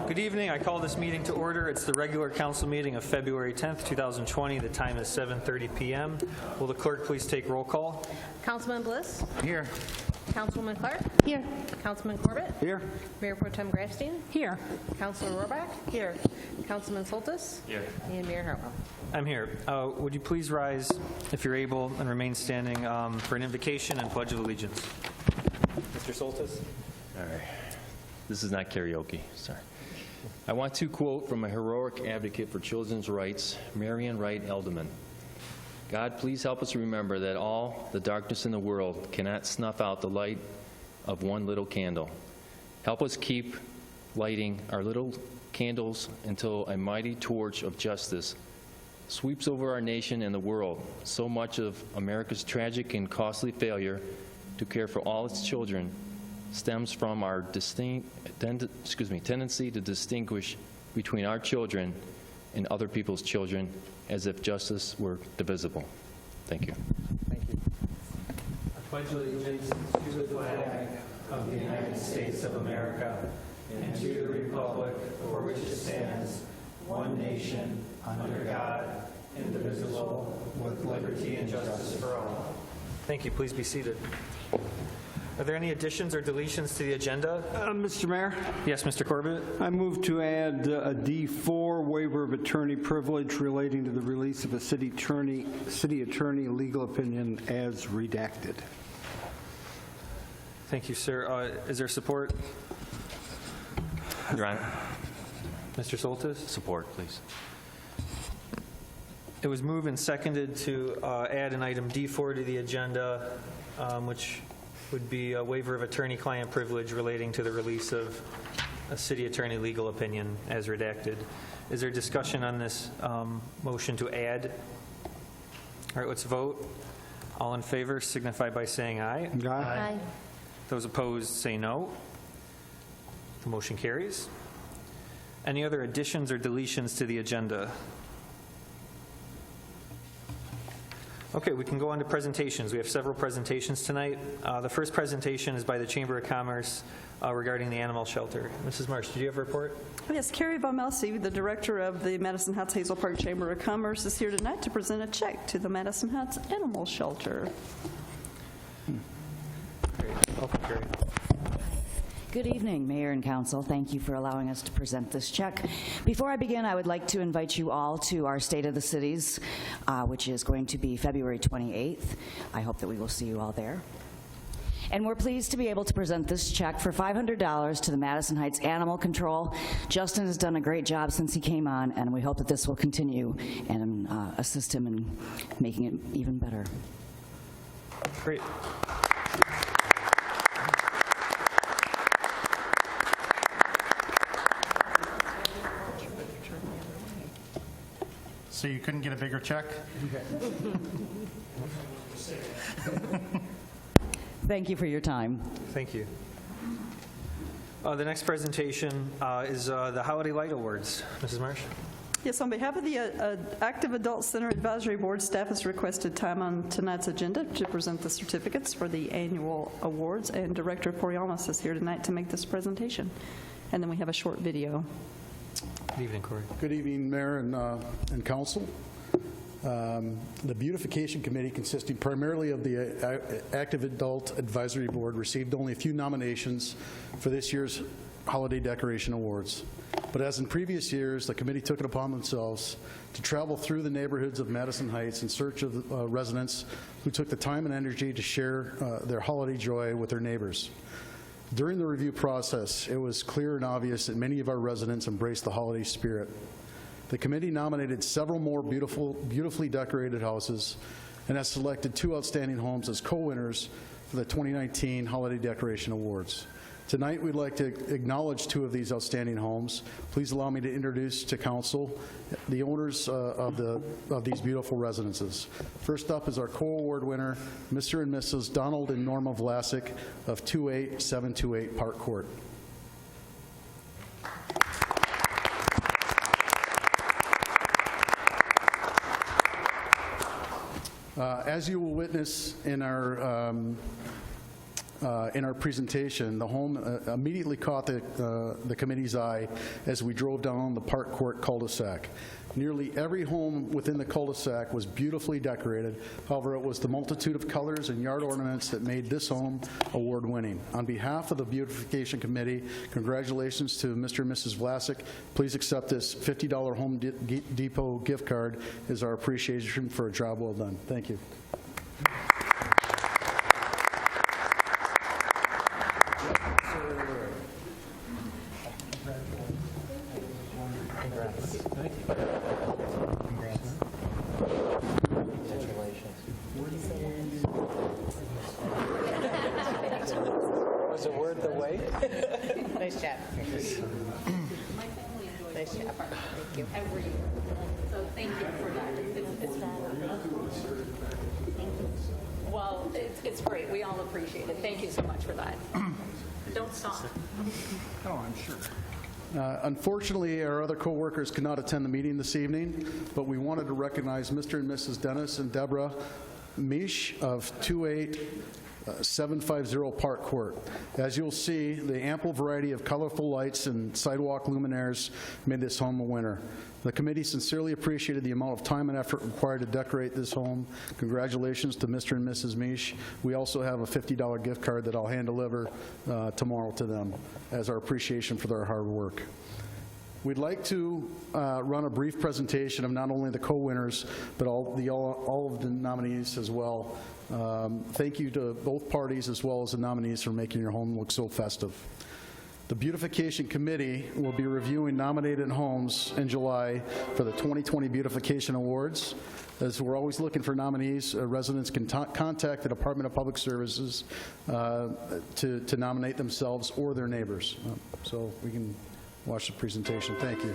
Good evening. I call this meeting to order. It's the regular council meeting of February 10th, 2020. The time is 7:30 p.m. Will the clerk please take roll call? Councilman Bliss? Here. Councilwoman Clark? Here. Councilman Corbett? Here. Mayor Pro Tem Grafstein? Here. Councilor Rohrbach? Here. Councilman Soltis? Here. And Mayor Hartwell. I'm here. Would you please rise, if you're able, and remain standing for an invocation and pledge of allegiance? Mr. Soltis? All right. This is not karaoke. Sorry. I want to quote from a heroic advocate for children's rights, Marian Wright Elderman. God, please help us remember that all the darkness in the world cannot snuff out the light of one little candle. Help us keep lighting our little candles until a mighty torch of justice sweeps over our nation and the world. So much of America's tragic and costly failure to care for all its children stems from our tendency to distinguish between our children and other people's children as if justice were divisible. Thank you. Thank you. I pledge allegiance to the flag of the United States of America and to the republic for which it stands, one nation, under God, indivisible, with liberty and justice for all. Thank you. Please be seated. Are there any additions or deletions to the agenda? Mr. Mayor? Yes, Mr. Corbett? I move to add a D4 waiver of attorney privilege relating to the release of a city attorney legal opinion as redacted. Thank you, sir. Is there support? Your Honor. Mr. Soltis? Support, please. It was moved and seconded to add an item D4 to the agenda, which would be a waiver of attorney-client privilege relating to the release of a city attorney legal opinion as redacted. Is there discussion on this motion to add? All right, let's vote. All in favor signify by saying aye. Aye. Those opposed say no. The motion carries. Any other additions or deletions to the agenda? Okay, we can go on to presentations. We have several presentations tonight. The first presentation is by the Chamber of Commerce regarding the animal shelter. Mrs. Marsh, did you have a report? Yes, Carrie Von Melcy, the director of the Madison Heights Hazel Park Chamber of Commerce, is here tonight to present a check to the Madison Heights Animal Shelter. Great. Welcome, Carrie. Good evening, Mayor and Council. Thank you for allowing us to present this check. Before I begin, I would like to invite you all to our State of the Cities, which is going to be February 28th. I hope that we will see you all there. And we're pleased to be able to present this check for $500 to the Madison Heights Animal Control. Justin has done a great job since he came on, and we hope that this will continue and assist him in making it even better. Great. So you couldn't get a bigger check? Thank you for your time. Thank you. The next presentation is the Holiday Light Awards. Mrs. Marsh? Yes, on behalf of the Active Adult Center Advisory Board, staff has requested time on tonight's agenda to present the certificates for the annual awards, and Director Porianos is here tonight to make this presentation. And then we have a short video. Good evening, Corey. Good evening, Mayor and Council. The Beautification Committee, consisting primarily of the Active Adult Advisory Board, received only a few nominations for this year's Holiday Decoration Awards. But as in previous years, the committee took it upon themselves to travel through the neighborhoods of Madison Heights in search of residents who took the time and energy to share their holiday joy with their neighbors. During the review process, it was clear and obvious that many of our residents embraced the holiday spirit. The committee nominated several more beautifully decorated houses and has selected 2 outstanding homes as co-winners for the 2019 Holiday Decoration Awards. Tonight, we'd like to acknowledge 2 of these outstanding homes. Please allow me to introduce to Council the owners of these beautiful residences. First up is our co-award winner, Mr. and Mrs. Donald and Norma Vlasic of 28728 Park Court. As you will witness in our in our presentation, the home immediately caught the committee's eye as we drove down the Park Court cul-de-sac. Nearly every home within the cul-de-sac was beautifully decorated. However, it was the multitude of colors and yard ornaments that made this home award-winning. On behalf of the Beautification Committee, congratulations to Mr. and Mrs. Vlasic. Please accept this $50 Home Depot gift card as our appreciation for a job well done. Thank you. Was it worth the wait? Nice job. Nice job. Thank you. So thank you for that. Well, it's great. We all appreciate it. Thank you so much for that. Don't stop. Unfortunately, our other co-workers could not attend the meeting this evening, but we wanted to recognize Mr. and Mrs. Dennis and Deborah Misch of 28750 Park Court. As you'll see, the ample variety of colorful lights and sidewalk luminaires made this home a winner. The committee sincerely appreciated the amount of time and effort required to decorate this home. Congratulations to Mr. and Mrs. Misch. We also have a $50 gift card that I'll hand deliver tomorrow to them as our appreciation for their hard work. We'd like to run a brief presentation of not only the co-winners, but all of the nominees as well. Thank you to both parties as well as the nominees for making your home look so festive. The Beautification Committee will be reviewing nominated homes in July for the 2020 Beautification Awards. As we're always looking for nominees, residents can contact the Department of Public Services to nominate themselves or their neighbors. So we can watch the presentation. Thank you.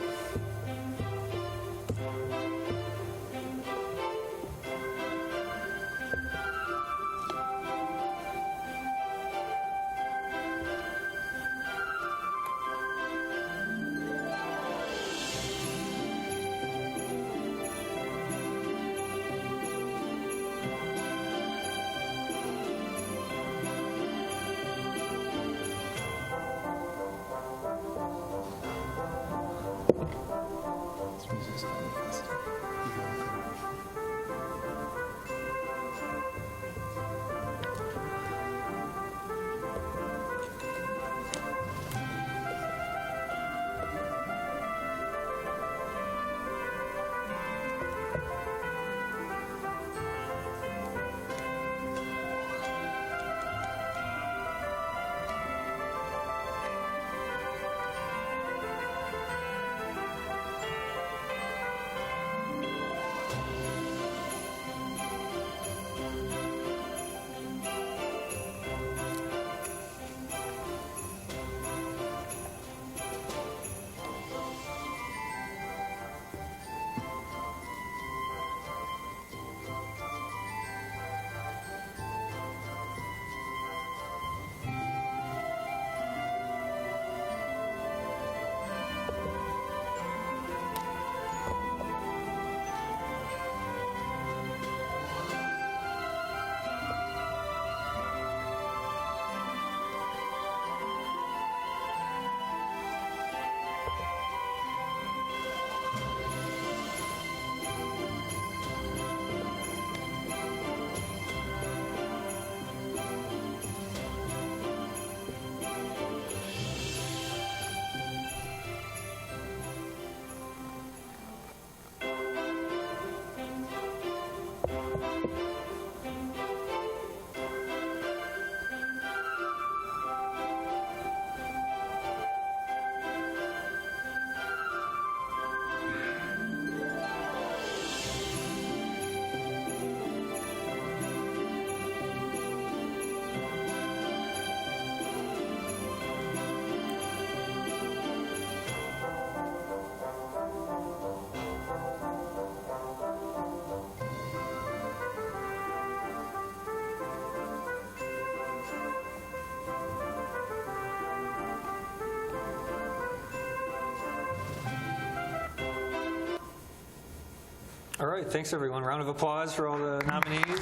All right, thanks everyone. Round of applause for all the nominees.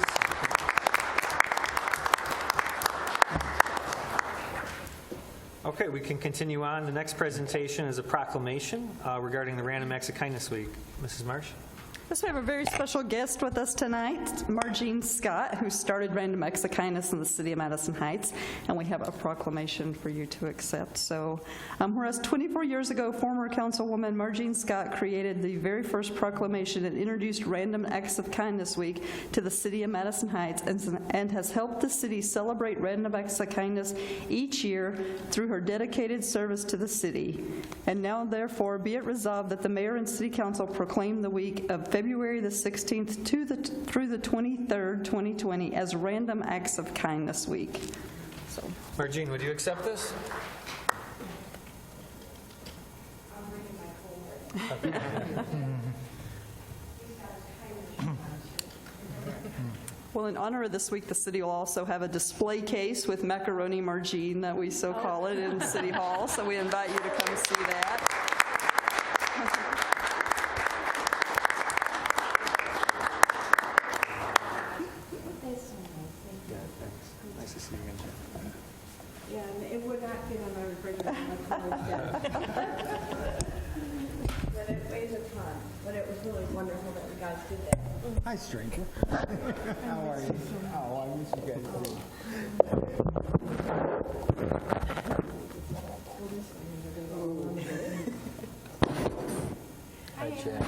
Okay, we can continue on. The next presentation is a proclamation regarding the Random Acts of Kindness Week. Mrs. Marsh? Yes, we have a very special guest with us tonight, Margene Scott, who started Random Acts of Kindness in the city of Madison Heights, and we have a proclamation for you to accept. So, whereas 24 years ago, former Councilwoman Margene Scott created the very first proclamation and introduced Random Acts of Kindness Week to the city of Madison Heights and has helped the city celebrate Random Acts of Kindness each year through her dedicated service to the city. And now, therefore, be it resolved that the mayor and city council proclaim the week of February the 16th through the 23rd, 2020 as Random Acts of Kindness Week. So, Margene, would you accept this? well, in honor of this week, the city will also have a display case with Macaroni Margene, that we so call it, in City Hall. So we invite you to come see that. Yeah, and it would not fit on my refrigerator. But it weighs a ton. But it was really wonderful that you guys did that. Hi, stranger. How are you? Oh, I miss you guys too. Hi, Jack.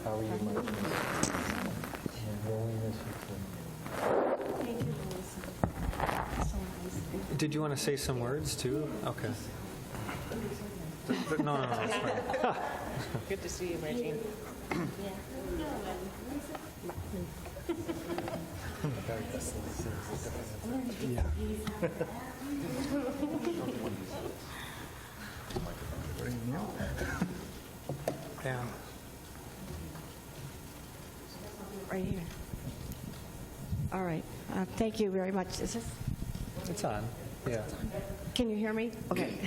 How are you, Margene? Thank you, Melissa. So nice. Did you want to say some words, too? Okay. But no, it's fine. Good to see you, Margene. Yeah. Right here. All right. Thank you very much. Is this? It's on. Yeah. Can you hear me? Okay.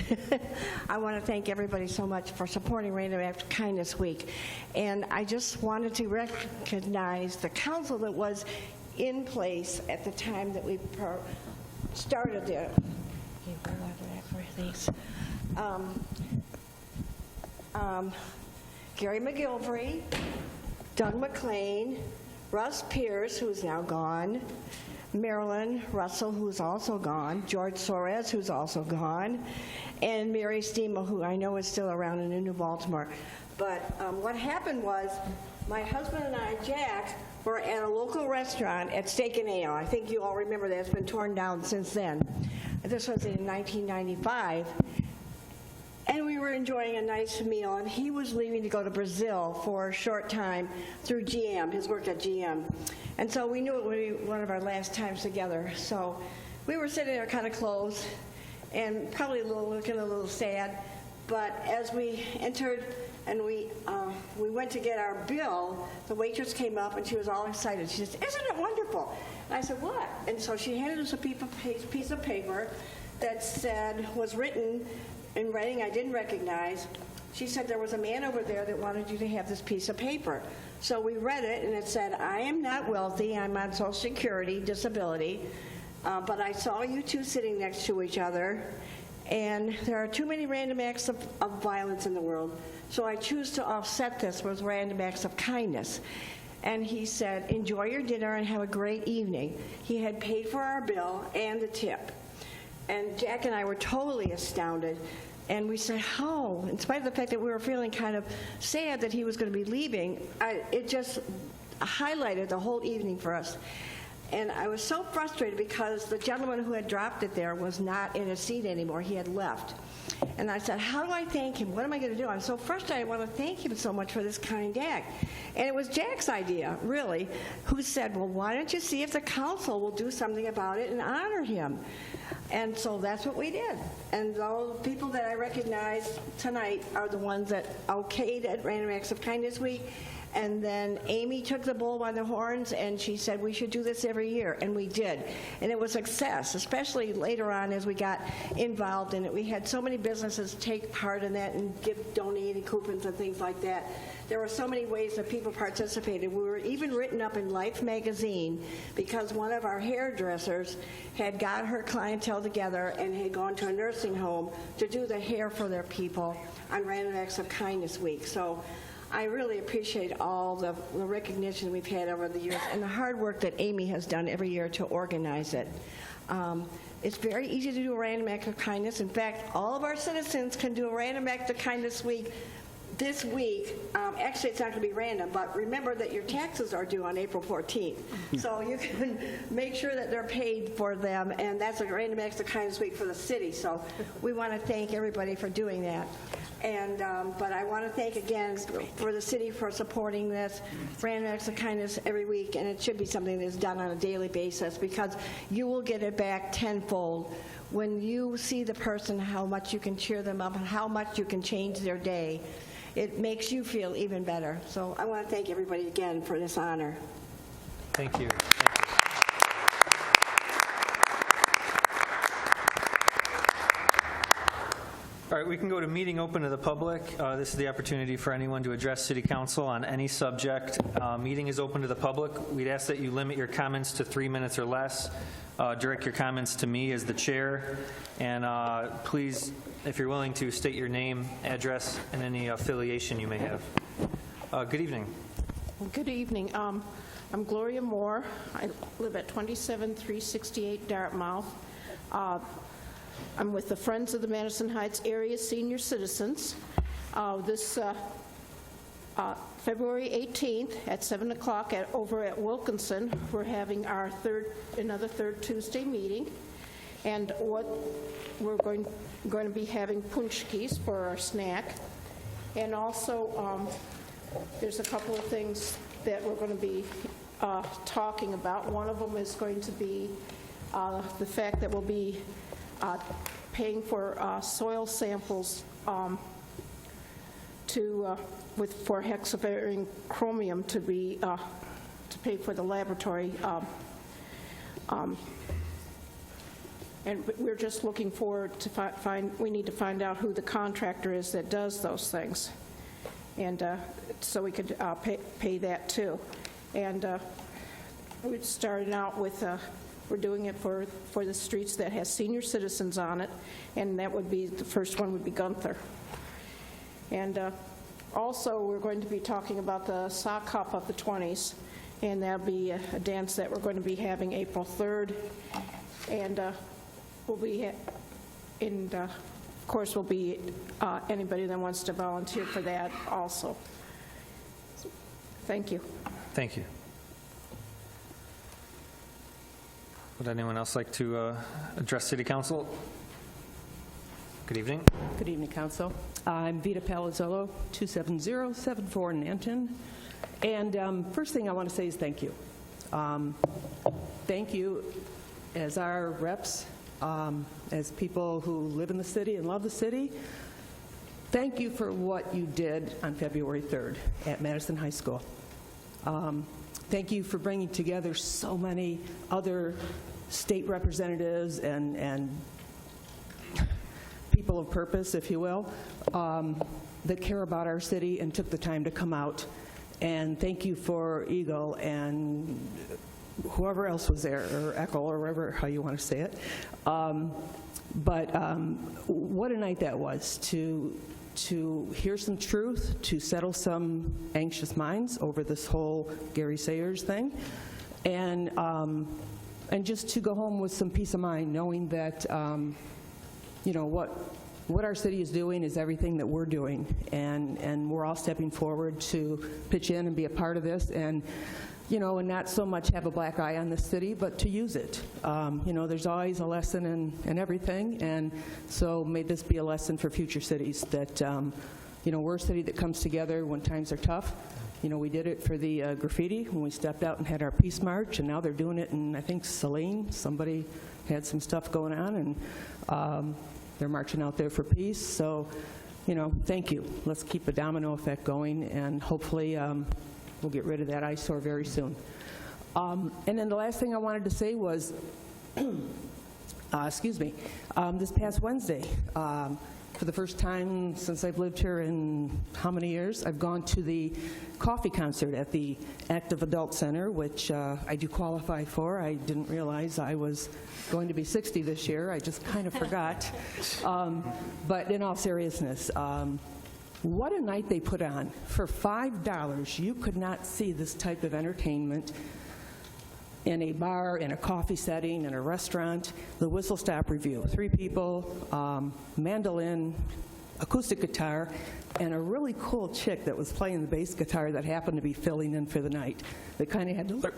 I want to thank everybody so much for supporting Random Acts of Kindness Week. And I just wanted to recognize the council that was in place at the time that we started it. Gary McGilvery, Doug McLean, Russ Pierce, who's now gone, Marilyn Russell, who's also gone, George Soares, who's also gone, and Mary Steemel, who I know is still around in New Baltimore. But what happened was my husband and I, Jack, were at a local restaurant at Steak and Ale. I think you all remember that. It's been torn down since then. This was in 1995. And we were enjoying a nice meal, and he was leaving to go to Brazil for a short time through GM, his work at GM. And so we knew it would be one of our last times together. So we were sitting there kind of close and probably looking a little sad. But as we entered and we went to get our bill, the waitress came up and she was all excited. She said, "Isn't it wonderful?" And I said, "What?" And so she handed us a piece of paper that was written in writing I didn't recognize. She said there was a man over there that wanted you to have this piece of paper. So we read it, and it said, "I am not wealthy. I'm on Social Security disability, but I saw you two sitting next to each other, and there are too many random acts of violence in the world, so I choose to offset this with random acts of kindness." And he said, "Enjoy your dinner and have a great evening." He had paid for our bill and the tip. And Jack and I were totally astounded. And we said, how? In spite of the fact that we were feeling kind of sad that he was going to be leaving, it just highlighted the whole evening for us. And I was so frustrated because the gentleman who had dropped it there was not in his seat anymore. He had left. And I said, how do I thank him? What am I going to do? I'm so frustrated. I want to thank him so much for this kind act. And it was Jack's idea, really, who said, well, why don't you see if the council will do something about it and honor him? And so that's what we did. And those people that I recognize tonight are the ones that okayed at Random Acts of Kindness Week. And then Amy took the bull by the horns, and she said we should do this every year, and we did. And it was a success, especially later on as we got involved in it. We had so many businesses take part in that and give donating coupons and things like that. There were so many ways that people participated. We were even written up in Life magazine because one of our hairdressers had got her clientele together and had gone to a nursing home to do the hair for their people on Random Acts of Kindness Week. So I really appreciate all the recognition we've had over the years and the hard work that Amy has done every year to organize it. It's very easy to do a Random Act of Kindness. In fact, all of our citizens can do a Random Act of Kindness Week this week. Actually, it's not going to be random, but remember that your taxes are due on April 14th. So you can make sure that they're paid for them, and that's a Random Acts of Kindness Week for the city. So we want to thank everybody for doing that. And but I want to thank again for the city for supporting this Random Acts of Kindness every week, and it should be something that's done on a daily basis because you will get it back tenfold when you see the person, how much you can cheer them up and how much you can change their day. It makes you feel even better. So I want to thank everybody again for this honor. Thank you. All right, we can go to meeting open to the public. This is the opportunity for anyone to address City Council on any subject. Meeting is open to the public. We'd ask that you limit your comments to 3 minutes or less. Direct your comments to me as the chair. And please, if you're willing to, state your name, address, and any affiliation you may have. Good evening. Good evening. I'm Gloria Moore. I live at 27368 Dartmouth. I'm with the Friends of the Madison Heights Area Senior Citizens. This February 18th at 7 o'clock over at Wilkinson, we're having our another third Tuesday meeting. And what we're going to be having punchkis for our snack. And also, there's a couple of things that we're going to be talking about. One of them is going to be the fact that we'll be paying for soil samples for hexavalent chromium to pay for the laboratory. And we're just looking forward to we need to find out who the contractor is that does those things. And so we could pay that too. And we started out with, we're doing it for the streets that has senior citizens on it, and that would be, the first one would be Gunther. And also we're going to be talking about the sock hop of the 20s, and that'll be a dance that we're going to be having April 3rd. And we'll be, of course, will be anybody that wants to volunteer for that also. Thank you. Thank you. Would anyone else like to address City Council? Good evening. Good evening, Council. I'm Vita Palazzolo, 27074 Nanton. And first thing I want to say is thank you. Thank you as our reps, as people who live in the city and love the city. Thank you for what you did on February 3rd at Madison High School. Thank you for bringing together so many other state representatives and people of purpose, if you will, that care about our city and took the time to come out. And thank you for Eagle and whoever else was there, or Eckel, or whatever, how you want to say it. But what a night that was to hear some truth, to settle some anxious minds over this whole Gary Sayers thing, and just to go home with some peace of mind, knowing that you know what our city is doing is everything that we're doing, and we're all stepping forward to pitch in and be a part of this, and and not so much have a black eye on the city, but to use it. There's always a lesson in everything, and so may this be a lesson for future cities that, we're a city that comes together when times are tough. We did it for the graffiti when we stepped out and had our peace march, and now they're doing it in, I think, Saline. Somebody had some stuff going on, and they're marching out there for peace. So, thank you. Let's keep a domino effect going, and hopefully we'll get rid of that eyesore very soon. And then the last thing I wanted to say was, this past Wednesday, for the first time since I've lived here in how many years, I've gone to the coffee concert at the Active Adult Center, which I do qualify for. I didn't realize I was going to be 60 this year. I just kind of forgot. But in all seriousness, what a night they put on. For $5, you could not see this type of entertainment in a bar, in a coffee setting, in a restaurant. The Whistle Stop Review, 3 people, mandolin, acoustic guitar, and a really cool chick that was playing the bass guitar that happened to be filling in for the night. That kind of had to learn,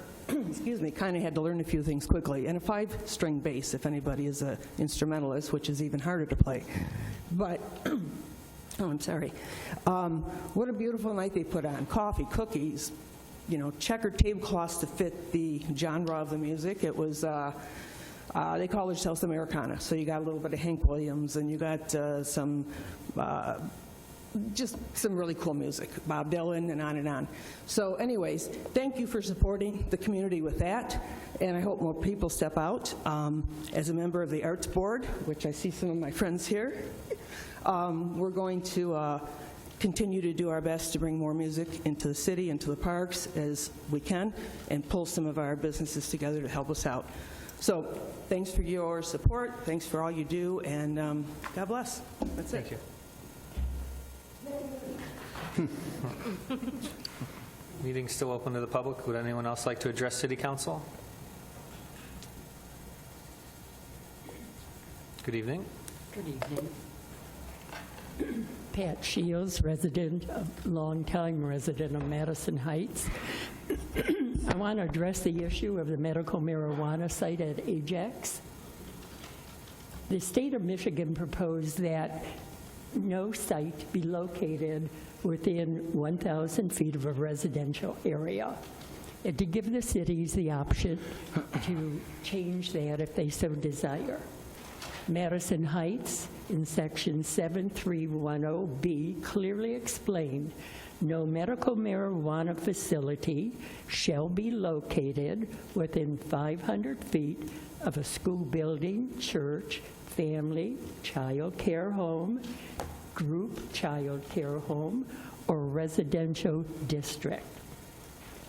had to learn a few things quickly, and a 5-string bass if anybody is an instrumentalist, which is even harder to play. But oh, I'm sorry. What a beautiful night they put on. Coffee, cookies, checkered tablecloths to fit the genre of the music. It was, they call themselves Americana. So you got a little bit of Hank Williams, and you got just some really cool music, Bob Dylan, and on and on. So anyways, thank you for supporting the community with that, and I hope more people step out. As a member of the Arts Board, which I see some of my friends here, we're going to continue to do our best to bring more music into the city, into the parks as we can, and pull some of our businesses together to help us out. So thanks for your support, thanks for all you do, and God bless. That's it. Thank you. Meeting's still open to the public. Would anyone else like to address City Council? Good evening. Good evening. Pat Shields, longtime resident of Madison Heights. I want to address the issue of the medical marijuana site at Ajax. The state of Michigan proposed that no site be located within 1,000 feet of a residential area, and to give the cities the option to change that if they so desire. Madison Heights, in Section 7310B, clearly explained, no medical marijuana facility shall be located within 500 feet of a school building, church, family, child care home, group child care home, or residential district.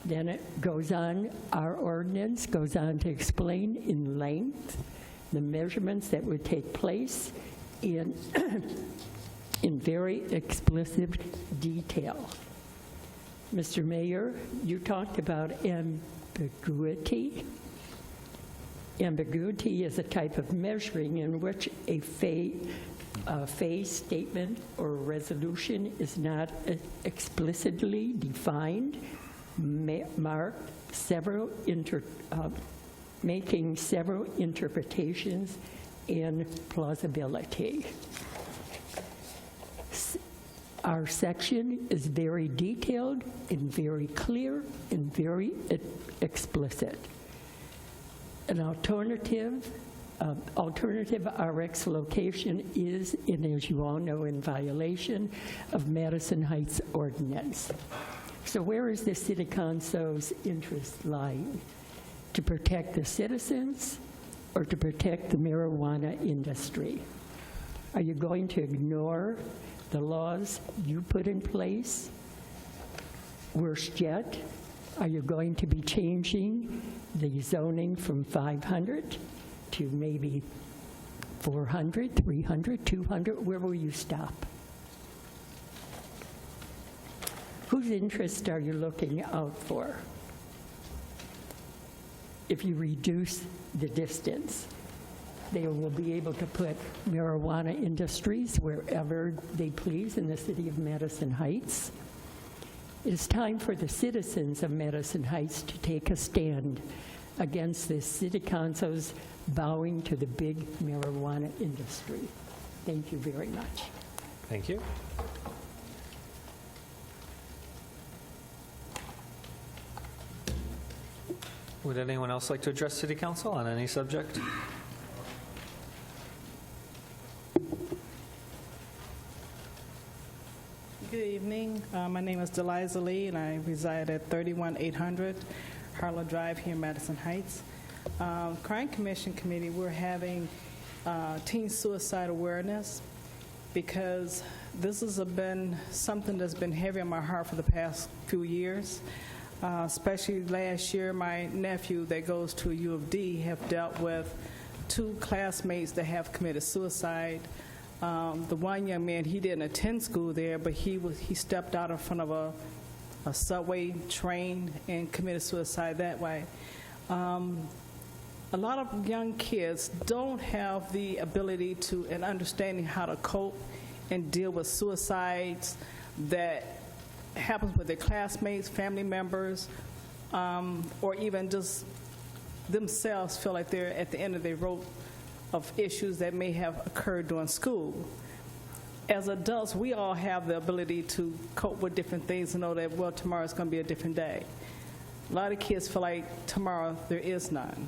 Then it goes on, our ordinance goes on to explain in length the measurements that would take place in, in very explicit detail. Mr. Mayor, you talked about ambiguity. Ambiguity is a type of measuring in which a phase statement or resolution is not explicitly defined, marked several making several interpretations and plausibility. Our section is very detailed and very clear and very explicit. An alternative RX location is, and as you all know, in violation of Madison Heights ordinance. So where is the City Council's interest lying? To protect the citizens or to protect the marijuana industry? Are you going to ignore the laws you put in place? Worse yet, are you going to be changing the zoning from 500 to maybe 400, 300, 200? Where will you stop? Whose interest are you looking out for? If you reduce the distance, they will be able to put marijuana industries wherever they please in the city of Madison Heights. It is time for the citizens of Madison Heights to take a stand against this City Council's bowing to the big marijuana industry. Thank you very much. Thank you. Would anyone else like to address City Council on any subject? Good evening. My name is Deliza Lee, and I reside at 31800 Harlow Drive here in Madison Heights. Crime Commission Committee, we're having teen suicide awareness because this has been something that's been heavy on my heart for the past few years. Especially last year, my nephew that goes to U of D have dealt with 2 classmates that have committed suicide. The one young man, he didn't attend school there, but he stepped out in front of a subway train and committed suicide that way. A lot of young kids don't have the ability to and understanding how to cope and deal with suicides that happens with their classmates, family members, or even just themselves feel like they're at the end of their rope of issues that may have occurred during school. As adults, we all have the ability to cope with different things and know that, well, tomorrow's going to be a different day. A lot of kids feel like tomorrow there is none.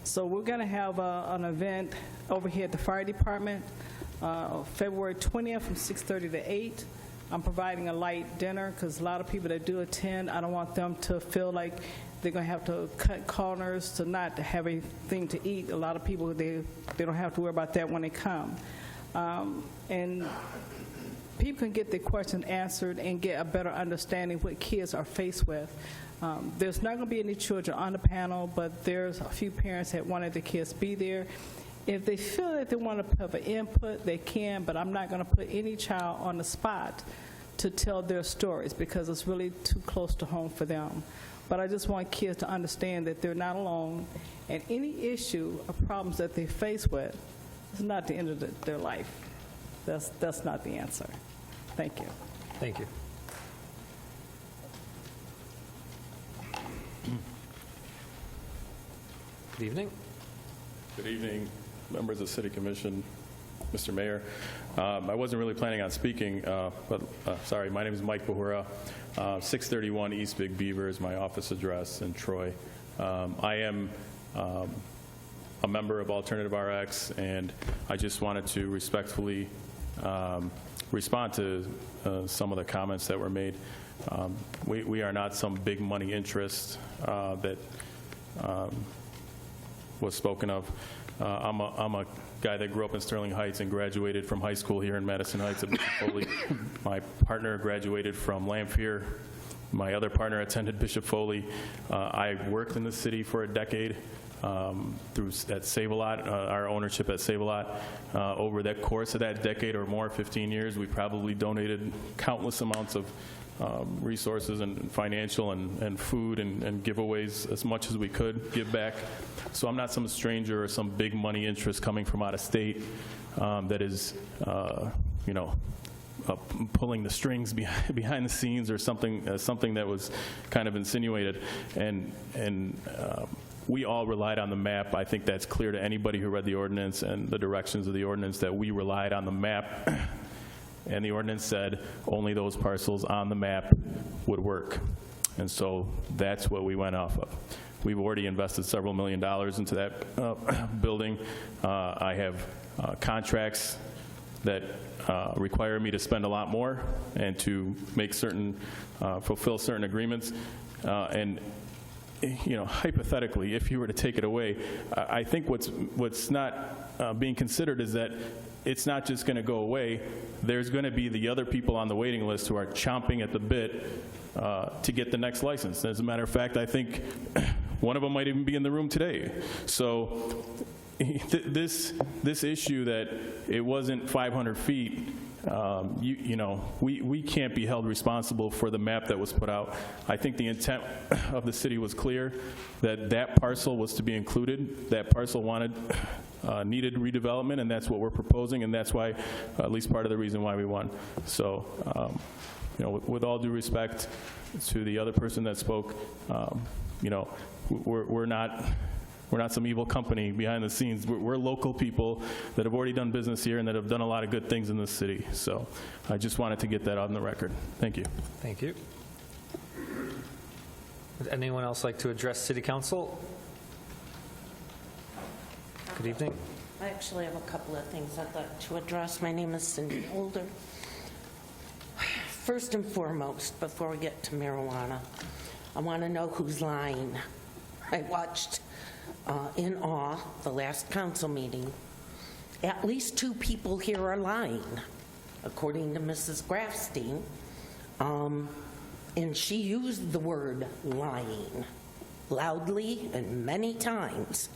So we're going to have an event over here at the fire department, February 20th from 6:30 to 8. I'm providing a light dinner because a lot of people that do attend, I don't want them to feel like they're going to have to cut corners to not have anything to eat. A lot of people, they don't have to worry about that when they come. And people can get their questions answered and get a better understanding what kids are faced with. There's not going to be any children on the panel, but there's a few parents that wanted the kids to be there. If they feel that they want to have an input, they can, but I'm not going to put any child on the spot to tell their stories because it's really too close to home for them. But I just want kids to understand that they're not alone, and any issue or problems that they face with is not the end of their life. That's not the answer. Thank you. Thank you. Good evening. Good evening, members of the City Commission, Mr. Mayor. I wasn't really planning on speaking, but sorry, my name is Mike Bahura. 631 East Big Beaver is my office address in Troy. I am a member of Alternative RX, and I just wanted to respectfully respond to some of the comments that were made. We are not some big money interest that was spoken of. I'm a guy that grew up in Sterling Heights and graduated from high school here in Madison Heights at Bishop Foley. My partner graduated from Lamphere. My other partner attended Bishop Foley. I worked in the city for a decade at Save-A-Lot, our ownership at Save-A-Lot. Over that course of that decade or more, 15 years, we probably donated countless amounts of resources and financial and food and giveaways as much as we could give back. So I'm not some stranger or some big money interest coming from out of state that is, pulling the strings behind the scenes or something that was kind of insinuated. And we all relied on the map. I think that's clear to anybody who read the ordinance and the directions of the ordinance that we relied on the map. And the ordinance said only those parcels on the map would work. And so that's what we went off of. We've already invested several $1 million into that building. I have contracts that require me to spend a lot more and to make fulfill certain agreements. And hypothetically, if you were to take it away, I think what's not being considered is that it's not just going to go away. There's going to be the other people on the waiting list who are chomping at the bit to get the next license. As a matter of fact, I think one of them might even be in the room today. So this issue that it wasn't 500 feet, we can't be held responsible for the map that was put out. I think the intent of the city was clear that parcel was to be included. That parcel needed redevelopment, and that's what we're proposing, and that's why, at least part of the reason why we won. So, with all due respect to the other person that spoke, we're not some evil company behind the scenes. We're local people that have already done business here and that have done a lot of good things in this city. So I just wanted to get that on the record. Thank you. Thank you. Would anyone else like to address City Council? Good evening. I actually have a couple of things I'd like to address. My name is Cindy Holder. First and foremost, before we get to marijuana, I want to know who's lying. I watched in awe the last council meeting. At least 2 people here are lying, according to Mrs. Grafstein. And she used the word lying loudly and many times.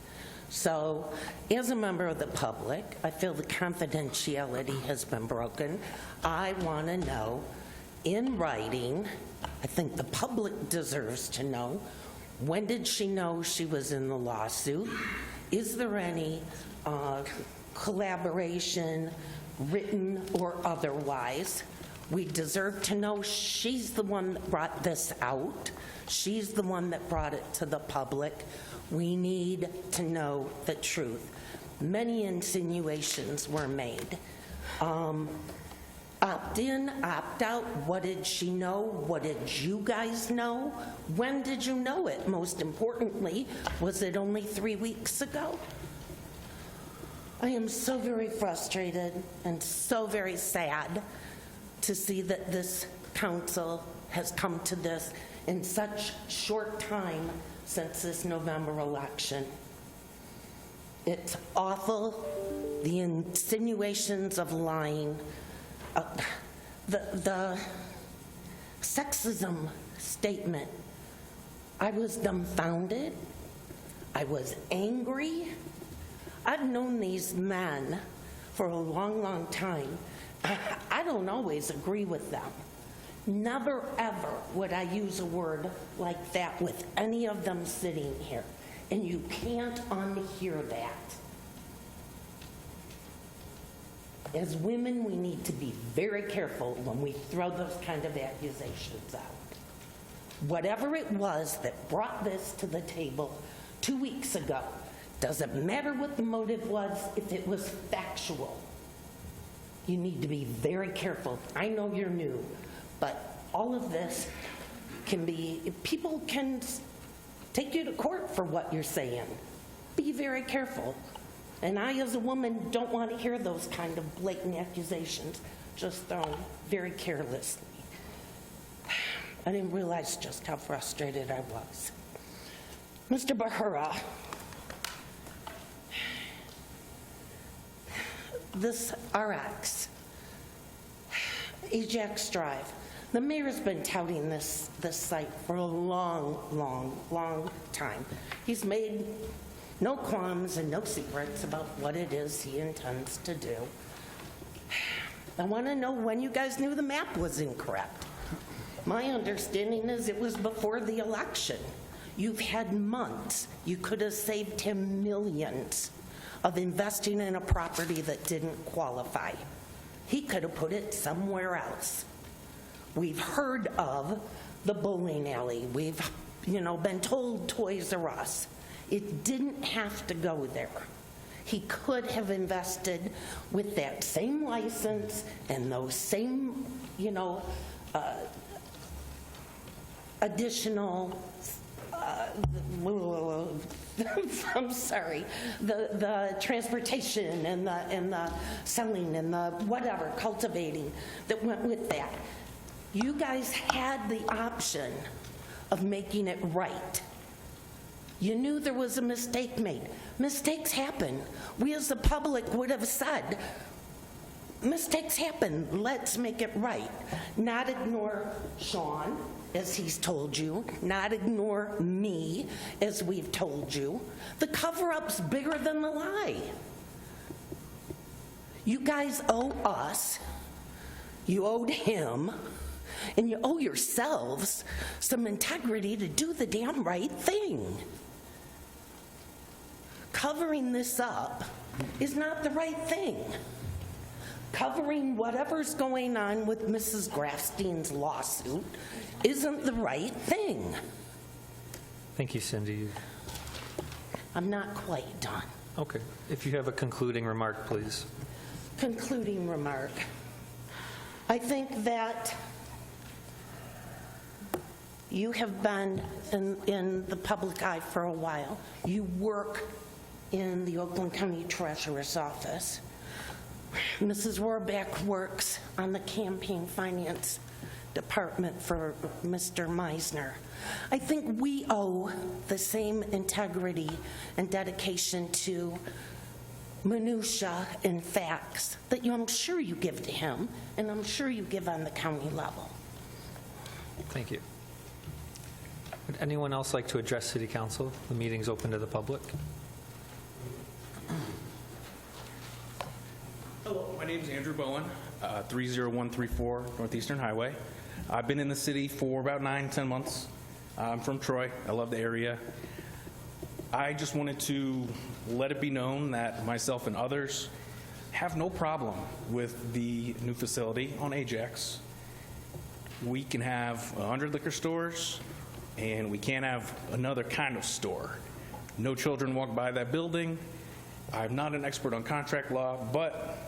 So, as a member of the public, I feel the confidentiality has been broken. I want to know, in writing, I think the public deserves to know, when did she know she was in the lawsuit? Is there any collaboration, written or otherwise? We deserve to know. She's the one that brought this out. She's the one that brought it to the public. We need to know the truth. Many insinuations were made. Opt in, opt out. What did she know? What did you guys know? When did you know it? Most importantly, was it only 3 weeks ago? I am so very frustrated and so very sad to see that this council has come to this in such short time since this November election. It's awful, the insinuations of lying, the sexism statement. I was dumbfounded. I was angry. I've known these men for a long, long time. I don't always agree with them. Never, ever would I use a word like that with any of them sitting here. And you can't unhear that. As women, we need to be very careful when we throw those kind of accusations out. Whatever it was that brought this to the table 2 weeks ago, doesn't matter what the motive was, if it was factual. You need to be very careful. I know you're new, but all of this can be, people can take you to court for what you're saying. Be very careful. And I, as a woman, don't want to hear those kind of blatant accusations just thrown very carelessly. I didn't realize just how frustrated I was. Mr. Bahura, this RX, Ajax Drive, the mayor's been touting this site for a long, long, long time. He's made no qualms and no secrets about what it is he intends to do. I want to know when you guys knew the map was incorrect. My understanding is it was before the election. You've had months. You could have saved him millions of investing in a property that didn't qualify. He could have put it somewhere else. We've heard of the bowling alley. We've, been told Toys R Us. It didn't have to go there. He could have invested with that same license and those same, additional, I'm sorry, the transportation and the selling and the whatever, cultivating that went with that. You guys had the option of making it right. You knew there was a mistake made. Mistakes happen. We as the public would have said, mistakes happen, let's make it right. Not ignore Sean, as he's told you, not ignore me, as we've told you. The cover-up's bigger than the lie. You guys owe us, you owed him, and you owe yourselves some integrity to do the damn right thing. Covering this up is not the right thing. Covering whatever's going on with Mrs. Grafstein's lawsuit isn't the right thing. Thank you, Cindy. I'm not quite done. Okay. If you have a concluding remark, please. Concluding remark. I think that you have been in the public eye for a while. You work in the Oakland County Treasurer's Office. Mrs. Rohrbeck works on the campaign finance department for Mr. Meisner. I think we owe the same integrity and dedication to minutia and facts that I'm sure you give to him, and I'm sure you give on the county level. Thank you. Would anyone else like to address City Council? The meeting's open to the public. Hello, my name is Andrew Bowen, 30134 Northeastern Highway. I've been in the city for about 9-10 months. I'm from Troy. I love the area. I just wanted to let it be known that myself and others have no problem with the new facility on Ajax. We can have 100 liquor stores, and we can't have another kind of store. No children walk by that building. I'm not an expert on contract law, but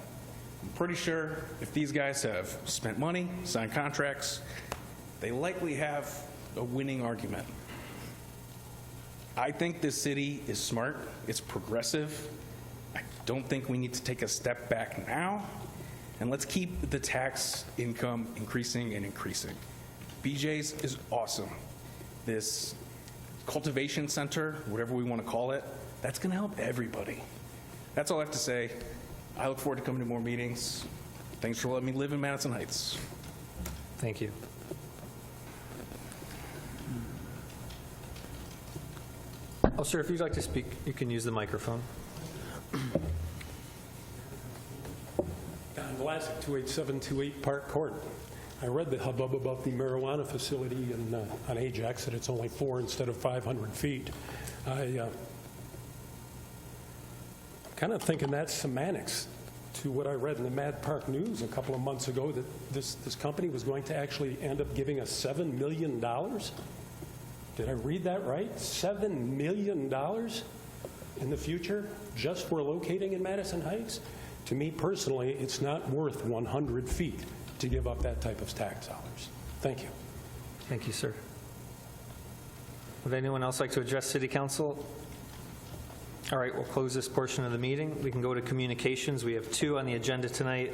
I'm pretty sure if these guys have spent money, signed contracts, they likely have a winning argument. I think this city is smart. It's progressive. I don't think we need to take a step back now, and let's keep the tax income increasing and increasing. BJ's is awesome. This cultivation center, whatever we want to call it, that's going to help everybody. That's all I have to say. I look forward to coming to more meetings. Thanks for letting me live in Madison Heights. Thank you. Oh, sir, if you'd like to speak, you can use the microphone. Don Vlasic, 28728 Park Court. I read the hubbub about the marijuana facility on Ajax, that it's only 4 instead of 500 feet. I kind of thinking that's semantics to what I read in the Mad Park News a couple of months ago, that this company was going to actually end up giving us $7 million. Did I read that right? $7 million in the future just for locating in Madison Heights? To me personally, it's not worth 100 feet to give up that type of tax dollars. Thank you. Thank you, sir. Would anyone else like to address City Council? All right, we'll close this portion of the meeting. We can go to communications. We have 2 on the agenda tonight.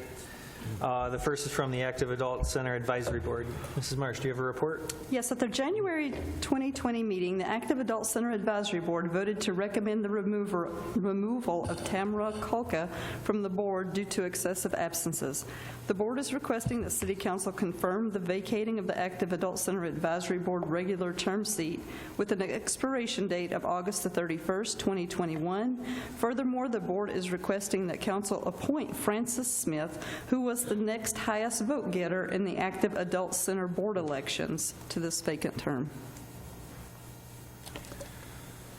The first is from the Active Adult Center Advisory Board. Mrs. Marsh, do you have a report? Yes, at their January 2020 meeting, the Active Adult Center Advisory Board voted to recommend the removal of Tamara Kolka from the board due to excessive absences. The board is requesting that City Council confirm the vacating of the Active Adult Center Advisory Board regular term seat with an expiration date of August the 31st, 2021. Furthermore, the board is requesting that Council appoint Francis Smith, who was the next highest vote getter in the Active Adult Center Board elections, to this vacant term.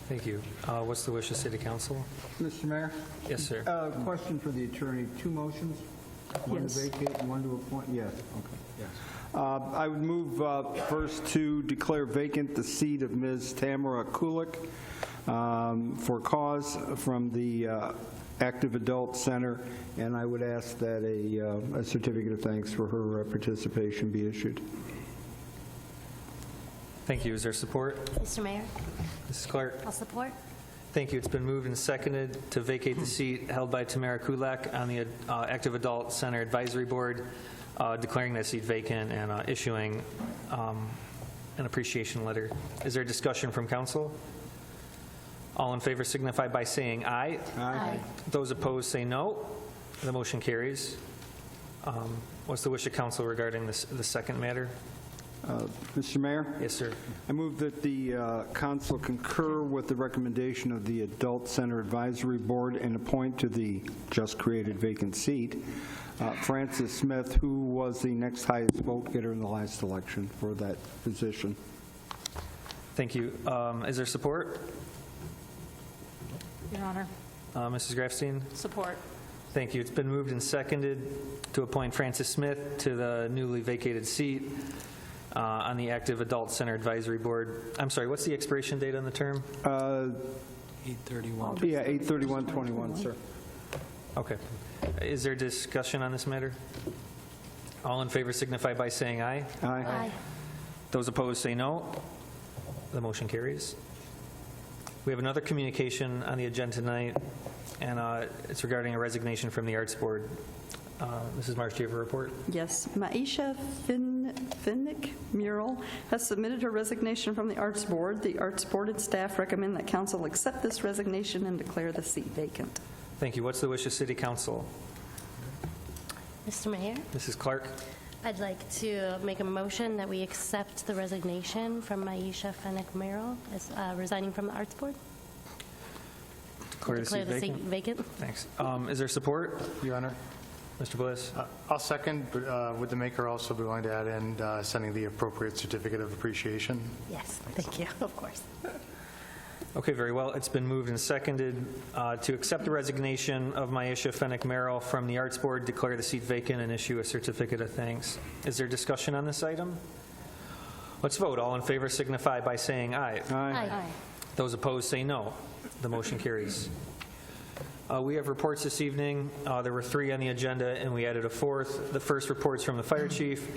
Thank you. What's the wish of City Council? Mr. Mayor? Yes, sir. Question for the attorney. 2 motions? One Yes. to vacate and one to appoint? Yes. Okay. Yes. I would move first to declare vacant the seat of Ms. Tamara Kulik for cause from the Active Adult Center, and I would ask that a certificate of thanks for her participation be issued. Thank you. Is there support? Mr. Mayor, Mrs. Clark? I'll support. Thank you. It's been moved and seconded to vacate the seat held by Tamara Kulak on the Active Adult Center Advisory Board, declaring that seat vacant and issuing an appreciation letter. Is there discussion from council? All in favor signify by saying aye. Aye. Those opposed say no. The motion carries. What's the wish of council regarding the second matter? Mr. Mayor? Yes, sir. I move that the council concur with the recommendation of the Adult Center Advisory Board and appoint to the just-created vacant seat Francis Smith, who was the next highest vote getter in the last election for that position. Thank you. Is there support? Your Honor. Mrs. Grafstein? Support. Thank you. It's been moved and seconded to appoint Francis Smith to the newly vacated seat on the Active Adult Center Advisory Board. I'm sorry, what's the expiration date on the term? 8/31. Yeah, 8/31/21, sir. Okay. Is there discussion on this matter? All in favor signify by saying aye. Aye. Aye. Those opposed say no. The motion carries. We have another communication on the agenda tonight, and it's regarding a resignation from the Arts Board. Mrs. Marsh, do you have a report? Yes. Maisha Finnick Mural has submitted her resignation from the Arts Board. The Arts Board and staff recommend that council accept this resignation and declare the seat vacant. Thank you. What's the wish of City Council? Mr. Mayor, Mrs. Clark? I'd like to make a motion that we accept the resignation from Maisha Fennick Merrill as resigning from the Arts Board. Declare the seat vacant. Thanks. Is there support, Your Honor? Mr. Bliss? I'll second, but would the maker also be willing to add in sending the appropriate certificate of appreciation? Yes, thank you, of course. Okay, very well. It's been moved and seconded to accept the resignation of Maisha Fennick Merrill from the Arts Board, declare the seat vacant, and issue a certificate of thanks. Is there discussion on this item? Let's vote. All in favor signify by saying aye. Aye. Those opposed say no. The motion carries. We have reports this evening. There were 3 on the agenda, and we added a 4th. The first report's from the fire chief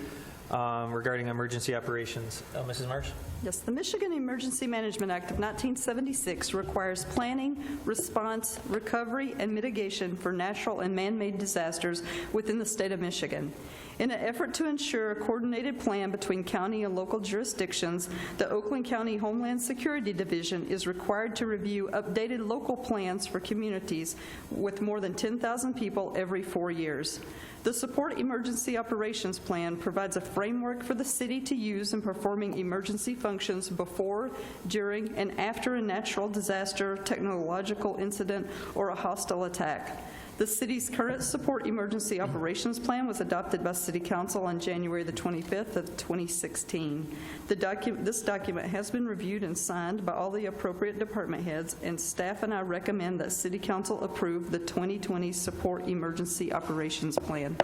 regarding emergency operations. Mrs. Marsh? Yes, the Michigan Emergency Management Act of 1976 requires planning, response, recovery, and mitigation for natural and man-made disasters within the state of Michigan. In an effort to ensure a coordinated plan between county and local jurisdictions, the Oakland County Homeland Security Division is required to review updated local plans for communities with more than 10,000 people every 4 years. The Support Emergency Operations Plan provides a framework for the city to use in performing emergency functions before, during, and after a natural disaster, technological incident, or a hostile attack. The city's current Support Emergency Operations Plan was adopted by City Council on January the 25th of 2016. This document has been reviewed and signed by all the appropriate department heads, and staff and I recommend that City Council approve the 2020 Support Emergency Operations Plan.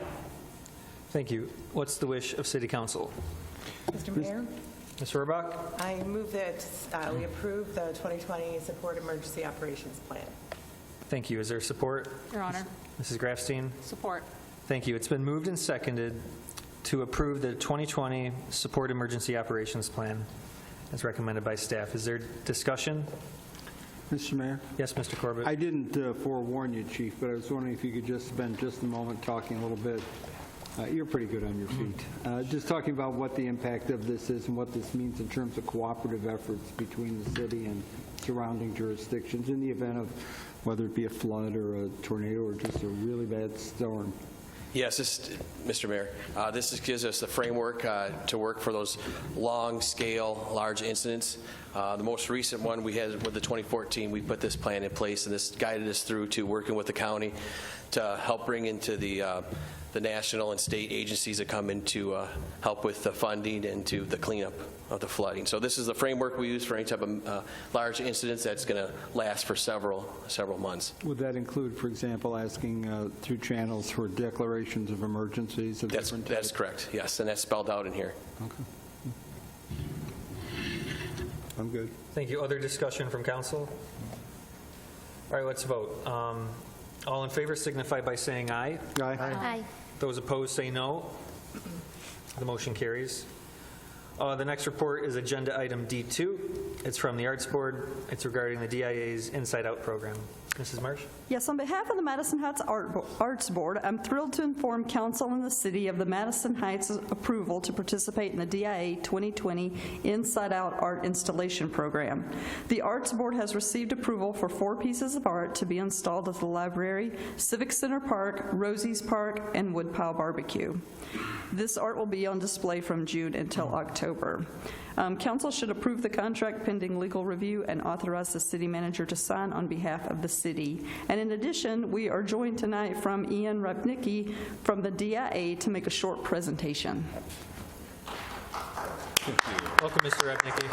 Thank you. What's the wish of City Council? Mr. Mayor, Ms. Rohrbach? I move that we approve the 2020 Support Emergency Operations Plan. Thank you. Is there support? Your Honor. Mrs. Grafstein? Support. Thank you. It's been moved and seconded to approve the 2020 Support Emergency Operations Plan as recommended by staff. Is there discussion? Mr. Mayor? Yes, Mr. Corbett. I didn't forewarn you, Chief, but I was wondering if you could just spend just a moment talking a little bit. You're pretty good on your feet. Just talking about what the impact of this is and what this means in terms of cooperative efforts between the city and surrounding jurisdictions in the event of whether it be a flood or a tornado or just a really bad storm. Yes, Mr. Mayor, this gives us the framework to work for those long-scale, large incidents. The most recent one we had with the 2014, we put this plan in place, and this guided us through to working with the county to help bring into the national and state agencies that come in to help with the funding and to the cleanup of the flooding. So this is the framework we use for any type of large incidents that's going to last for several months. Would that include, for example, asking through channels for declarations of emergencies of different types? That's correct, yes, and that's spelled out in here. Okay. I'm good. Thank you. Other discussion from council? All right, let's vote. All in favor signify by saying aye. Aye. Those opposed say no. The motion carries. The next report is agenda item D2. It's from the Arts Board. It's regarding the DIA's Inside Out program. Mrs. Marsh? Yes, on behalf of the Madison Heights Arts Board, I'm thrilled to inform council and the city of the Madison Heights approval to participate in the DIA 2020 Inside Out Art Installation Program. The Arts Board has received approval for 4 pieces of art to be installed at the library, Civic Center Park, Rosie's Park, and Woodpile Barbecue. This art will be on display from June until October. Council should approve the contract pending legal review and authorize the city manager to sign on behalf of the city. And in addition, we are joined tonight from Ian Rapnicki from the DIA to make a short presentation. Welcome, Mr. Rapnicki.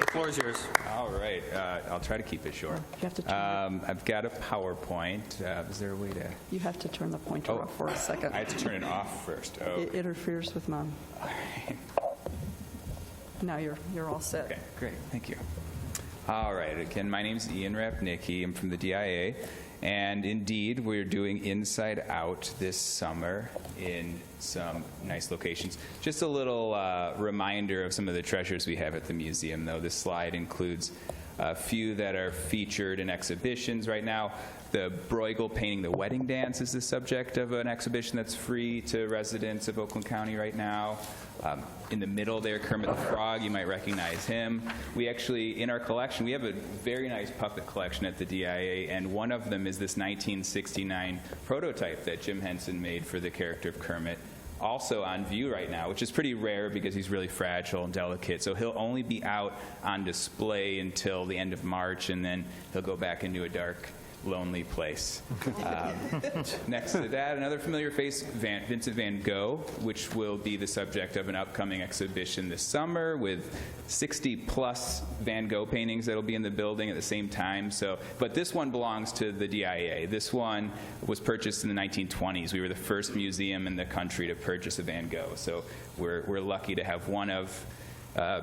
The floor is yours. All right. I'll try to keep it short. You have to turn I've got a PowerPoint. Is there a way to... You have to turn the pointer off for a second. I have to turn it off first. Oh. It interferes with mine. Now you're all set. Okay, great. Thank you. All right. Again, my name's Ian Rapnicki. I'm from the DIA. And indeed, we're doing Inside Out this summer in some nice locations. Just a little reminder of some of the treasures we have at the museum, though. This slide includes a few that are featured in exhibitions right now. The Bruegel painting The Wedding Dance is the subject of an exhibition that's free to residents of Oakland County right now. In the middle there, Kermit the Frog, you might recognize him. We actually, in our collection, we have a very nice puppet collection at the DIA, and one of them is this 1969 prototype that Jim Henson made for the character of Kermit, also on view right now, which is pretty rare because he's really fragile and delicate. So he'll only be out on display until the end of March, and then he'll go back into a dark, lonely place. Next to that, another familiar face, Vincent van Gogh, which will be the subject of an upcoming exhibition this summer with 60-plus Van Gogh paintings that'll be in the building at the same time. But this one belongs to the DIA. This one was purchased in the 1920s. We were the first museum in the country to purchase a Van Gogh. So we're lucky to have one of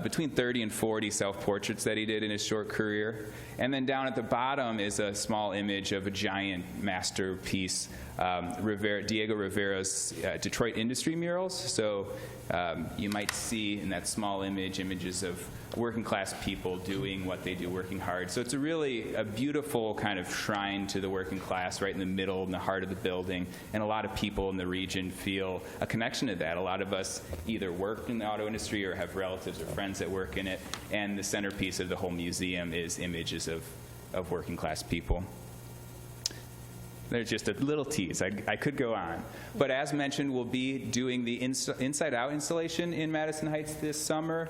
between 30 and 40 self-portraits that he did in his short career. And then down at the bottom is a small image of a giant masterpiece, Diego Rivera's Detroit Industry Murals. So you might see in that small image images of working class people doing what they do, working hard. So it's a beautiful kind of shrine to the working class right in the middle, in the heart of the building. And a lot of people in the region feel a connection to that. A lot of us either work in the auto industry or have relatives or friends that work in it. And the centerpiece of the whole museum is images of working class people. There's just a little tease. I could go on. But as mentioned, we'll be doing the Inside Out installation in Madison Heights this summer.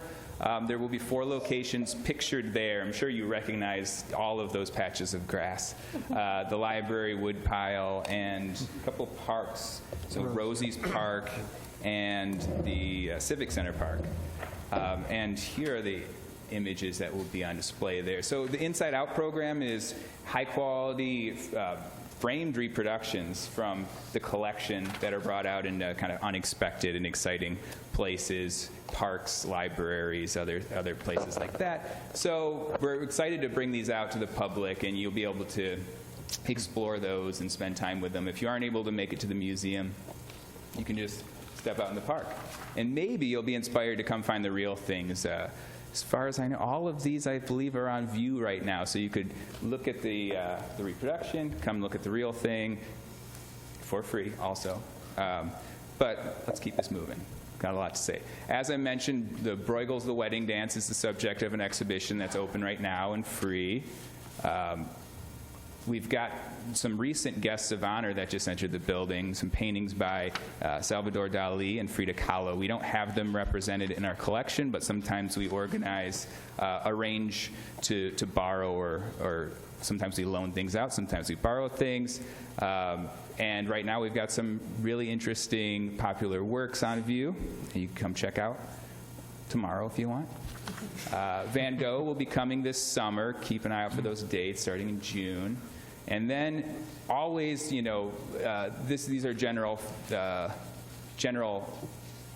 There will be 4 locations pictured there. I'm sure you recognize all of those patches of grass. The library, Woodpile, and a couple parks. So Rosie's Park and the Civic Center Park. And here are the images that will be on display there. So the Inside Out program is high-quality framed reproductions from the collection that are brought out in kind of unexpected and exciting places, parks, libraries, other places like that. So we're excited to bring these out to the public, and you'll be able to explore those and spend time with them. If you aren't able to make it to the museum, you can just step out in the park. And maybe you'll be inspired to come find the real things. As far as I know, all of these, I believe, are on view right now. So you could look at the reproduction, come look at the real thing for free also. But let's keep this moving. Got a lot to say. As I mentioned, the Bruegel's The Wedding Dance is the subject of an exhibition that's open right now and free. We've got some recent guests of honor that just entered the building, some paintings by Salvador Dali and Frida Kahlo. We don't have them represented in our collection, but sometimes we arrange to borrow, or sometimes we loan things out, sometimes we borrow things. And right now we've got some really interesting popular works on view. You can come check out tomorrow if you want. Van Gogh will be coming this summer. Keep an eye out for those dates starting in June. And then always, these are general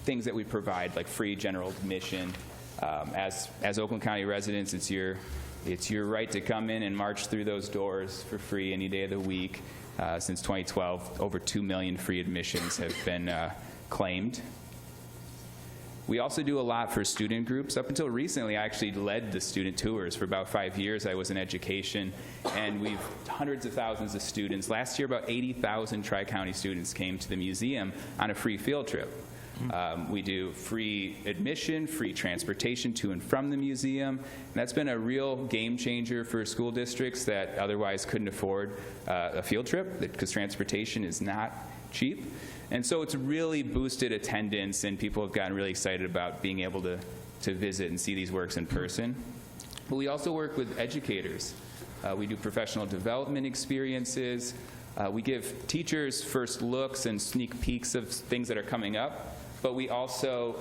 things that we provide, like free general admission. As Oakland County residents, it's your right to come in and march through those doors for free any day of the week. Since 2012, over 2 million free admissions have been claimed. We also do a lot for student groups. Up until recently, I actually led the student tours. For about 5 years, I was in education, and we've hundreds of thousands of students. Last year, about 80,000 Tri-County students came to the museum on a free field trip. We do free admission, free transportation to and from the museum. And that's been a real game changer for school districts that otherwise couldn't afford a field trip because transportation is not cheap. And so it's really boosted attendance, and people have gotten really excited about being able to visit and see these works in person. But we also work with educators. We do professional development experiences. We give teachers first looks and sneak peeks of things that are coming up. But we also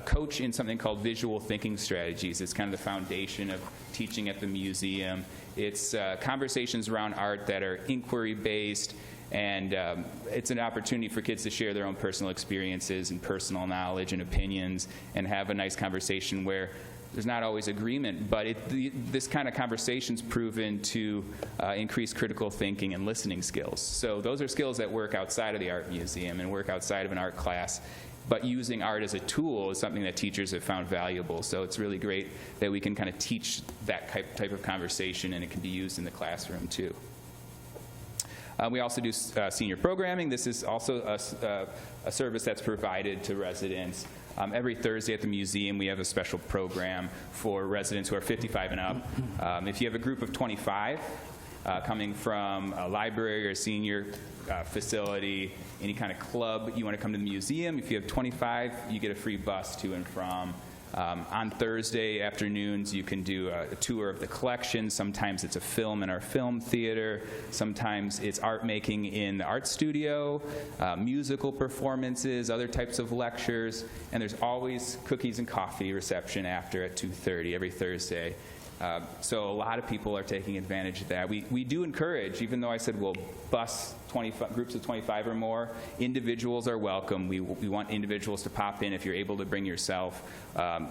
coach in something called visual thinking strategies. It's kind of the foundation of teaching at the museum. It's conversations around art that are inquiry-based, and it's an opportunity for kids to share their own personal experiences and personal knowledge and opinions and have a nice conversation where there's not always agreement, but this kind of conversation's proven to increase critical thinking and listening skills. So those are skills that work outside of the art museum and work outside of an art class. But using art as a tool is something that teachers have found valuable. So it's really great that we can kind of teach that type of conversation, and it can be used in the classroom too. We also do senior programming. This is also a service that's provided to residents. Every Thursday at the museum, we have a special program for residents who are 55 and up. If you have a group of 25 coming from a library or a senior facility, any kind of club, you want to come to the museum, if you have 25, you get a free bus to and from. On Thursday afternoons, you can do a tour of the collection. Sometimes it's a film in our film theater. Sometimes it's art making in the art studio, musical performances, other types of lectures. And there's always cookies and coffee reception after at 2:30 every Thursday. So a lot of people are taking advantage of that. We do encourage, even though I said we'll bus 25, groups of 25 or more, individuals are welcome. We want individuals to pop in if you're able to bring yourself.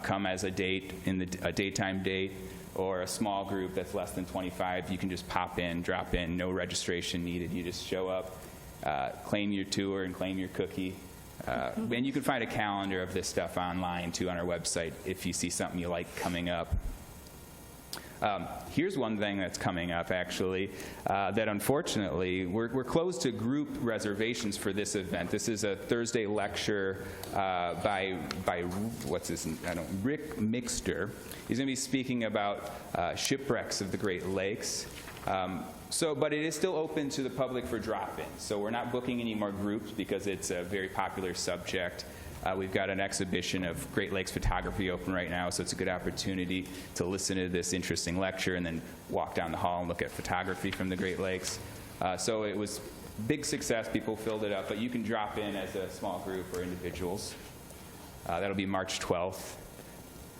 Come as a date, a daytime date, or a small group that's less than 25. You can just pop in, drop in, no registration needed. You just show up, claim your tour, and claim your cookie. And you can find a calendar of this stuff online, too, on our website if you see something you like coming up. Here's one thing that's coming up, actually, that unfortunately, we're closed to group reservations for this event. This is a Thursday lecture by what's his, Rick Mixter. He's going to be speaking about shipwrecks of the Great Lakes. But it is still open to the public for drop-ins. So we're not booking any more groups because it's a very popular subject. We've got an exhibition of Great Lakes photography open right now, so it's a good opportunity to listen to this interesting lecture and then walk down the hall and look at photography from the Great Lakes. So it was big success. People filled it up, but you can drop in as a small group or individuals. That'll be March 12th.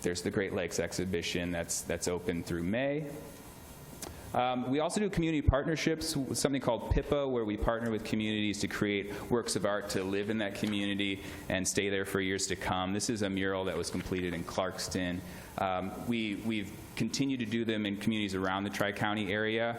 There's the Great Lakes exhibition that's open through May. We also do community partnerships, something called PIPA, where we partner with communities to create works of art to live in that community and stay there for years to come. This is a mural that was completed in Clarkston. We've continued to do them in communities around the Tri-County area.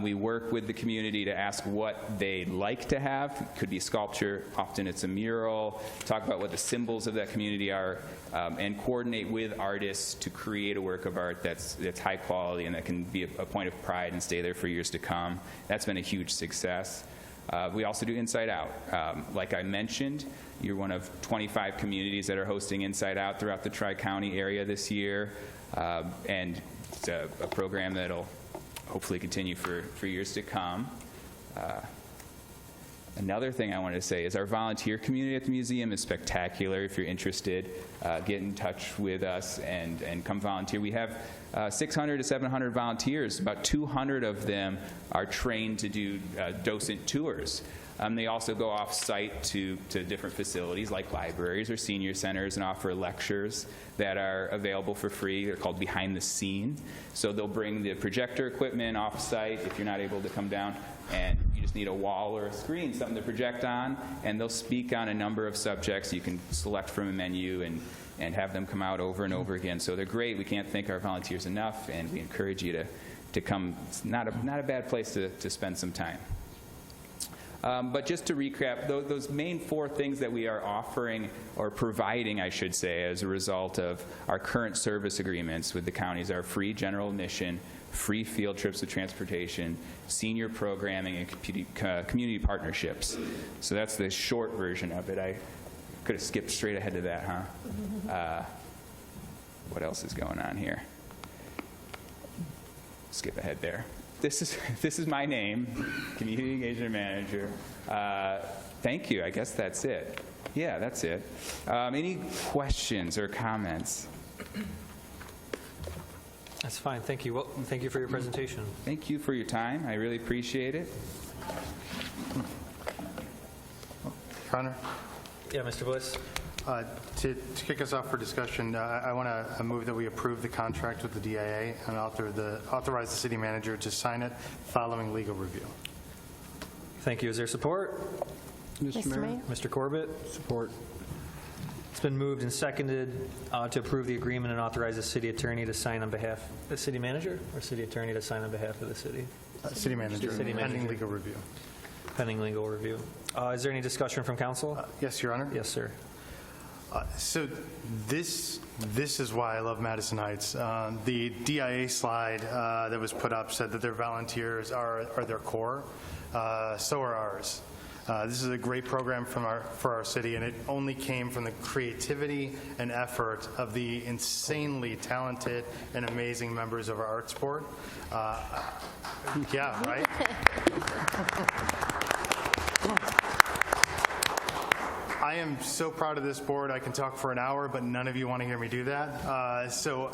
We work with the community to ask what they'd like to have. It could be sculpture, often it's a mural, talk about what the symbols of that community are, and coordinate with artists to create a work of art that's high quality and that can be a point of pride and stay there for years to come. That's been a huge success. We also do Inside Out. Like I mentioned, you're one of 25 communities that are hosting Inside Out throughout the Tri-County area this year, and it's a program that'll hopefully continue for years to come. Another thing I wanted to say is our volunteer community at the museum is spectacular. If you're interested, get in touch with us and come volunteer. We have 600 to 700 volunteers. About 200 of them are trained to do docent tours. They also go off-site to different facilities like libraries or senior centers and offer lectures that are available for free. They're called behind the scene. So they'll bring the projector equipment off-site if you're not able to come down, and you just need a wall or a screen, something to project on, and they'll speak on a number of subjects. You can select from a menu and have them come out over and over again. So they're great. We can't thank our volunteers enough, and we encourage you to come. It's not a bad place to spend some time. But just to recap, those main four things that we are offering, or providing, I should say, as a result of our current service agreements with the counties are free general admission, free field trips with transportation, senior programming, and community partnerships. So that's the short version of it. I could have skipped straight ahead to that, huh? What else is going on here? Skip ahead there. This is my name, Community Engagement Manager. Thank you. I guess that's it. Yeah, that's it. Any questions or comments? That's fine. Thank you. Well, thank you for your presentation. Thank you for your time. I really appreciate it. Your Honor? Yeah, Mr. Bliss. To kick us off for discussion, I want to move that we approve the contract with the DIA and authorize the city manager to sign it following legal review. Thank you. Is there support? Mr. Mayor. Mr. Corbett? Support. It's been moved and seconded to approve the agreement and authorize the city attorney to sign on behalf of the city manager, or city attorney to sign on behalf of the city? City manager, pending legal review. Pending legal review. Is there any discussion from council? Yes, Your Honor. Yes, sir. So this is why I love Madison Heights. The DIA slide that was put up said that their volunteers are their core. so are ours. This is a great program for our city, and it only came from the creativity and effort of the insanely talented and amazing members of our arts board. Yeah, right? I am so proud of this board. I can talk for an hour, but none of you want to hear me do that. So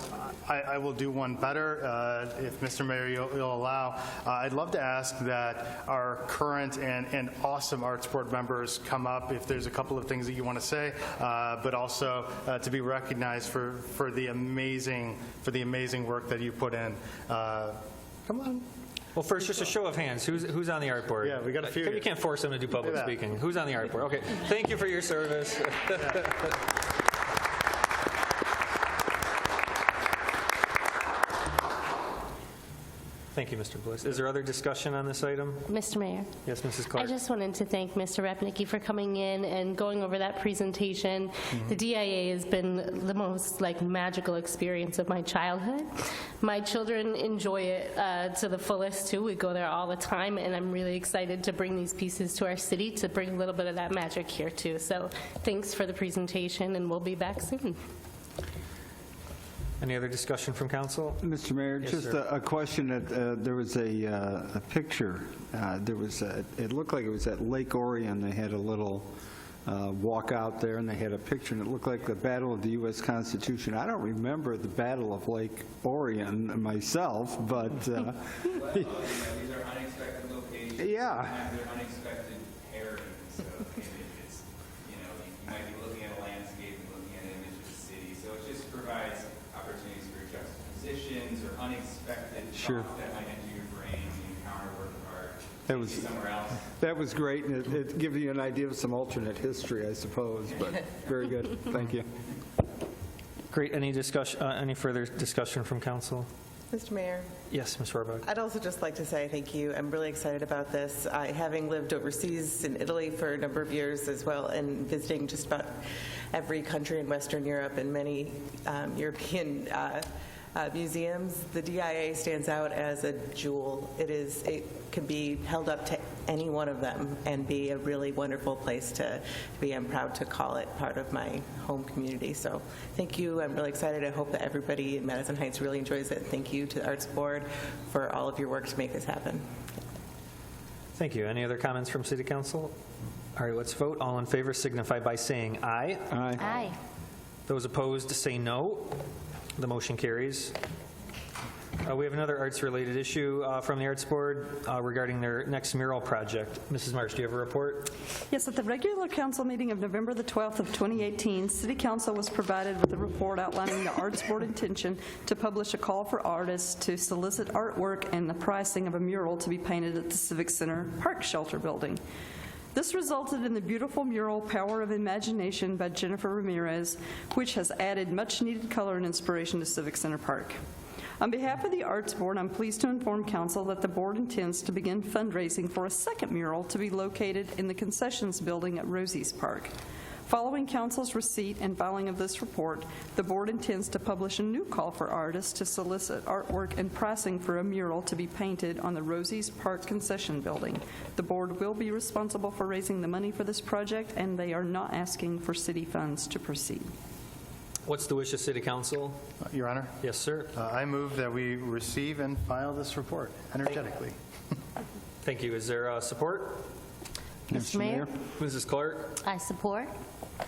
I will do one better, if Mr. Mayor, you'll allow. I'd love to ask that our current and awesome arts board members come up if there's a couple of things that you want to say, but also to be recognized for the amazing work that you put in. Come on. Well, first, just a show of hands. Who's on the art board? Yeah, we got a few. You can't force them to do public speaking. Who's on the art board? Okay. Thank you for your service. Thank you, Mr. Bliss. Is there other discussion on this item? Mr. Mayor. Yes, Mrs. Clark. I just wanted to thank Mr. Repnicki for coming in and going over that presentation. The DIA has been the most magical experience of my childhood. My children enjoy it to the fullest too. We go there all the time, and I'm really excited to bring these pieces to our city to bring a little bit of that magic here too. So thanks for the presentation, and we'll be back soon. Any other discussion from council? Mr. Mayor, Yes, just sir. a question. There was a picture. It looked like it was at Lake Orion. They had a little walk out there, and they had a picture, and it looked like the Battle of the U.S. Constitution. I don't remember the Battle of Lake Orion myself, but... These are unexpected locations. Yeah. They're unexpected pairings. So it's, you might be looking at a landscape and looking at an image of the city. So it just provides opportunities for juxtapositions or unexpected thoughts that might enter your brain when you encounter a work of art somewhere else. That was great, and it gives you an idea of some alternate history, I suppose, but very good. Thank you. Great. Any discussion? Any further discussion from council? Mr. Mayor. Yes, Ms. Roebuck. I'd also just like to say thank you. I'm really excited about this. Having lived overseas in Italy for a number of years as well, and visiting just about every country in Western Europe and many European museums, the DIA stands out as a jewel. It can be held up to any one of them and be a really wonderful place to be. I'm proud to call it part of my home community. So thank you. I'm really excited. I hope that everybody in Madison Heights really enjoys it. Thank you to the Arts Board for all of your work to make this happen. Thank you. Any other comments from City Council? All right, let's vote. All in favor signify by saying aye. Aye. Aye. Those opposed say no. The motion carries. We have another arts-related issue from the Arts Board regarding their next mural project. Mrs. Marsh, do you have a report? Yes, at the regular council meeting of November the 12th of 2018, City Council was provided with a report outlining the Arts Board intention to publish a call for artists to solicit artwork and the pricing of a mural to be painted at the Civic Center Park Shelter building. This resulted in the beautiful mural Power of Imagination by Jennifer Ramirez, which has added much-needed color and inspiration to Civic Center Park. On behalf of the Arts Board, I'm pleased to inform Council that the Board intends to begin fundraising for a second mural to be located in the concessions building at Rosie's Park. Following Council's receipt and filing of this report, the Board intends to publish a new call for artists to solicit artwork and pricing for a mural to be painted on the Rosie's Park concession building. The Board will be responsible for raising the money for this project, and they are not asking for city funds to proceed. What's the wish of City Council? Your Honor? Yes, sir. I move that we receive and file this report energetically. Thank you. Is there support? Mr. Mayor. Mrs. Clark? I support.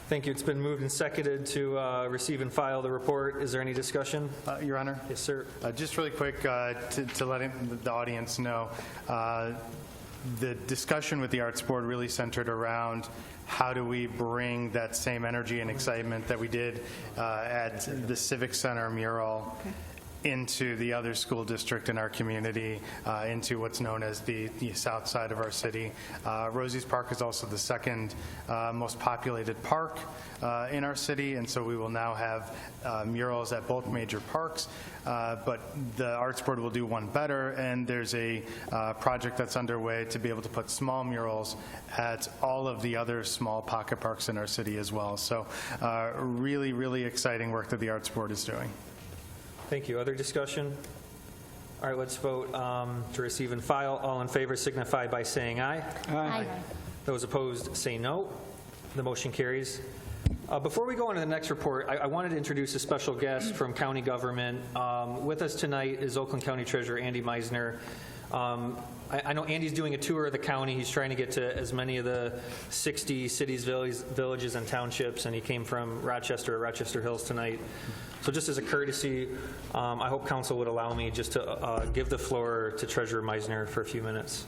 Thank you. It's been moved and seconded to receive and file the report. Is there any discussion? Your Honor? Yes, sir. Just really quick to let the audience know, the discussion with the Arts Board really centered around how do we bring that same energy and excitement that we did at the Civic Center mural into the other school district in our community, into what's known as the south side of our city. Rosie's Park is also the second most populated park in our city, and so we will now have murals at both major parks. But the Arts Board will do one better, and there's a project that's underway to be able to put small murals at all of the other small pocket parks in our city as well. So really, really exciting work that the Arts Board is doing. Thank you. Other discussion? All right, let's vote to receive and file. All in favor signify by saying aye. Aye. Those opposed say no. The motion carries. Before we go on to the next report, I wanted to introduce a special guest from county government. With us tonight is Oakland County Treasurer Andy Meisner. I know Andy's doing a tour of the county. He's trying to get to as many of the 60 cities, villages, and townships, and he came from Rochester or Rochester Hills tonight. So just as a courtesy, I hope council would allow me just to give the floor to Treasurer Meisner for a few minutes.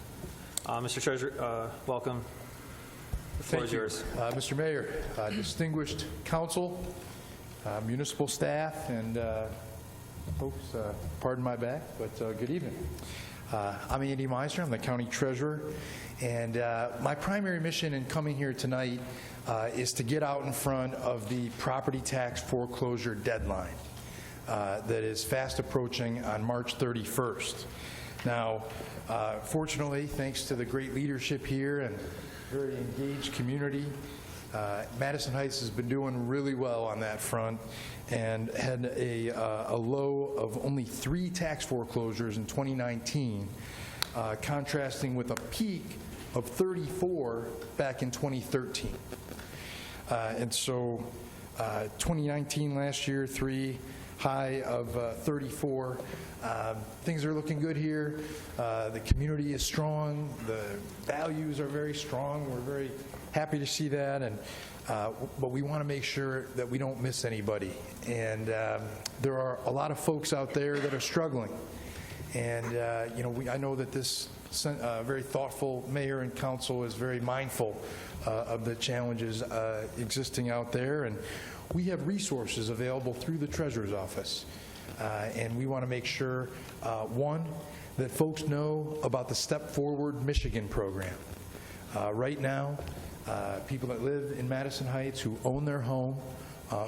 Mr. Treasurer, welcome. The floor is yours. Mr. Mayor, distinguished council, municipal staff, and folks, pardon my back, but good evening. I'm Andy Meisner. I'm the county treasurer, and my primary mission in coming here tonight is to get out in front of the property tax foreclosure deadline that is fast approaching on March 31st. Now, fortunately, thanks to the great leadership here and very engaged community, Madison Heights has been doing really well on that front and had a low of only 3 tax foreclosures in 2019, contrasting with a peak of 34 back in 2013. And so 2019 last year, 3, high of 34. Things are looking good here. The community is strong. The values are very strong. We're very happy to see that. And but we want to make sure that we don't miss anybody. And there are a lot of folks out there that are struggling. And I know that this very thoughtful mayor and council is very mindful of the challenges existing out there. And we have resources available through the treasurer's office. And we want to make sure, one, that folks know about the Step Forward Michigan program. Right now, people that live in Madison Heights who own their home,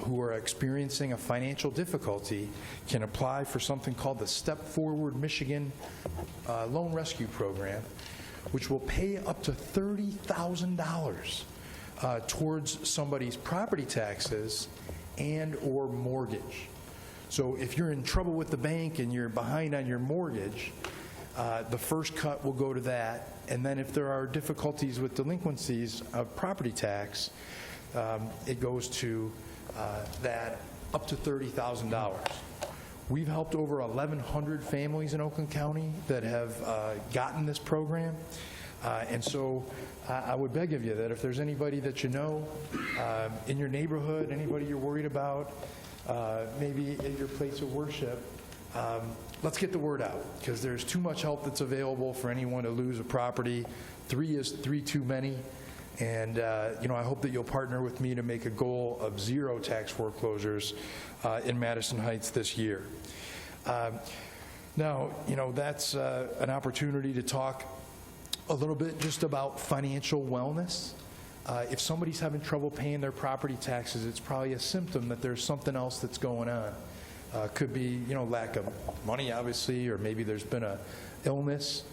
who are experiencing a financial difficulty, can apply for something called the Step Forward Michigan Loan Rescue Program, which will pay up to $30,000 towards somebody's property taxes and or mortgage. So if you're in trouble with the bank and you're behind on your mortgage, the first cut will go to that. And then if there are difficulties with delinquencies of property tax, it goes to that up to $30,000. We've helped over 1,100 families in Oakland County that have gotten this program. And so I would beg of you that if there's anybody that you know in your neighborhood, anybody you're worried about, maybe at your place of worship, let's get the word out, because there's too much help that's available for anyone to lose a property. 3 is 3 too many. And, I hope that you'll partner with me to make a goal of 0 tax foreclosures in Madison Heights this year. Now, that's an opportunity to talk a little bit just about financial wellness. If somebody's having trouble paying their property taxes, it's probably a symptom that there's something else that's going on. Could be, lack of money, obviously, or maybe there's been a illness,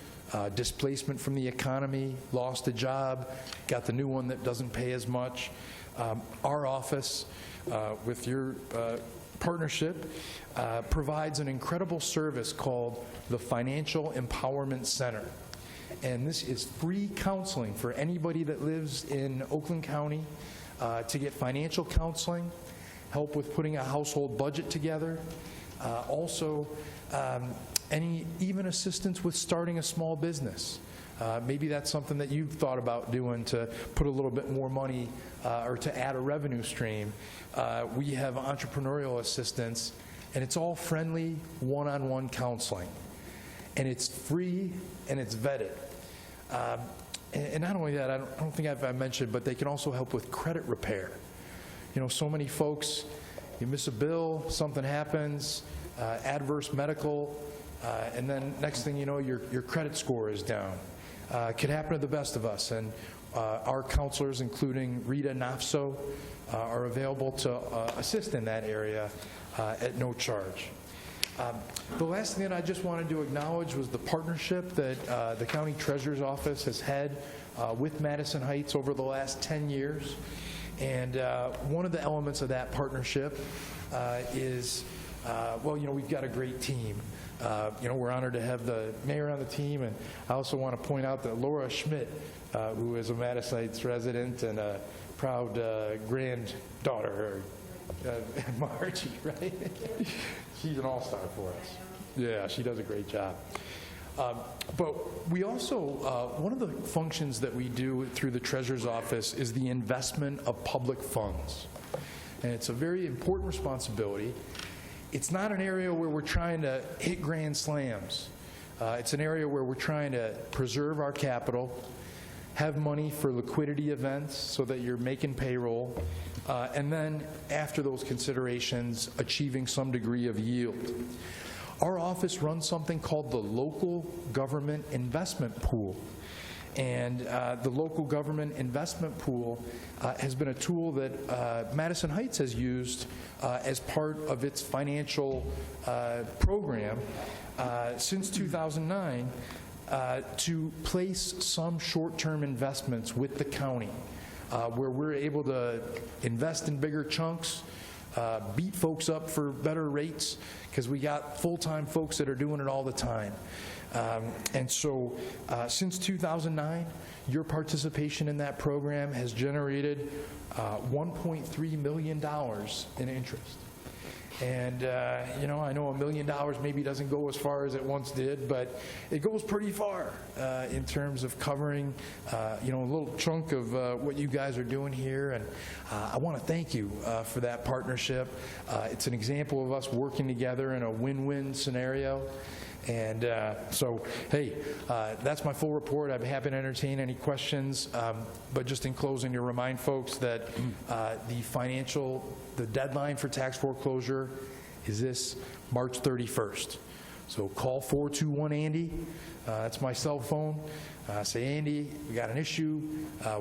displacement from the economy, lost a job, got the new one that doesn't pay as much. Our office, with your partnership, provides an incredible service called the Financial Empowerment Center. And this is free counseling for anybody that lives in Oakland County to get financial counseling, help with putting a household budget together, also even assistance with starting a small business. Maybe that's something that you've thought about doing to put a little bit more money or to add a revenue stream. We have entrepreneurial assistance, and it's all friendly, one-on-one counseling. And it's free and it's vetted. And not only that, I don't think I've mentioned, but they can also help with credit repair. So many folks, you miss a bill, something happens, adverse medical, and then next thing you know, your credit score is down. Could happen to the best of us. And our counselors, including Rita Nafso, are available to assist in that area at no charge. The last thing that I just wanted to acknowledge was the partnership that the County Treasurer's Office has had with Madison Heights over the last 10 years. And one of the elements of that partnership is, we've got a great team. We're honored to have the mayor on the team, and I also want to point out that Laura Schmidt, who is a Madison Heights resident and a proud granddaughter, Margie, right? She's an all-star for us. Yeah, she does a great job. But we also, one of the functions that we do through the Treasurer's Office is the investment of public funds. And it's a very important responsibility. It's not an area where we're trying to hit grand slams. It's an area where we're trying to preserve our capital, have money for liquidity events so that you're making payroll, and then after those considerations, achieving some degree of yield. Our office runs something called the Local Government Investment Pool. And the Local Government Investment Pool has been a tool that Madison Heights has used as part of its financial program since 2009 to place some short-term investments with the county where we're able to invest in bigger chunks, beat folks up for better rates, because we got full-time folks that are doing it all the time. And so since 2009, your participation in that program has generated $1.3 million in interest. And, I know $1 million maybe doesn't go as far as it once did, but it goes pretty far in terms of covering, a little chunk of what you guys are doing here. And I want to thank you for that partnership. It's an example of us working together in a win-win scenario. And so, hey, that's my full report. I'd be happy to entertain any questions. But just in closing, to remind folks that the deadline for tax foreclosure is this March 31st. So call 421-ANDY. That's my cell phone. Say, Andy, we got an issue.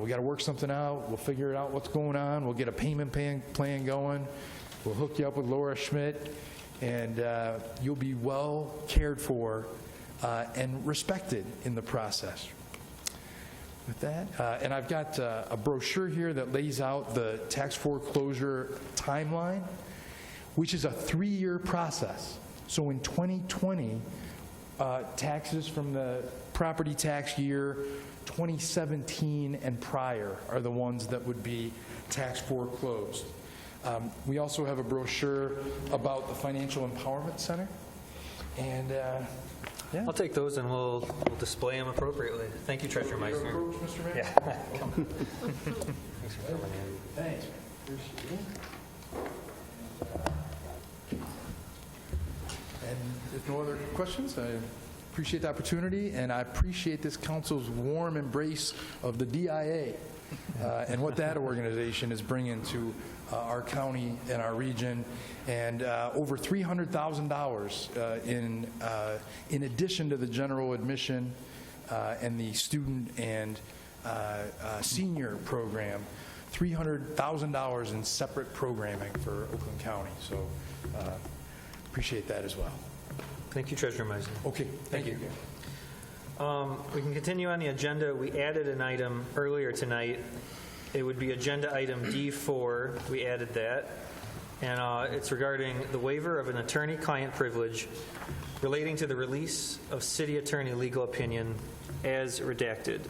We got to work something out. We'll figure out what's going on. We'll get a payment plan going. We'll hook you up with Laura Schmidt. And you'll be well cared for and respected in the process. With that, and I've got a brochure here that lays out the tax foreclosure timeline, which is a 3-year process. So in 2020, taxes from the property tax year 2017 and prior are the ones that would be tax foreclosed. We also have a brochure about the Financial Empowerment Center. And yeah. I'll take those and we'll display them appropriately. Thank you, Treasurer Meissner. Approach, Mr. Mayor? Yeah. Thanks for coming in. Thanks. Appreciate it. And if no other questions, I appreciate the opportunity, and I appreciate this council's warm embrace of the DIA and what that organization is bringing to our county and our region, and over $300,000 in addition to the general admission and the student and senior program, $300,000 in separate programming for Oakland County. So appreciate that as well. Thank you, Treasurer Meissner. Okay, thank you. We can continue on the agenda. We added an item earlier tonight. It would be agenda item D4. We added that. And it's regarding the waiver of an attorney-client privilege relating to the release of city attorney legal opinion as redacted.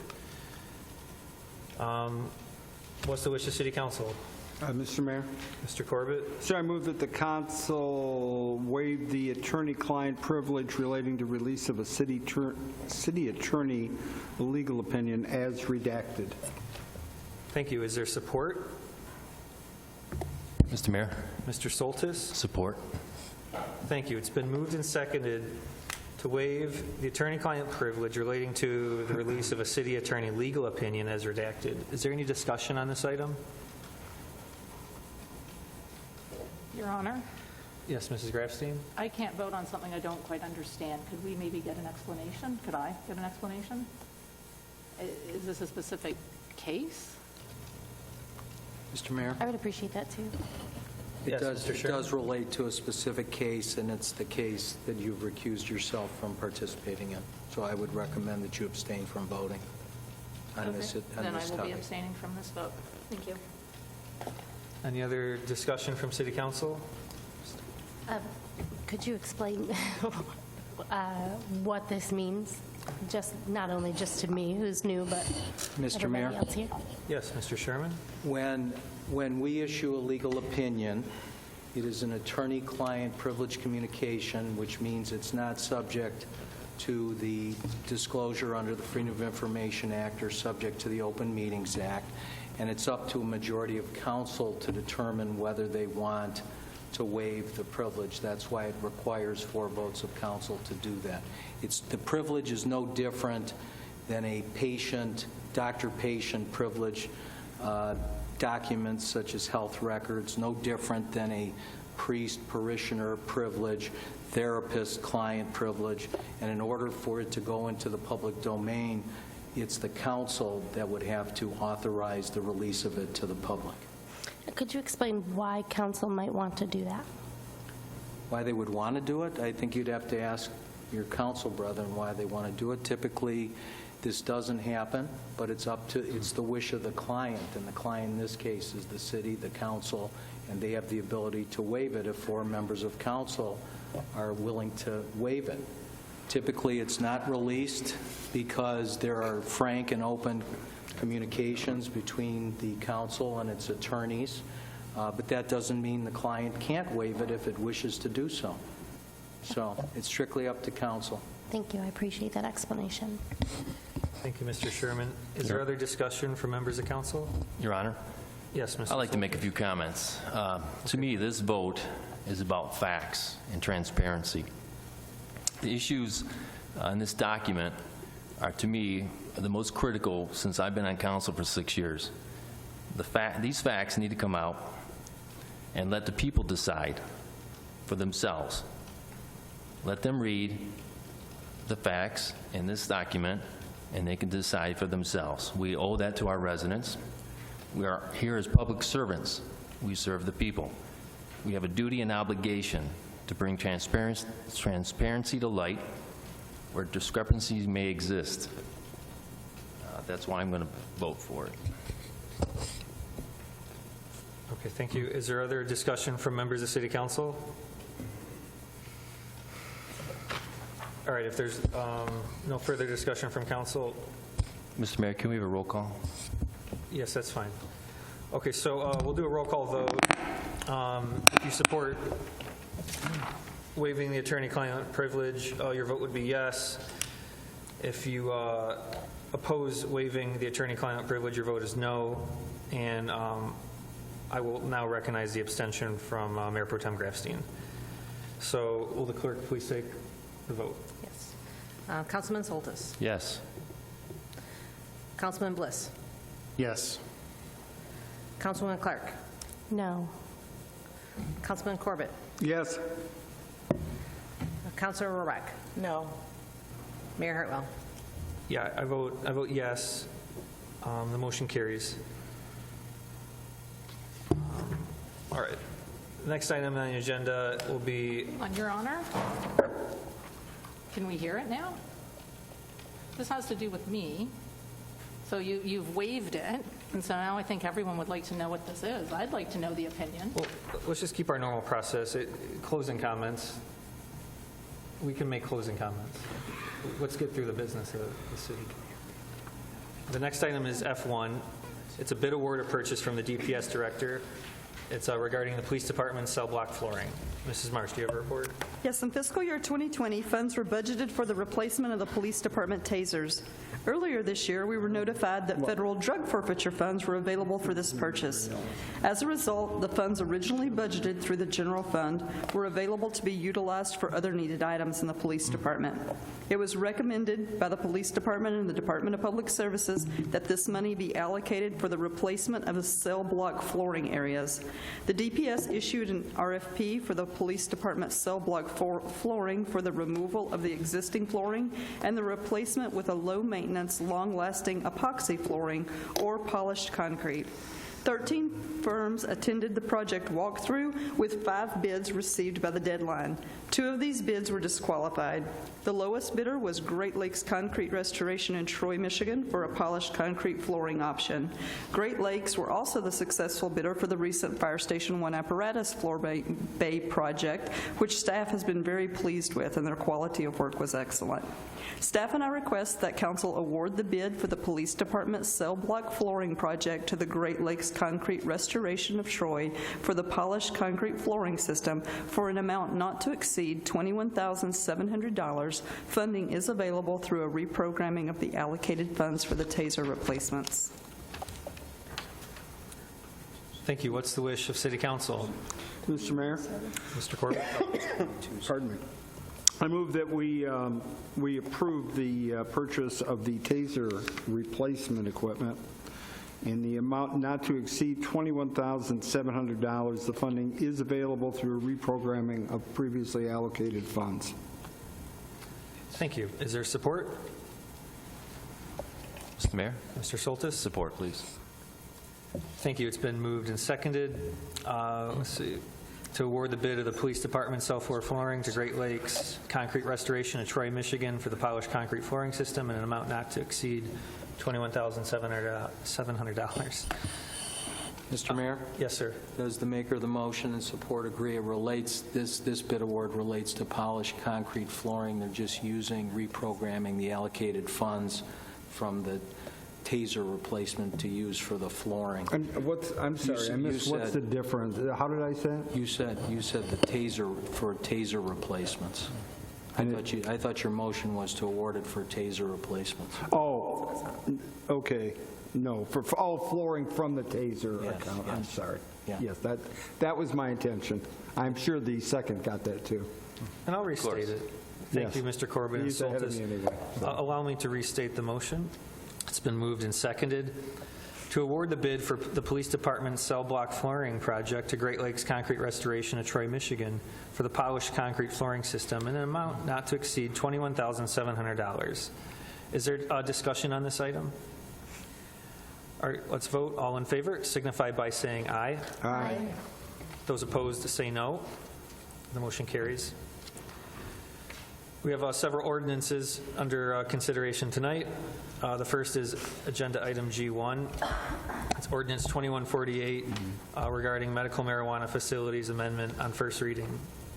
What's the wish of City Council? Mr. Mayor? Mr. Corbett? Sir, I move that the council waive the attorney-client privilege relating to release of a city attorney legal opinion as redacted. Thank you. Is there support? Mr. Mayor? Mr. Soltis? Support. Thank you. It's been moved and seconded to waive the attorney-client privilege relating to the release of a city attorney legal opinion as redacted. Is there any discussion on this item? Your Honor, Yes, Mrs. Grafstein? I can't vote on something I don't quite understand. Could we maybe get an explanation? Could I get an explanation? Is this a specific case? Mr. Mayor? I would appreciate that, too. It Yes, Mr. does relate to a specific case, and it's the case that you've recused yourself from participating in. So I would recommend that you abstain from voting on this Okay. on Then I this will be topic. abstaining from this vote. Thank you. Any other discussion from City Council? Could you explain what this means? Just not only just to me, who's new, but Mr. everybody Mayor? else here. Yes, Mr. Sherman? When we issue a legal opinion, it is an attorney-client privilege communication, which means it's not subject to the disclosure under the Freedom of Information Act or subject to the Open Meetings Act, and it's up to a majority of council to determine whether they want to waive the privilege. That's why it requires 4 votes of council to do that. The privilege is no different than a doctor-patient privilege. Documents such as health records, no different than a priest-parishioner privilege, therapist-client privilege, and in order for it to go into the public domain, it's the council that would have to authorize the release of it to the public. Could you explain why council might want to do that? Why they would want to do it? I think you'd have to ask your council brethren why they want to do it. Typically, this doesn't happen, but it's the wish of the client, and the client in this case is the city, the council, and they have the ability to waive it if 4 members of council are willing to waive it. Typically, it's not released because there are frank and open communications between the council and its attorneys, but that doesn't mean the client can't waive it if it wishes to do so. So it's strictly up to council. Thank you. I appreciate that explanation. Thank you, Mr. Sherman. Is there other discussion from members of council? Your Honor? Yes, Mr. I'd like to make a few comments. To me, this vote is about facts and transparency. The issues in this document are, to me, the most critical since I've been on council for 6 years. These facts need to come out and let the people decide for themselves. Let them read the facts in this document, and they can decide for themselves. We owe that to our residents. We are here as public servants. We serve the people. We have a duty and obligation to bring transparency to light where discrepancies may exist. That's why I'm going to vote for it. Okay, thank you. Is there other discussion from members of City Council? All right, if there's no further discussion from council. Mr. Mayor, can we have a roll call? Yes, that's fine. Okay, so we'll do a roll call vote. If you support waiving the attorney-client privilege, your vote would be yes. If you oppose waiving the attorney-client privilege, your vote is no. And I will now recognize the abstention from Mayor Pro Tem Grafstein. So will the clerk please take the vote? Yes. Councilman Soltis. Yes. Councilman Bliss. Yes. Councilwoman Clark. No. Councilman Corbett. Yes. Councilor Rohrack. No. Mayor Hartwell. Yeah, I vote yes. The motion carries. All right. The next item on the agenda will be... On Your Honor, can we hear it now? This has to do with me. So you've waived it, and so now I think everyone would like to know what this is. I'd like to know the opinion. Well, let's just keep our normal process. Closing comments. We can make closing comments. Let's get through the business of the city. The next item is F1. It's a bid award of purchase from the DPS director. It's regarding the police department's cell block flooring. Mrs. Marsh, do you have a report? Yes, in fiscal year 2020, funds were budgeted for the replacement of the police department tasers. Earlier this year, we were notified that federal drug forfeiture funds were available for this purchase. As a result, the funds originally budgeted through the general fund were available to be utilized for other needed items in the police department. It was recommended by the police department and the Department of Public Services that this money be allocated for the replacement of the cell block flooring areas. The DPS issued an RFP for the police department cell block flooring for the removal of the existing flooring and the replacement with a low-maintenance, long-lasting epoxy flooring or polished concrete. 13 firms attended the project walkthrough with 5 bids received by the deadline. 2 of these bids were disqualified. The lowest bidder was Great Lakes Concrete Restoration in Troy, Michigan for a polished concrete flooring option. Great Lakes were also the successful bidder for the recent Fire Station 1 apparatus floor bay project, which staff has been very pleased with, and their quality of work was excellent. Staff and I request that council award the bid for the police department cell block flooring project to the Great Lakes Concrete Restoration of Troy for the polished concrete flooring system for an amount not to exceed $21,700. Funding is available through a reprogramming of the allocated funds for the taser replacements. Thank you. What's the wish of City Council? Mr. Mayor? Mr. Corbett? Pardon me. I move that we approve the purchase of the taser replacement equipment in the amount not to exceed $21,700. The funding is available through reprogramming of previously allocated funds. Thank you. Is there support? Mr. Mayor? Mr. Soltis? Support, please. Thank you. It's been moved and seconded. Let's see. To award the bid of the Police Department cell floor flooring to Great Lakes Concrete Restoration in Troy, Michigan for the polished concrete flooring system in an amount not to exceed $21,700. Mr. Mayor? Yes, sir. Does the maker of the motion and support agree it relates, this bid award relates to polished concrete flooring? They're just reprogramming the allocated funds from the taser replacement to use for the flooring. I'm sorry, I missed, what's the difference? How did I say it? You said the taser, for taser replacements. I thought your motion was to award it for taser replacements. Oh, okay. No, for all flooring from the taser account. Yes. I'm sorry. Yeah. Yes, that was my intention. I'm sure the second got that too. And I'll restate it. Thank you, Mr. Corbett and He's ahead of Soltis. me anyway, so. Allow me to restate the motion. It's been moved and seconded to award the bid for the Police Department cell block flooring project to Great Lakes Concrete Restoration of Troy, Michigan for the polished concrete flooring system in an amount not to exceed $21,700. Is there a discussion on this item? All right, let's vote. All in favor signify by saying aye. Aye. Those opposed say no. The motion carries. We have several ordinances under consideration tonight. The first is Agenda Item G1. It's Ordinance 2148 regarding medical marijuana facilities amendment on first reading.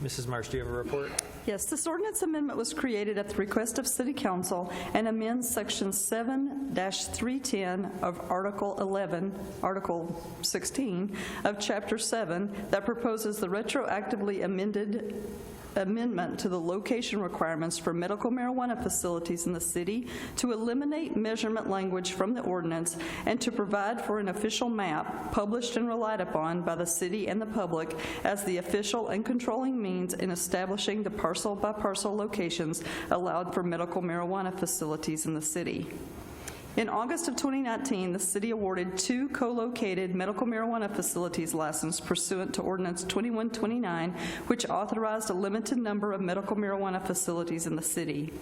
Mrs. Marsh, do you have a report? Yes, this ordinance amendment was created at the request of City Council and amends Section 7-310 of Article 16 of Chapter 7 that proposes the retroactively amendment to the location requirements for medical marijuana facilities in the city, to eliminate measurement language from the ordinance, and to provide for an official map published and relied upon by the city and the public as the official and controlling means in establishing the parcel-by-parcel locations allowed for medical marijuana facilities in the city. In August of 2019, the city awarded 2 co-located medical marijuana facilities license pursuant to Ordinance 2129, which authorized a limited number of medical marijuana facilities in the city.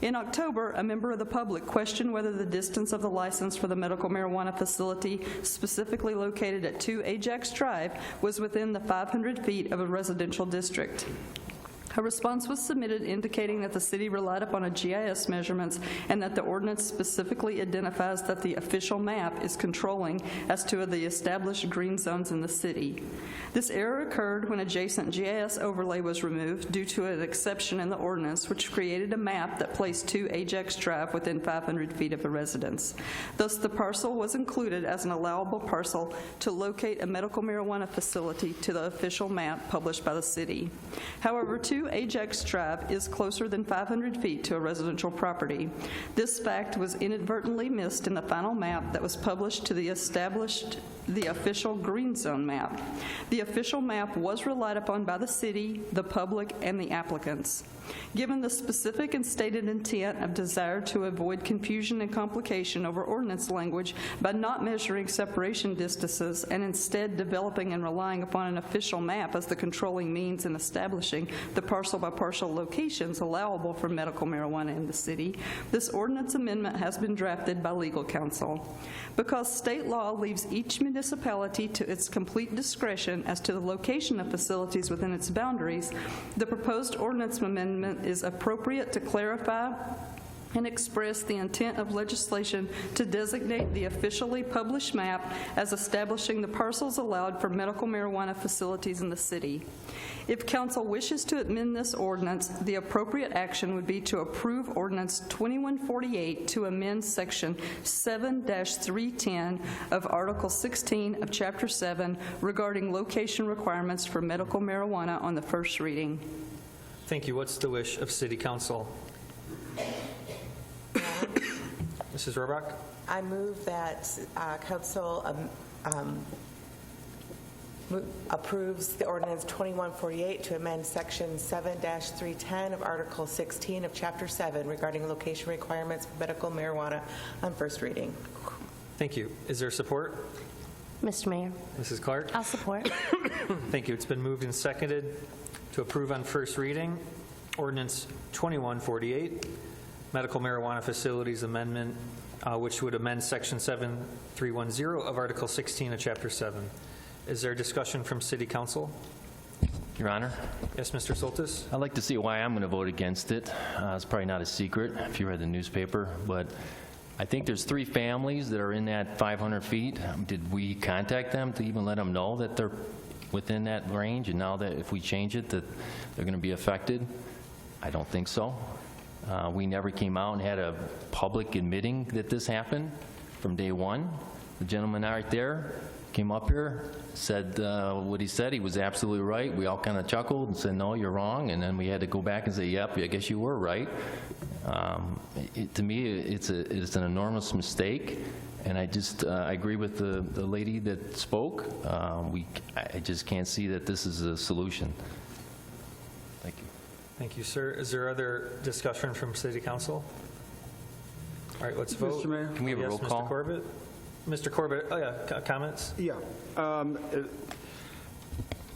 In October, a member of the public questioned whether the distance of the license for the medical marijuana facility, specifically located at 2 Ajax Drive, was within the 500 feet of a residential district. A response was submitted indicating that the city relied upon a GIS measurements and that the ordinance specifically identifies that the official map is controlling as to the established green zones in the city. This error occurred when adjacent GIS overlay was removed due to an exception in the ordinance, which created a map that placed 2 Ajax Drive within 500 feet of a residence. Thus, the parcel was included as an allowable parcel to locate a medical marijuana facility to the official map published by the city. However, 2 Ajax Drive is closer than 500 feet to a residential property. This fact was inadvertently missed in the final map that was published to the official green zone map. The official map was relied upon by the city, the public, and the applicants. Given the specific and stated intent of desire to avoid confusion and complication over ordinance language by not measuring separation distances and instead developing and relying upon an official map as the controlling means in establishing the parcel-by-parcel locations allowable for medical marijuana in the city, this ordinance amendment has been drafted by legal counsel. Because state law leaves each municipality to its complete discretion as to the location of facilities within its boundaries, the proposed ordinance amendment is appropriate to clarify and express the intent of legislation to designate the officially published map as establishing the parcels allowed for medical marijuana facilities in the city. If council wishes to amend this ordinance, the appropriate action would be to approve Ordinance 2148 to amend Section 7-310 of Article 16 of Chapter 7 regarding location requirements for medical marijuana on the first reading. Thank you. What's the wish of City Council? Mrs. Rohrbach? I move that council approves the ordinance 2148 to amend section 7-310 of Article 16 of Chapter 7 regarding location requirements for medical marijuana on first reading. Thank you. Is there support? Mr. Mayor. Mrs. Clark? I'll support. Thank you. It's been moved and seconded to approve on first reading Ordinance 2148, Medical Marijuana Facilities Amendment, which would amend Section 7310 of Article 16 of Chapter 7. Is there discussion from City Council? Your Honor? Yes, Mr. Soltis? I'd like to see why I'm going to vote against it. It's probably not a secret if you read the newspaper, but I think there's 3 families that are in that 500 feet. Did we contact them to even let them know that they're within that range, and now that if we change it that they're going to be affected? I don't think so. We never came out and had a public admitting that this happened from day one. The gentleman right there came up here, said what he said. He was absolutely right. We all kind of chuckled and said, no, you're wrong. And then we had to go back and say, yep, I guess you were right. To me, it's an enormous mistake. And I agree with the lady that spoke. I just can't see that this is a solution. Thank you. Thank you, sir. Is there other discussion from City Council? All right, let's vote. Mr. Mayor? Can we have a roll call? Mr. Corbett? Mr. Corbett, oh yeah, comments? Yeah.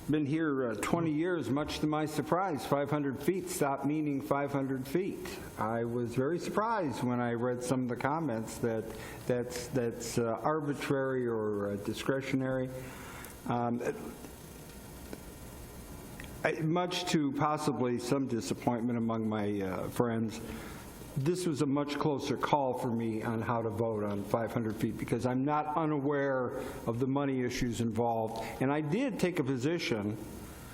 Been here 20 years, much to my surprise. 500 feet stopped meaning 500 feet. I was very surprised when I read some of the comments that that's arbitrary or discretionary. Much to possibly some disappointment among my friends, this was a much closer call for me on how to vote on 500 feet because I'm not unaware of the money issues involved. And I did take a position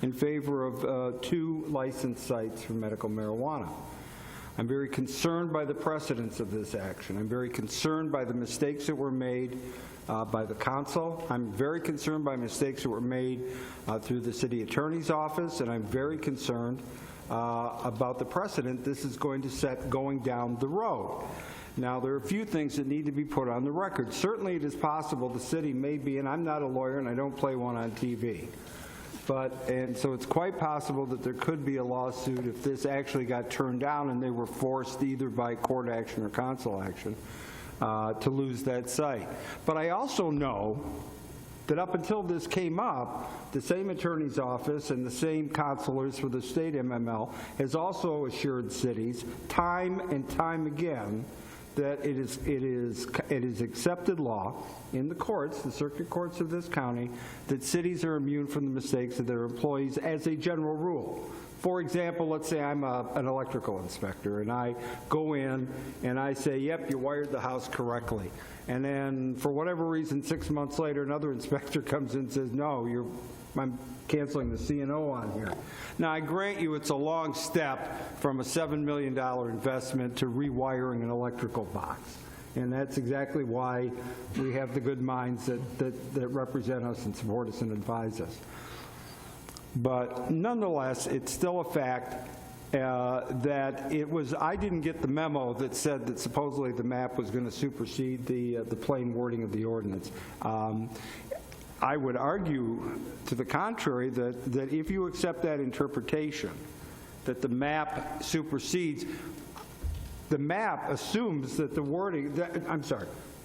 in favor of 2 licensed sites for medical marijuana. I'm very concerned by the precedence of this action. I'm very concerned by the mistakes that were made by the council. I'm very concerned by mistakes that were made through the city attorney's office, and I'm very concerned about the precedent this is going to set going down the road. Now, there are a few things that need to be put on the record. Certainly, it is possible the city may be, and I'm not a lawyer and I don't play one on TV, and so it's quite possible that there could be a lawsuit if this actually got turned down and they were forced either by court action or council action to lose that site. But I also know that up until this came up, the same attorney's office and the same counselors for the state MML has also assured cities time and time again that it is accepted law in the courts, the circuit courts of this county, that cities are immune from the mistakes of their employees as a general rule. For example, let's say I'm an electrical inspector and I go in and I say, yep, you wired the house correctly. And then for whatever reason, 6 months later, another inspector comes in and says, no, I'm canceling the C&O on here. Now, I grant you it's a long step from a $7 million investment to rewiring an electrical box. And that's exactly why we have the good minds that represent us and support us and advise us. But nonetheless, it's still a fact that I didn't get the memo that said that supposedly the map was going to supersede the plain wording of the ordinance. I would argue to the contrary that if you accept that interpretation, that the map supersedes, the map assumes that the wording,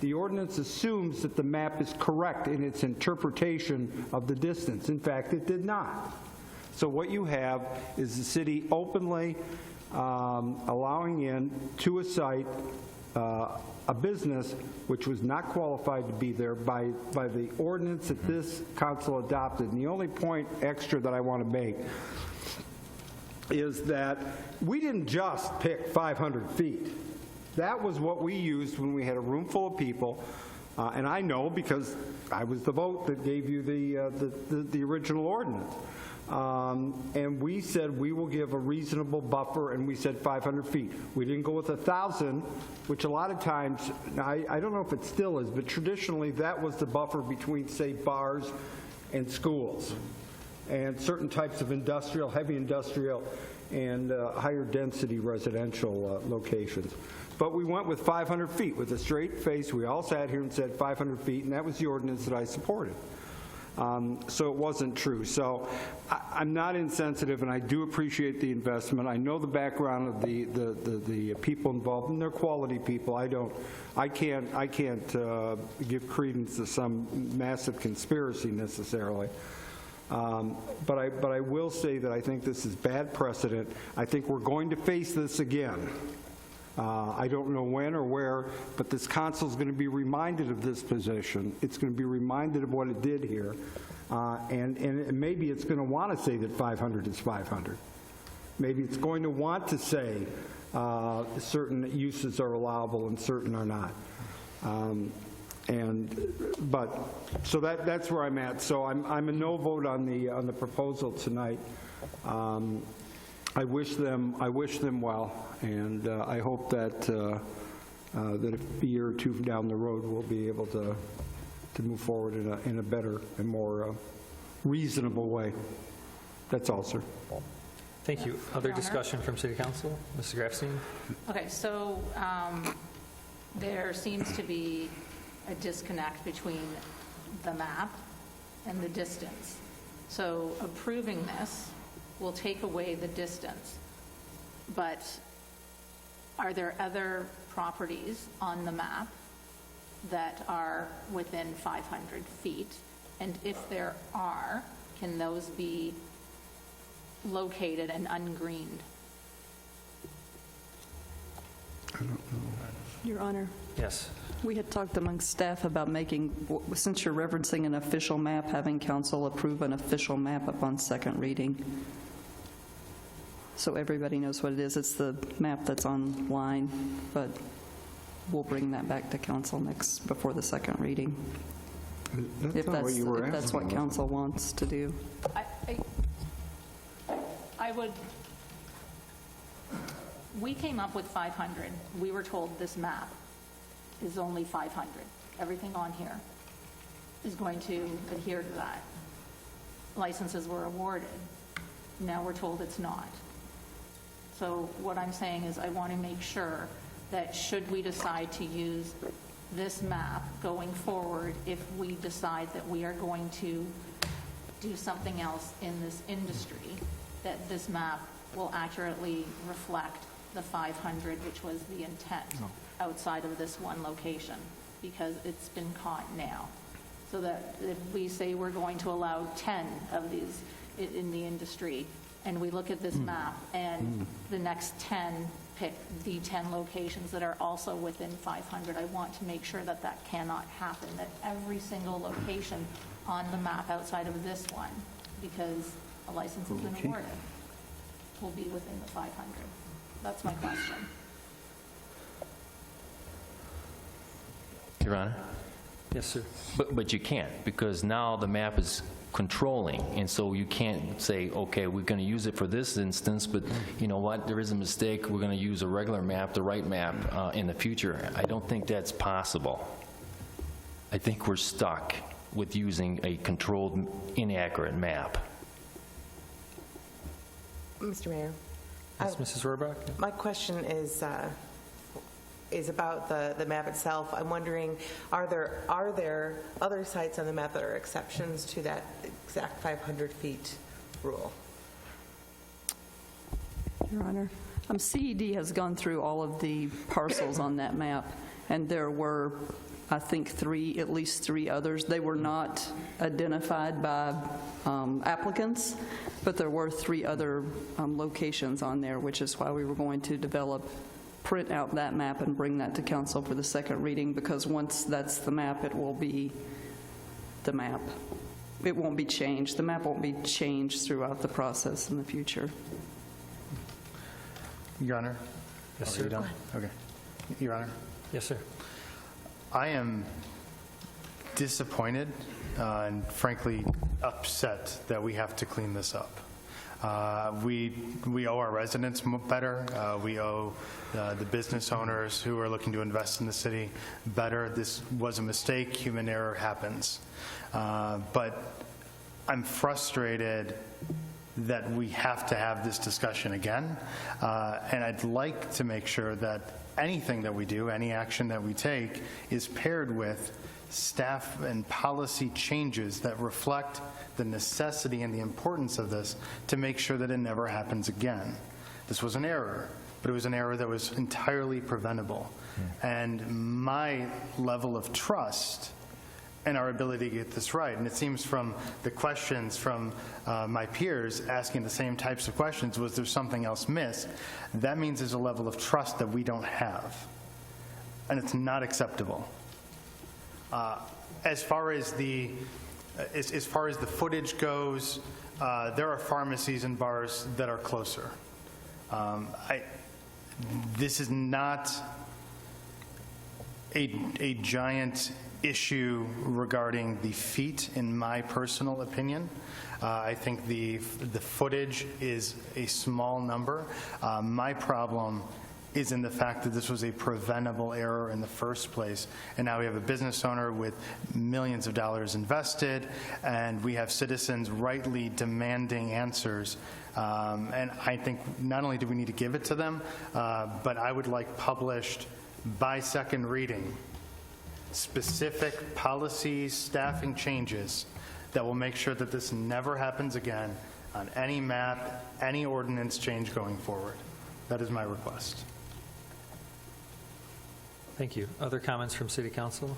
the ordinance assumes that the map is correct in its interpretation of the distance. In fact, it did not. So what you have is the city openly allowing in to a site a business which was not qualified to be there by the ordinance that this council adopted. And the only point extra that I want to make is that we didn't just pick 500 feet. That was what we used when we had a room full of people. And I know because I was the vote that gave you the original ordinance. And we said we will give a reasonable buffer, and we said 500 feet. We didn't go with 1,000, which a lot of times, I don't know if it still is, but traditionally that was the buffer between, say, bars and schools and certain types of industrial, heavy industrial, and higher density residential locations. But we went with 500 feet with a straight face. We all sat here and said 500 feet, and that was the ordinance that I supported. So it wasn't true. So I'm not insensitive, and I do appreciate the investment. I know the background of the people involved, and they're quality people. I can't give credence to some massive conspiracy necessarily. But I will say that I think this is bad precedent. I think we're going to face this again. I don't know when or where, but this council is going to be reminded of this position. It's going to be reminded of what it did here. And maybe it's going to want to say that 500 is 500. Maybe it's going to want to say certain uses are allowable and certain are not. So that's where I'm at. So I'm a no vote on the proposal tonight. I wish them well, and I hope that a year or two down the road we'll be able to move forward in a better and more reasonable way. That's all, sir. Thank you. Other discussion from City Council? Mrs. Grafstein? Okay, so there seems to be a disconnect between the map and the distance. So approving this will take away the distance. But are there other properties on the map that are within 500 feet? And if there are, can those be located and ungreened? Your Honor. Yes. We had talked among staff about making, since you're referencing an official map, having council approve an official map upon second reading. So everybody knows what it is. It's the map that's online, but we'll bring that back to council before the second reading. If that's what council wants to do. We came up with 500. We were told this map is only 500. Everything on here is going to adhere to that. Licenses were awarded. Now we're told it's not. So what I'm saying is I want to make sure that should we decide to use this map going forward, if we decide that we are going to do something else in this industry, that this map will accurately reflect the 500, which was the intent outside of this one location, because it's been caught now. So that if we say we're going to allow 10 of these in the industry, and we look at this map, and the next 10 pick the 10 locations that are also within 500, I want to make sure that that cannot happen, that every single location on the map outside of this one, because a license has been awarded, will be within the 500. That's my question. Your Honor? Yes, sir. But you can't, because now the map is controlling, and so you can't say, okay, we're going to use it for this instance, but you know what, there is a mistake, we're going to use a regular map, the right map, in the future. I don't think that's possible. I think we're stuck with using a controlled, inaccurate map. Mr. Mayor. Yes, Mrs. Rohrbach? My question is about the map itself. I'm wondering, are there other sites on the map that are exceptions to that exact 500 feet rule? Your Honor, CED has gone through all of the parcels on that map, and there were I think at least three others. They were not identified by applicants, but there were three other locations on there, which is why we were going to print out that map and bring that to council for the second reading, because once that's the map, it will be the map. It won't be changed. The map won't be changed throughout the process in the future. Your Honor? Yes, Are sir. you done? Okay. Your Honor? Yes, sir. I am disappointed and frankly upset that we have to clean this up. We owe our residents better. We owe the business owners who are looking to invest in the city better. This was a mistake. Human error happens. But I'm frustrated that we have to have this discussion again. And I'd like to make sure that anything that we do, any action that we take, is paired with staff and policy changes that reflect the necessity and the importance of this to make sure that it never happens again. This was an error, but it was an error that was entirely preventable. And my level of trust in our ability to get this right, and it seems from the questions from my peers asking the same types of questions, was there something else missed? That means there's a level of trust that we don't have, and it's not acceptable. As far as the footage goes, there are pharmacies and bars that are closer. This is not a giant issue regarding the feet, in my personal opinion. I think the footage is a small number. My problem is in the fact that this was a preventable error in the first place, and now we have a business owner with millions of dollars invested, and we have citizens rightly demanding answers. And I think not only do we need to give it to them, but I would like published by second reading specific policies, staffing changes that will make sure that this never happens again on any map, any ordinance change going forward. That is my request. Thank you. Other comments from City Council?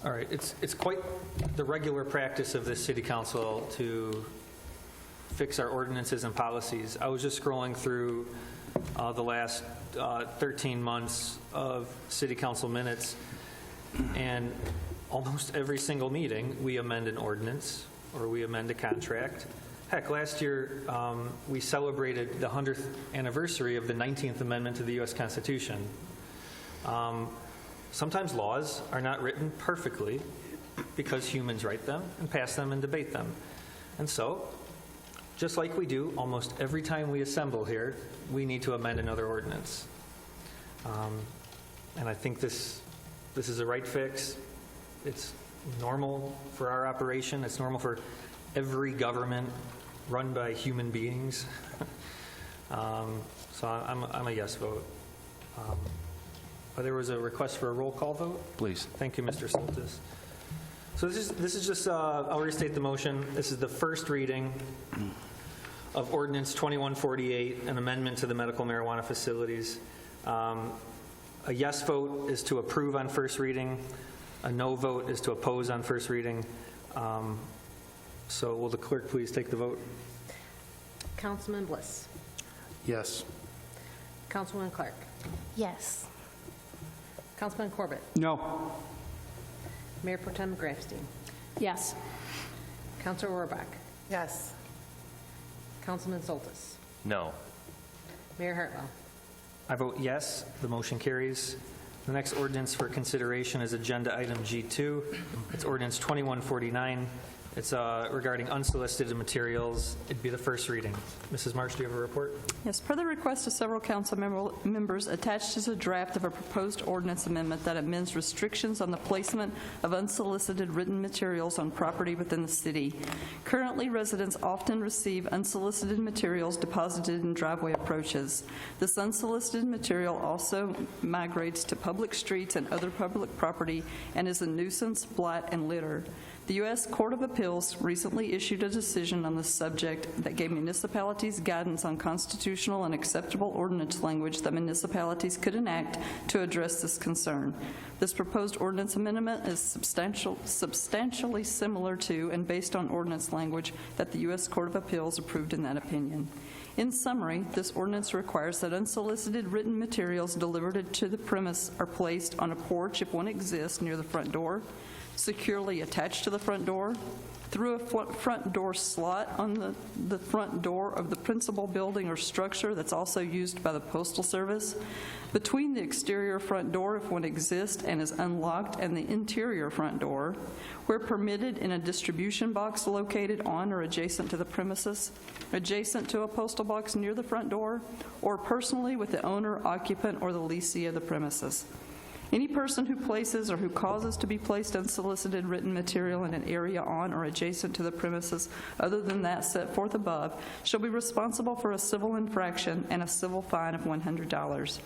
All right, it's quite the regular practice of this City Council to fix our ordinances and policies. I was just scrolling through the last 13 months of City Council minutes, and almost every single meeting, we amend an ordinance or we amend a contract. Heck, last year, we celebrated the 100th anniversary of the 19th Amendment to the U.S. Constitution. Sometimes laws are not written perfectly because humans write them and pass them and debate them. And so, just like we do almost every time we assemble here, we need to amend another ordinance. And I think this is a right fix. It's normal for our operation. It's normal for every government run by human beings. So I'm a yes vote. There was a request for a roll call vote? Please. Thank you, Mr. Soltis. So this is just, I'll restate the motion. This is the first reading of Ordinance 2148, an amendment to the medical marijuana facilities. A yes vote is to approve on first reading. A no vote is to oppose on first reading. So will the clerk please take the vote? Councilman Bliss. Yes. Councilwoman Clark. Yes. Councilman Corbett. No. Mayor Pro Tem Grafstein. Yes. Councilor Rohrbach. Yes. Councilman Soltis. No. Mayor Hartwell. I vote yes. The motion carries. The next ordinance for consideration is Agenda Item G2. It's Ordinance 2149. It's regarding unsolicited materials. It'd be the first reading. Mrs. Marsh, do you have a report? Yes, per the request of several council members, attached is a draft of a proposed ordinance amendment that amends restrictions on the placement of unsolicited written materials on property within the city. Currently, residents often receive unsolicited materials deposited in driveway approaches. This unsolicited material also migrates to public streets and other public property and is a nuisance, blight, and litter. The U.S. Court of Appeals Appeals recently issued a decision on this subject that gave municipalities guidance on constitutional and acceptable ordinance language that municipalities could enact to address this concern. This proposed ordinance amendment is substantially similar to and based on ordinance language that the U.S. Court of Appeals approved in that opinion. In summary, this ordinance requires that unsolicited written materials delivered to the premise are placed on a porch, if one exists, near the front door, securely attached to the front door, through a front door slot on the front door of the principal building or structure that's also used by the Postal Service, between the exterior front door, if one exists and is unlocked, and the interior front door, where permitted, in a distribution box located on or adjacent to the premises, adjacent to a postal box near the front door, or personally with the owner, occupant, or the leasee of the premises. Any person who places or who causes to be placed unsolicited written material in an area on or adjacent to the premises other than that set forth above shall be responsible for a civil infraction and a civil fine of $100.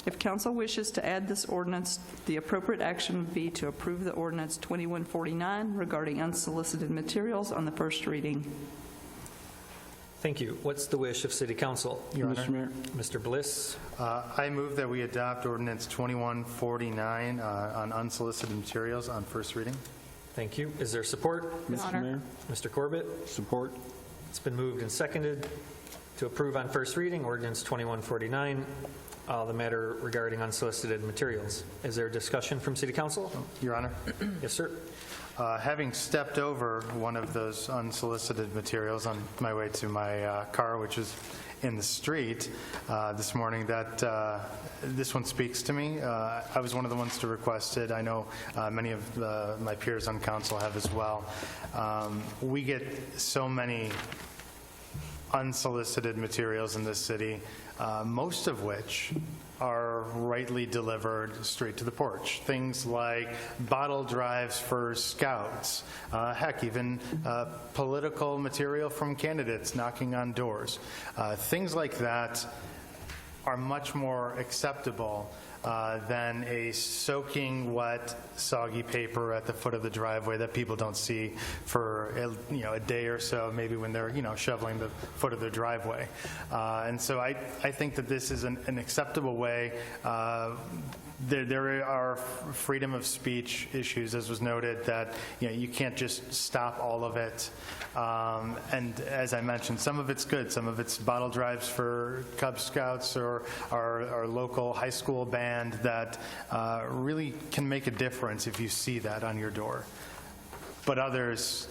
If council wishes to add this ordinance, the appropriate action would be to approve the ordinance 2149 regarding unsolicited materials on the first reading. Thank you. What's the wish of City Council? Your Honor. Mr. Mayor. Mr. Bliss. I move that we adopt ordinance 2149 on unsolicited materials on first reading. Thank you. Is there support? Mr. Mayor. Mr. Corbett. Support. It's been moved and seconded to approve on first reading ordinance 2149, the matter regarding unsolicited materials. Is there discussion from City Council? Your Honor. Yes, sir. Having stepped over one of those unsolicited materials on my way to my car, which is in the street this morning, that this one speaks to me. I was one of the ones to request it. I know many of my peers on council have as well. We get so many unsolicited materials in this city, most of which are rightly delivered straight to the porch. Things like bottle drives for scouts, heck, even political material from candidates knocking on doors. Things like that are much more acceptable than a soaking wet, soggy paper at the foot of the driveway that people don't see for a day or so, maybe when they're shoveling the foot of their driveway. And so I think that this is an acceptable way. There are freedom of speech issues, as was noted, that you can't just stop all of it. And as I mentioned, some of it's good. Some of it's bottle drives for Cub Scouts or our local high school band that really can make a difference if you see that on your door. But others,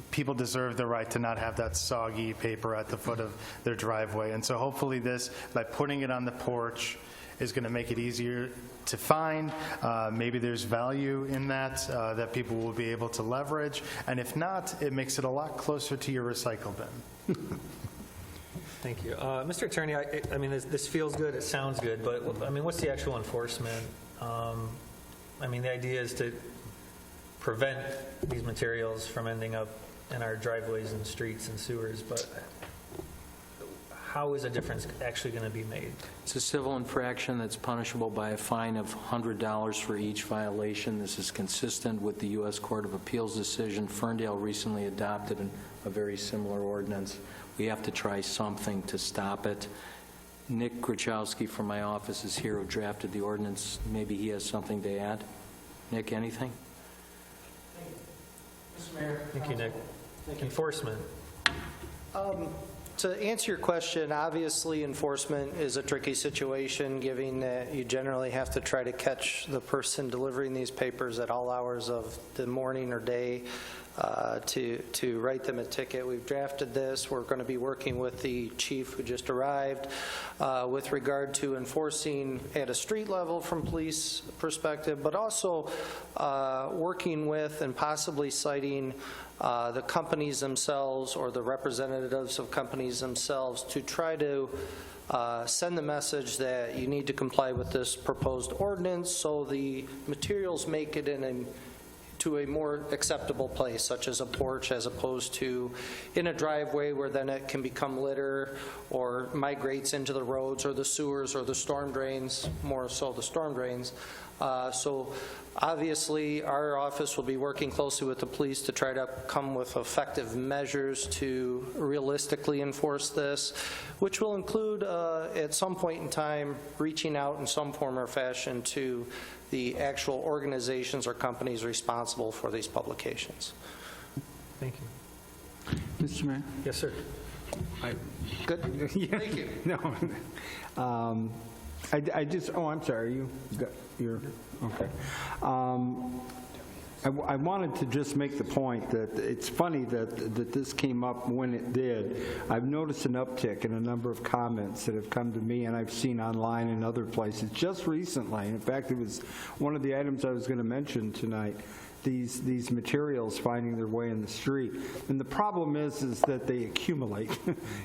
people deserve the right to not have that soggy paper at the foot of their driveway. And so hopefully this, by putting it on the porch, is going to make it easier to find. Maybe there's value in that that people will be able to leverage. And if not, it makes it a lot closer to your recycle bin. Thank you. Mr. Attorney, I mean, this feels good, it sounds good, but I mean, what's the actual enforcement? I mean, the idea is to prevent these materials from ending up in our driveways and streets and sewers, but how is a difference actually going to be made? It's a civil infraction that's punishable by a fine of $100 for each violation. This is consistent with the U.S. Court of Appeals decision. Ferndale recently adopted a very similar ordinance. We have to try something to stop it. Nick Gruchowski from my office is here, who drafted the ordinance. Maybe he has something to add. Nick, anything? Mr. Mayor. Thank you, Nick. Enforcement. To answer your question, obviously enforcement is a tricky situation, given that you generally have to try to catch the person delivering these papers at all hours of the morning or day to write them a ticket. We've drafted this. We're going to be working with the chief who just arrived with regard to enforcing at a street level from police perspective, but also working with and possibly citing the companies themselves or the representatives of companies themselves to try to send the message that you need to comply with this proposed ordinance so the materials make it in to a more acceptable place, such as a porch, as opposed to in a driveway where then it can become litter or migrates into the roads or the sewers or the storm drains, more so the storm drains. So obviously, our office will be working closely with the police to try to come with effective measures to realistically enforce this, which will include, at some point in time, reaching out in some form or fashion to the actual organizations or companies responsible for these publications. Thank you. Mr. Mayor? Yes, sir. Good? Thank you. No. I just, oh, I'm sorry, you're, okay. I wanted to just make the point that it's funny that this came up when it did. I've noticed an uptick in a number of comments that have come to me, and I've seen online and other places just recently. In fact, it was one of the items I was going to mention tonight, these materials finding their way in the street. And the problem is that they accumulate.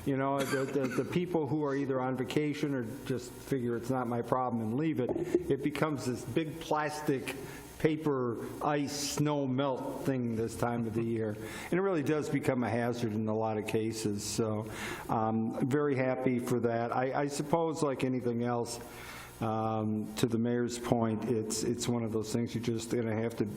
You know, the people who are either on vacation or just figure it's not my problem and leave it, it becomes this big plastic paper, ice, snow melt thing this time of the year. And it really does become a hazard in a lot of cases. So I'm very happy for that. I suppose, like anything else, to the mayor's point, it's one of those things you're just going to have to,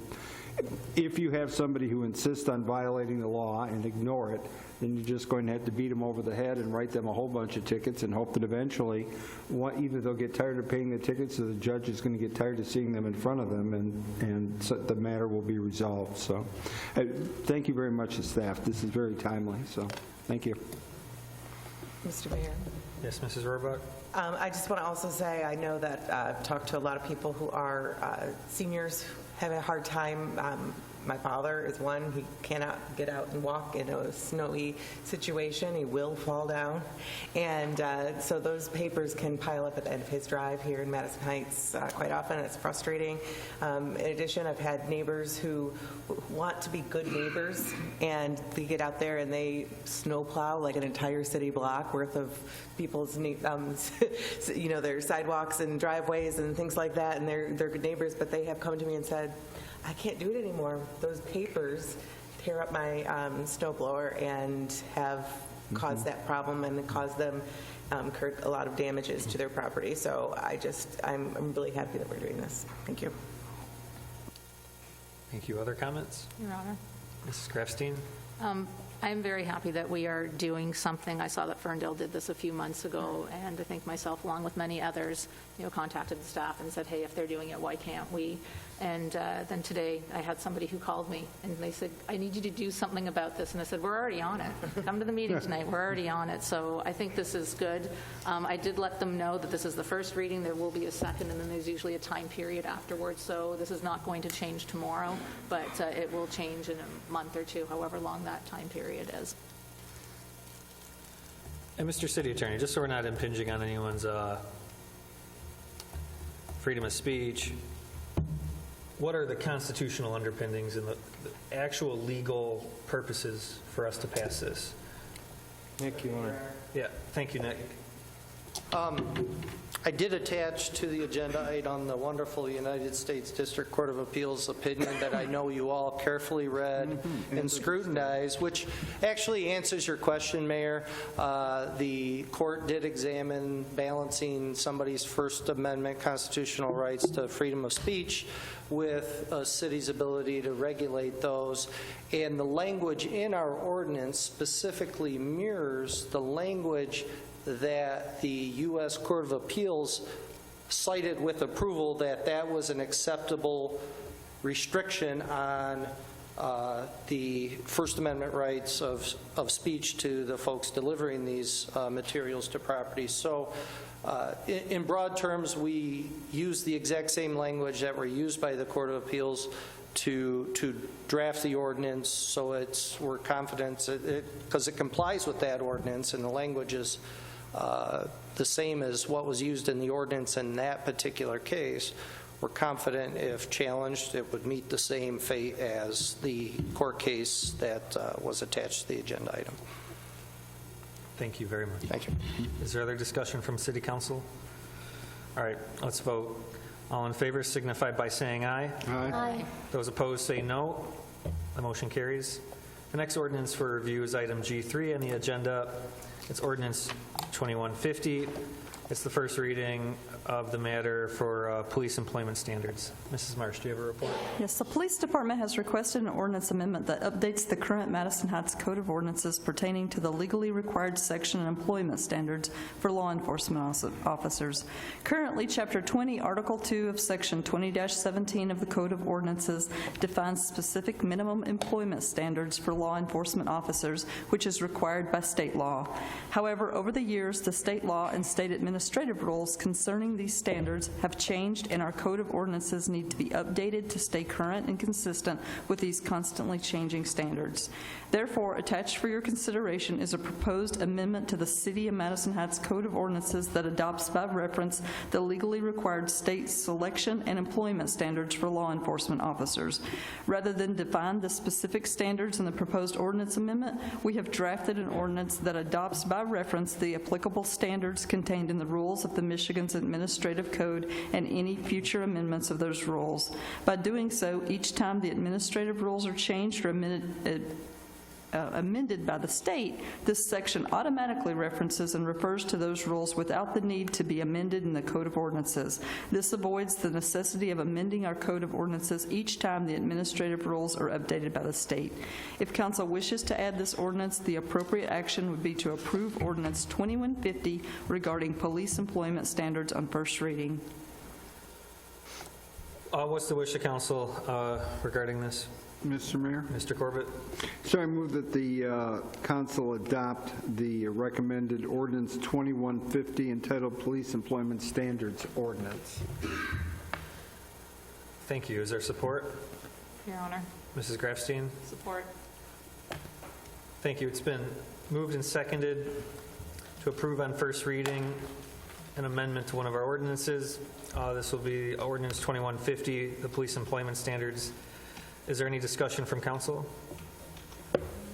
if you have somebody who insists on violating the law and ignore it, then you're just going to have to beat them over the head and write them a whole bunch of tickets and hope that eventually either they'll get tired of paying the tickets or the judge is going to get tired of seeing them in front of them, and so the matter will be resolved. So thank you very much to staff. This is very timely, so thank you. Mr. Mayor. Yes, Mrs. Roebuck? I just want to also say I know that I've talked to a lot of people who are seniors, having a hard time. My father is one. He cannot get out and walk in a snowy situation. He will fall down. And so those papers can pile up at the end of his drive here in Madison Heights quite often. It's frustrating. In addition, I've had neighbors who want to be good neighbors, and they get out there and they snowplow like an entire city block worth of people's, their sidewalks and driveways and things like that, and they're good neighbors, but they have come to me and said, I can't do it anymore. Those papers tear up my snowblower and have caused that problem and caused them incurred a lot of damages to their property. So I'm really happy that we're doing this. Thank you. Thank you. Other comments? Your Honor. Mrs. Grafstein? I'm very happy that we are doing something. I saw that Ferndale did this a few months ago, and I think myself, along with many others, contacted the staff and said, hey, if they're doing it, why can't we? And then today, I had somebody who called me, and they said, I need you to do something about this. And I said, we're already on it. Come to the meeting tonight. We're already on it. So I think this is good. I did let them know that this is the first reading. There will be a second, and then there's usually a time period afterwards. So this is not going to change tomorrow, but it will change in a month or two, however long that time period is. And Mr. City Attorney, just so we're not impinging on anyone's freedom of speech, what are the constitutional underpinnings and the actual legal purposes for us to pass this? Nick, you want to? Yeah, thank you, Nick. I did attach to the agenda item the wonderful United States District Court of Appeals opinion that I know you all carefully read and scrutinized, which actually answers your question, Mayor. The court did examine balancing somebody's First Amendment constitutional rights to freedom of speech with a city's ability to regulate those. And the language in our ordinance specifically mirrors the language that the U.S. Court of Appeals cited with approval, that was an acceptable restriction on the First Amendment rights of speech to the folks delivering these materials to properties. So in broad terms, we use the exact same language that were used by the Court of Appeals to draft the ordinance, so we're confident because it complies with that ordinance, and the language is the same as what was used in the ordinance in that particular case. We're confident if challenged, it would meet the same fate as the court case that was attached to the agenda item. Thank you very much. Thank you. Is there other discussion from City Council? All right, let's vote. All in favor signify by saying aye. Aye. Those opposed say no. The motion carries. The next ordinance for review is item G3 on the agenda. It's ordinance 2150. It's the first reading of the matter for police employment standards. Mrs. Marsh, do you have a report? Yes, the Police Department has requested an ordinance amendment that updates the current Madison Heights Code of Ordinances pertaining to the legally required section and employment standards for law enforcement officers. Currently, Chapter 20, Article 2 of Section 20-17 of the Code of Ordinances defines specific minimum employment standards for law enforcement officers, which is required by state law. However, over the years, the state law and state administrative rules concerning these standards have changed, and our Code of Ordinances need to be updated to stay current and consistent with these constantly changing standards. Therefore, attached for your consideration is a proposed amendment to the City of Madison Heights Code of Ordinances that adopts by reference the legally required state selection and employment standards for law enforcement officers. Rather than define the specific standards in the proposed ordinance amendment, we have drafted an ordinance that adopts by reference the applicable standards contained in the rules of the Michigan's Administrative Code and any future amendments of those rules. By doing so, each time the administrative rules are changed or amended by the state, this section automatically references and refers to those rules without the need to be amended in the Code of Ordinances. This avoids the necessity of amending our Code of Ordinances each time the administrative rules are updated by the state. If council wishes to add this ordinance, the appropriate action would be to approve Ordinance 2150 regarding police employment standards on first reading. What's the wish of council regarding this? Mr. Mayor? Mr. Corbett? So I move that the council adopt the recommended ordinance 2150 entitled Police Employment Standards Ordinance. Thank you. Is there support? Your Honor. Mrs. Grafstein? Support. Thank you. It's been moved and seconded to approve on first reading an amendment to one of our ordinances. This will be Ordinance 2150, the Police Employment Standards. Is there any discussion from council?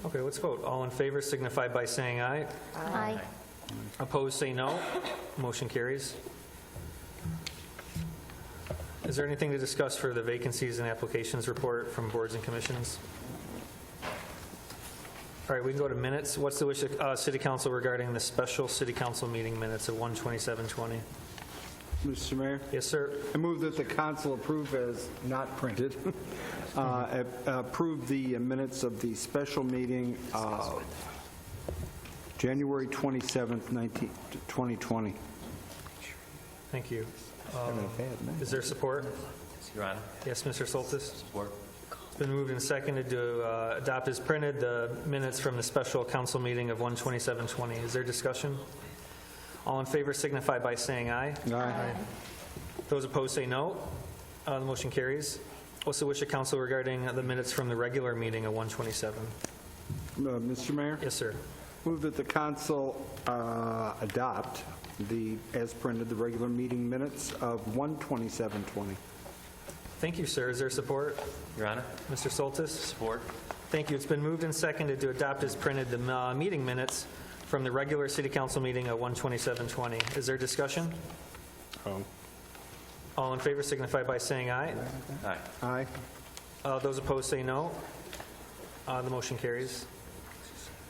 Okay, let's vote. All in favor signify by saying aye. Aye. Opposed, say no. Motion carries. Is there anything to discuss for the vacancies and applications report from boards and commissions? All right, we can go to minutes. What's the wish of City Council regarding the special City Council meeting minutes of 1/27/20? Mr. Mayor? Yes, sir. I move that the council approve as not printed, approve the minutes of the special meeting January 27th, 2020. Thank you. Is there support? Your Honor. Yes, Mr. Soltis? Support. It's been moved and seconded to adopt as printed the minutes from the special council meeting of 1/27/20. Is there discussion? All in favor signify by saying aye. Aye. Those opposed say no. The motion carries. What's the wish of council regarding the minutes from the regular meeting of 1/27? Mr. Mayor? Yes, sir. Move that the council adopt as printed, the regular meeting minutes of 1/27/20. Thank you, sir. Is there support? Your Honor. Mr. Soltis? Support. Thank you. It's been moved and seconded to adopt as printed the meeting minutes from the regular City Council meeting of 1/27/20. Is there discussion? All in favor signify by saying aye. Aye. Aye. Those opposed say no. The motion carries.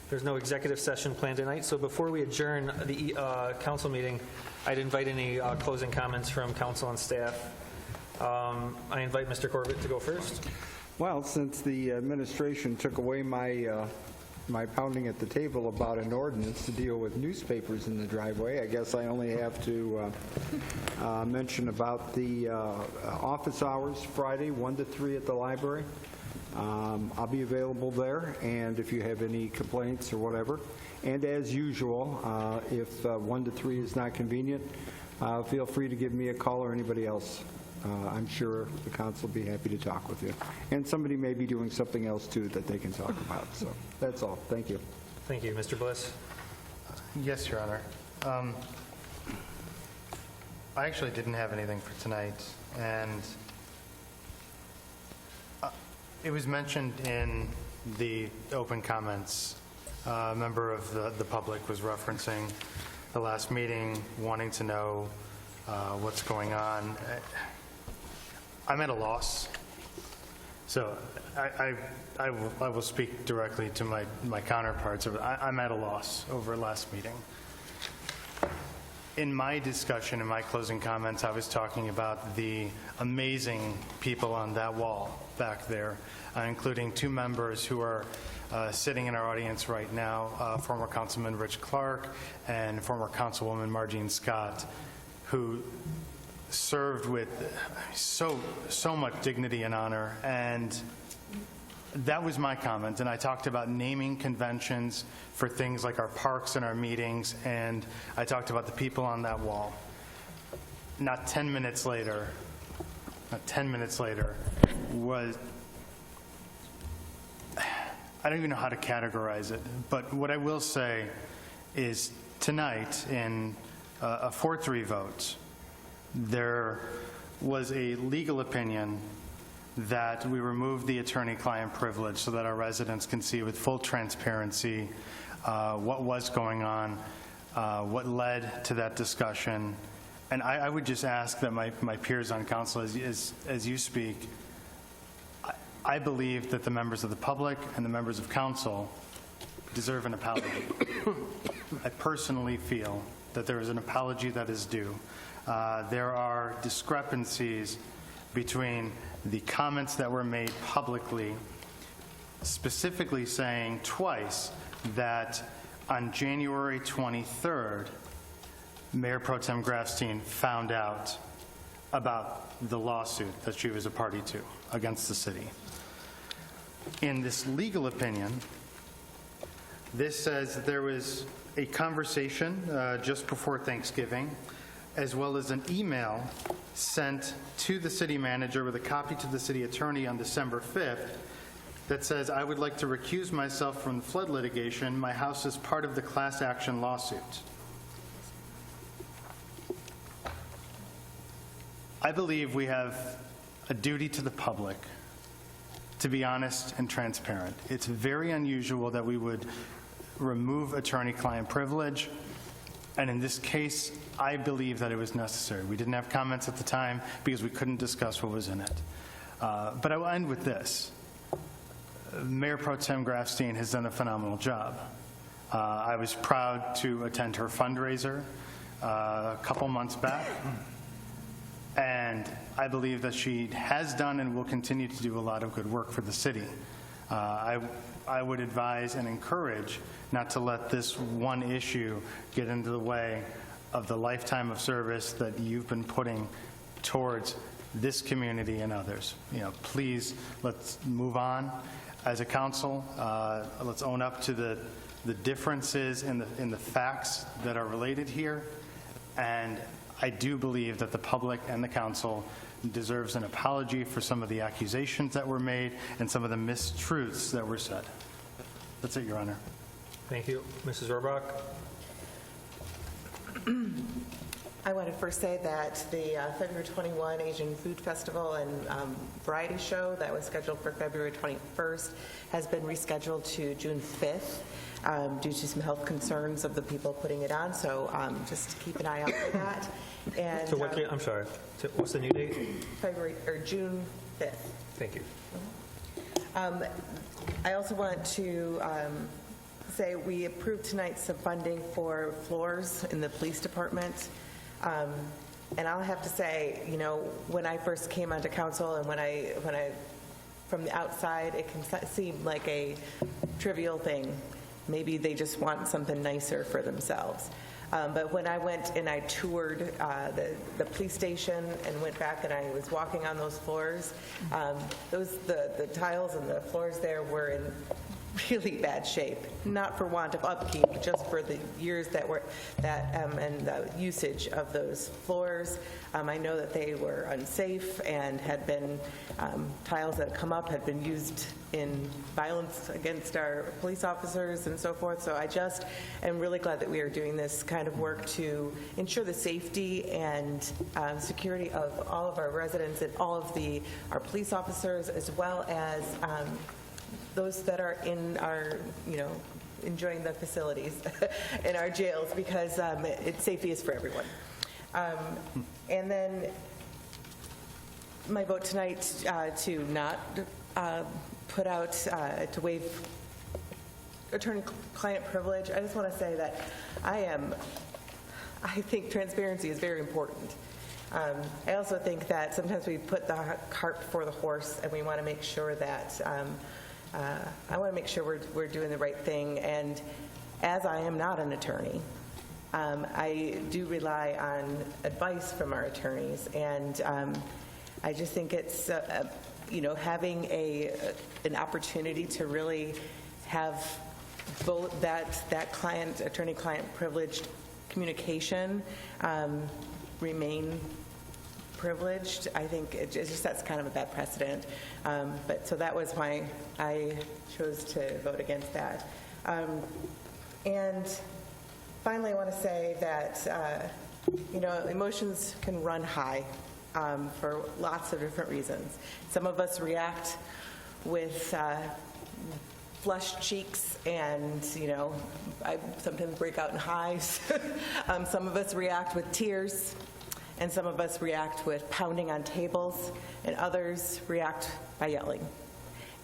There's no executive session planned tonight, so before we adjourn the council meeting, I'd invite any closing comments from council and staff. I invite Mr. Corbett to go first. Well, since the administration took away my pounding at the table about an ordinance to deal with newspapers in the driveway, I guess I only have to mention about the office hours Friday, 1 to 3 at the library. I'll be available there, and if you have any complaints or whatever. And as usual, if 1 to 3 is not convenient, feel free to give me a call or anybody else. I'm sure the council will be happy to talk with you. And somebody may be doing something else, too, that they can talk about. So that's all. Thank you. Thank you. Mr. Bliss? Yes, Your Honor. I actually didn't have anything for tonight, and it was mentioned in the open comments. A member of the public was referencing the last meeting, wanting to know what's going on. I'm at a loss. So I will speak directly to my counterparts. I'm at a loss over last meeting. In my discussion, in my closing comments, I was talking about the amazing people on that wall back there, including two members who are sitting in our audience right now, former Councilman Rich Clark and former Councilwoman Margene Scott, who served with so much dignity and honor. And that was my comment. And I talked about naming conventions for things like our parks and our meetings, and I talked about the people on that wall. Not 10 minutes later, was, I don't even know how to categorize it, but what I will say is tonight in a 4-3 vote, there was a legal opinion that we remove the attorney-client privilege so that our residents can see with full transparency what was going on, what led to that discussion. And I would just ask that my peers on council, as you speak, I believe that the members of the public and the members of council deserve an apology. I personally feel that there is an apology that is due. There are discrepancies between the comments that were made publicly, specifically saying twice that on January 23rd, Mayor Pro Tem Grafstein found out about the lawsuit that she was a party to against the city. In this legal opinion, this says there was a conversation just before Thanksgiving, as well as an email sent to the city manager with a copy to the city attorney on December 5th that says, I would like to recuse myself from the flood litigation. My house is part of the class action lawsuit. I believe we have a duty to the public to be honest and transparent. It's very unusual that we would remove attorney-client privilege, and in this case, I believe that it was necessary. We didn't have comments at the time because we couldn't discuss what was in it. But I will end with this. Mayor Pro Tem Grafstein has done a phenomenal job. I was proud to attend her fundraiser a couple months back, and I believe that she has done and will continue to do a lot of good work for the city. I would advise and encourage not to let this one issue get into the way of the lifetime of service that you've been putting towards this community and others. Please, let's move on. As a council, let's own up to the differences in the facts that are related here. And I do believe that the public and the council deserves an apology for some of the accusations that were made and some of the mistruths that were said. That's it, Your Honor. Thank you. Mrs. Rohrbach? I want to first say that the February 21 Asian Food Festival and variety show that was scheduled for February 21st has been rescheduled to June 5th due to some health concerns of the people putting it on. So just keep an eye out for that. And So what, I'm sorry, so what's the new date? June 5th. Thank you. I also want to say we approved tonight some funding for floors in the police department. And I'll have to say, when I first came onto council and when I from the outside, it can seem like a trivial thing. Maybe they just want something nicer for themselves. But when I went and I toured the police station and went back and I was walking on those floors, the tiles and the floors there were in really bad shape, not for want of upkeep, but just for the years and the usage of those floors. I know that they were unsafe and had been tiles that had come up had been used in violence against our police officers and so forth. So I just am really glad that we are doing this kind of work to ensure the safety and security of all of our residents and all of our police officers, as well as those that are in our, enjoying the facilities in our jails, because safety is for everyone. And then my vote tonight to not put out, to waive attorney-client privilege, I just want to say that I think transparency is very important. I also think that sometimes we put the cart before the horse, and we want to make sure that, I want to make sure we're doing the right thing. And as I am not an attorney, I do rely on advice from our attorneys, and I just think it's, having an opportunity to really have both that attorney-client privileged communication remain privileged. I think it just sets kind of a bad precedent. But so that was why I chose to vote against that. And finally, I want to say that emotions can run high for lots of different reasons. Some of us react with flushed cheeks, and I sometimes break out in hives. Some of us react with tears, and some of us react with pounding on tables, and others react by yelling.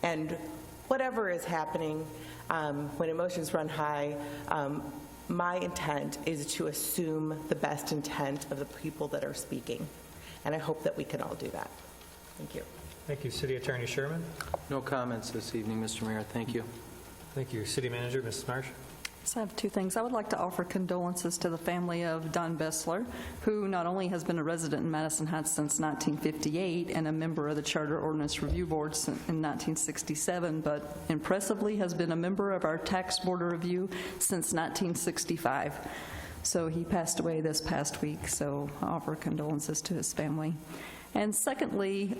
And whatever is happening, when emotions run high, my intent is to assume the best intent of the people that are speaking. And I hope that we can all do that. Thank you. Thank you. City Attorney Sherman? No comments this evening, Mr. Mayor. Thank you. Thank you. City Manager, Mrs. Marsh? So I have two things. I would like to offer condolences to the family of Don Bessler, who not only has been a resident in Madison Heights since 1958 and a member of the Charter Ordinance Review Board in 1967, but impressively has been a member of our Tax Board of Review since 1965. So he passed away this past week, so I offer condolences to his family. And secondly,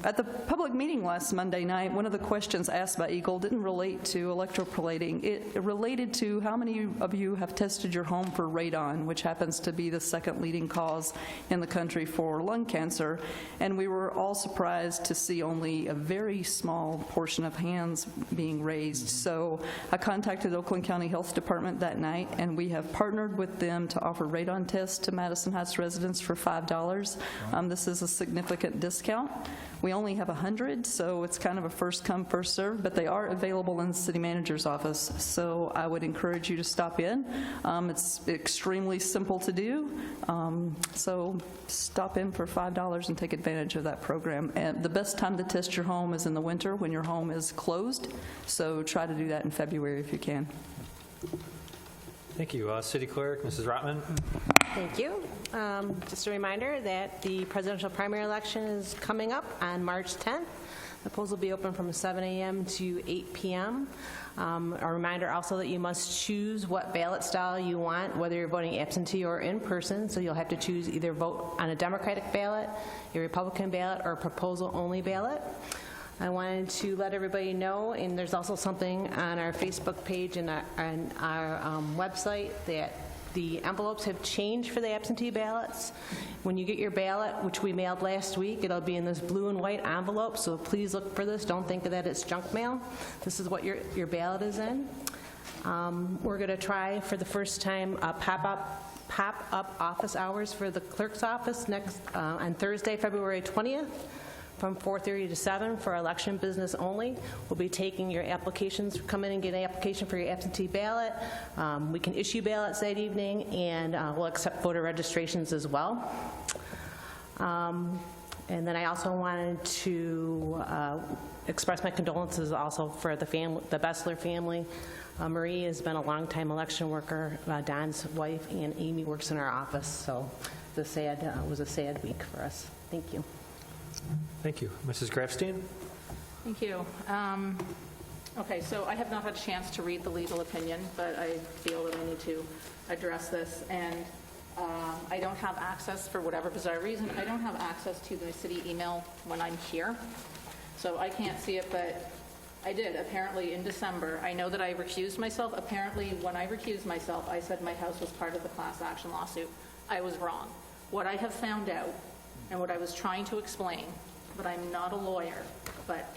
at the public meeting last Monday night, one of the questions asked by Eagle didn't relate to electroplating. It related to how many of you have tested your home for radon, which happens to be the second leading cause in the country for lung cancer. And we were all surprised to see only a very small portion of hands being raised. So I contacted the Oakland County Health Department that night, and we have partnered with them to offer radon tests to Madison Heights residents for $5. This is a significant discount. We only have 100, so it's kind of a first come, first serve, but they are available in the city manager's office. So I would encourage you to stop in. It's extremely simple to do. So stop in for $5 and take advantage of that program. And the best time to test your home is in the winter when your home is closed. So try to do that in February if you can. Thank you. City Clerk, Mrs. Rotman? Thank you. Just a reminder that the presidential primary election is coming up on March 10th. The polls will be open from 7 a.m. to 8 p.m. A reminder also that you must choose what ballot style you want, whether you're voting absentee or in person. So you'll have to choose either vote on a Democratic ballot, a Republican ballot, or a proposal-only ballot. I wanted to let everybody know, and there's also something on our Facebook page and our website, that the envelopes have changed for the absentee ballots. When you get your ballot, which we mailed last week, it'll be in this blue and white envelope, so please look for this. Don't think that it's junk mail. This is what your ballot is in. We're going to try for the first time pop-up office hours for the clerk's office on Thursday, February 20th. From 4:30 to 7 for election business only. We'll be taking your applications. Come in and get an application for your absentee ballot. We can issue ballots that evening, and we'll accept voter registrations as well. And then I also wanted to express my condolences also for the Bessler family. Marie has been a longtime election worker. Don's wife, and Amy, works in our office. So it was a sad week for us. Thank you. Thank you. Mrs. Grafstein? Thank you. Okay, so I have not had a chance to read the legal opinion, but I feel that I need to address this. And I don't have access, for whatever bizarre reason, I don't have access to the city email when I'm here. So I can't see it, but I did, apparently, in December. I know that I recused myself. Apparently, when I recused myself, I said my house was part of the class action lawsuit. I was wrong. What I have found out, and what I was trying to explain, but I'm not a lawyer, but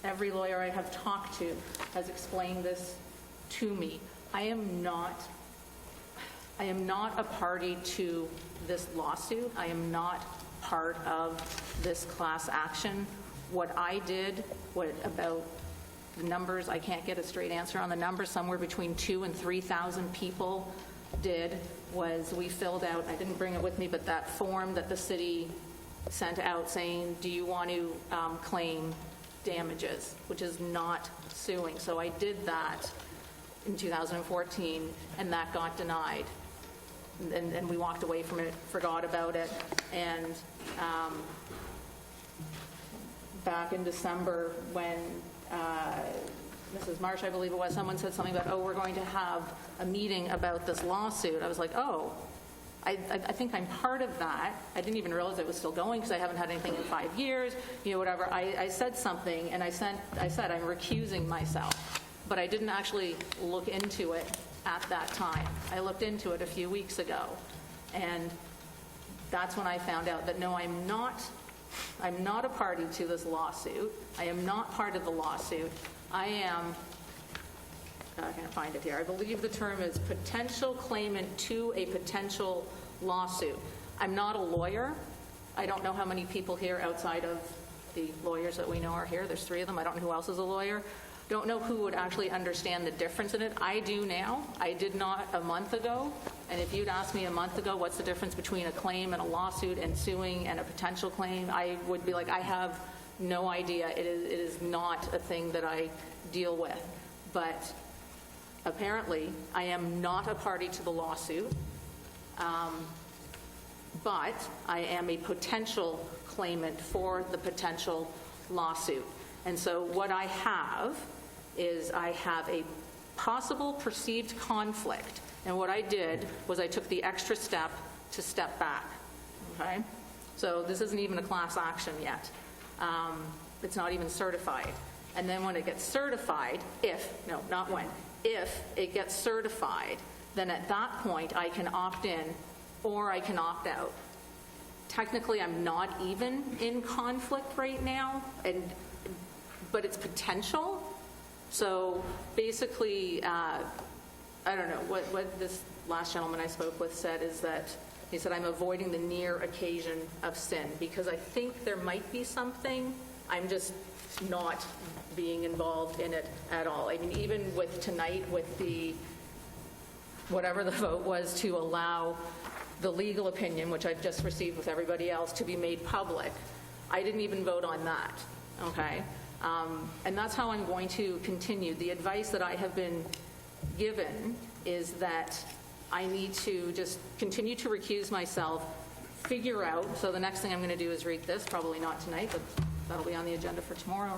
every lawyer I have talked to has explained this to me. I am not a party to this lawsuit. I am not part of this class action. What I did, about the numbers, I can't get a straight answer on the numbers, somewhere between 2,000 and 3,000 people did, was we filled out, I didn't bring it with me, but that form that the city sent out saying, do you want to claim damages, which is not suing. So I did that in 2014, and that got denied. And we walked away from it, forgot about it. And back in December, when Mrs. Marsh, I believe it was, someone said something about, oh, we're going to have a meeting about this lawsuit. I was like, oh, I think I'm part of that. I didn't even realize it was still going because I haven't had anything in 5 years, whatever. I said something, and I said I'm recusing myself. But I didn't actually look into it at that time. I looked into it a few weeks ago, and that's when I found out that no, I'm not a party to this lawsuit. I am not part of the lawsuit. I am, I can't find it here. I believe the term is potential claimant to a potential lawsuit. I'm not a lawyer. I don't know how many people here outside of the lawyers that we know are here. There's 3 of them. I don't know who else is a lawyer. Don't know who would actually understand the difference in it. I do now. I did not a month ago. And if you'd asked me a month ago what's the difference between a claim and a lawsuit and suing and a potential claim, I would be like, I have no idea. It is not a thing that I deal with. But apparently, I am not a party to the lawsuit, but I am a potential claimant for the potential lawsuit. And so what I have is I have a possible perceived conflict. And what I did was I took the extra step to step back. Okay? So this isn't even a class action yet. It's not even certified. And then when it gets certified, if it gets certified, then at that point I can opt in or I can opt out. Technically, I'm not even in conflict right now, but it's potential. So basically, I don't know, what this last gentleman I spoke with said is that he said, I'm avoiding the near occasion of sin because I think there might be something. I'm just not being involved in it at all. I mean, even with tonight, with whatever the vote was to allow the legal opinion, which I've just received with everybody else, to be made public, I didn't even vote on that, okay? And that's how I'm going to continue. The advice that I have been given is that I need to just continue to recuse myself, figure out, so the next thing I'm going to do is read this, probably not tonight, but that'll be on the agenda for tomorrow,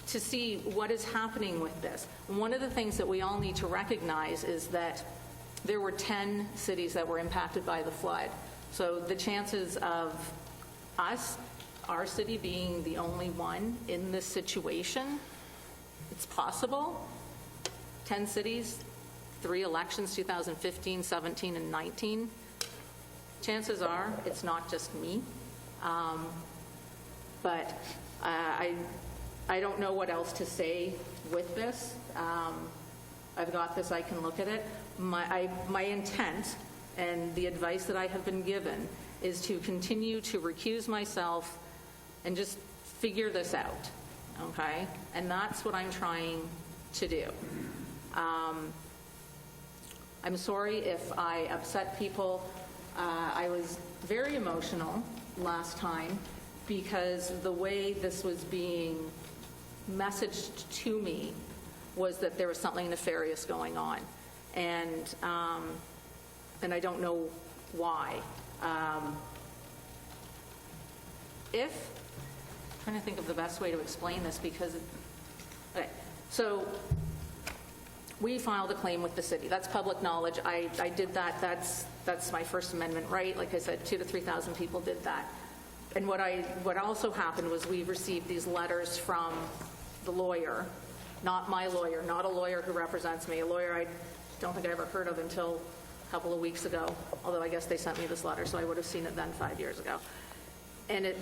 to see what is happening with this. One of the things that we all need to recognize is that there were 10 cities that were impacted by the flood. So the chances of our city being the only one in this situation, it's possible. 10 cities, 3 elections, 2015, 17, and 19. Chances are it's not just me. But I don't know what else to say with this. I've got this, I can look at it. My intent and the advice that I have been given is to continue to recuse myself and just figure this out, okay? And that's what I'm trying to do. I'm sorry if I upset people. I was very emotional last time because the way this was being messaged to me was that there was something nefarious going on. And I don't know why. I'm trying to think of the best way to explain this because, okay, so we filed a claim with the city. That's public knowledge. I did that. That's my First Amendment right. Like I said, 2,000 to 3,000 people did that. And what also happened was we received these letters from the lawyer, not my lawyer, not a lawyer who represents me, a lawyer I don't think I ever heard of until a couple of weeks ago, although I guess they sent me this letter, so I would have seen it then 5 years ago. And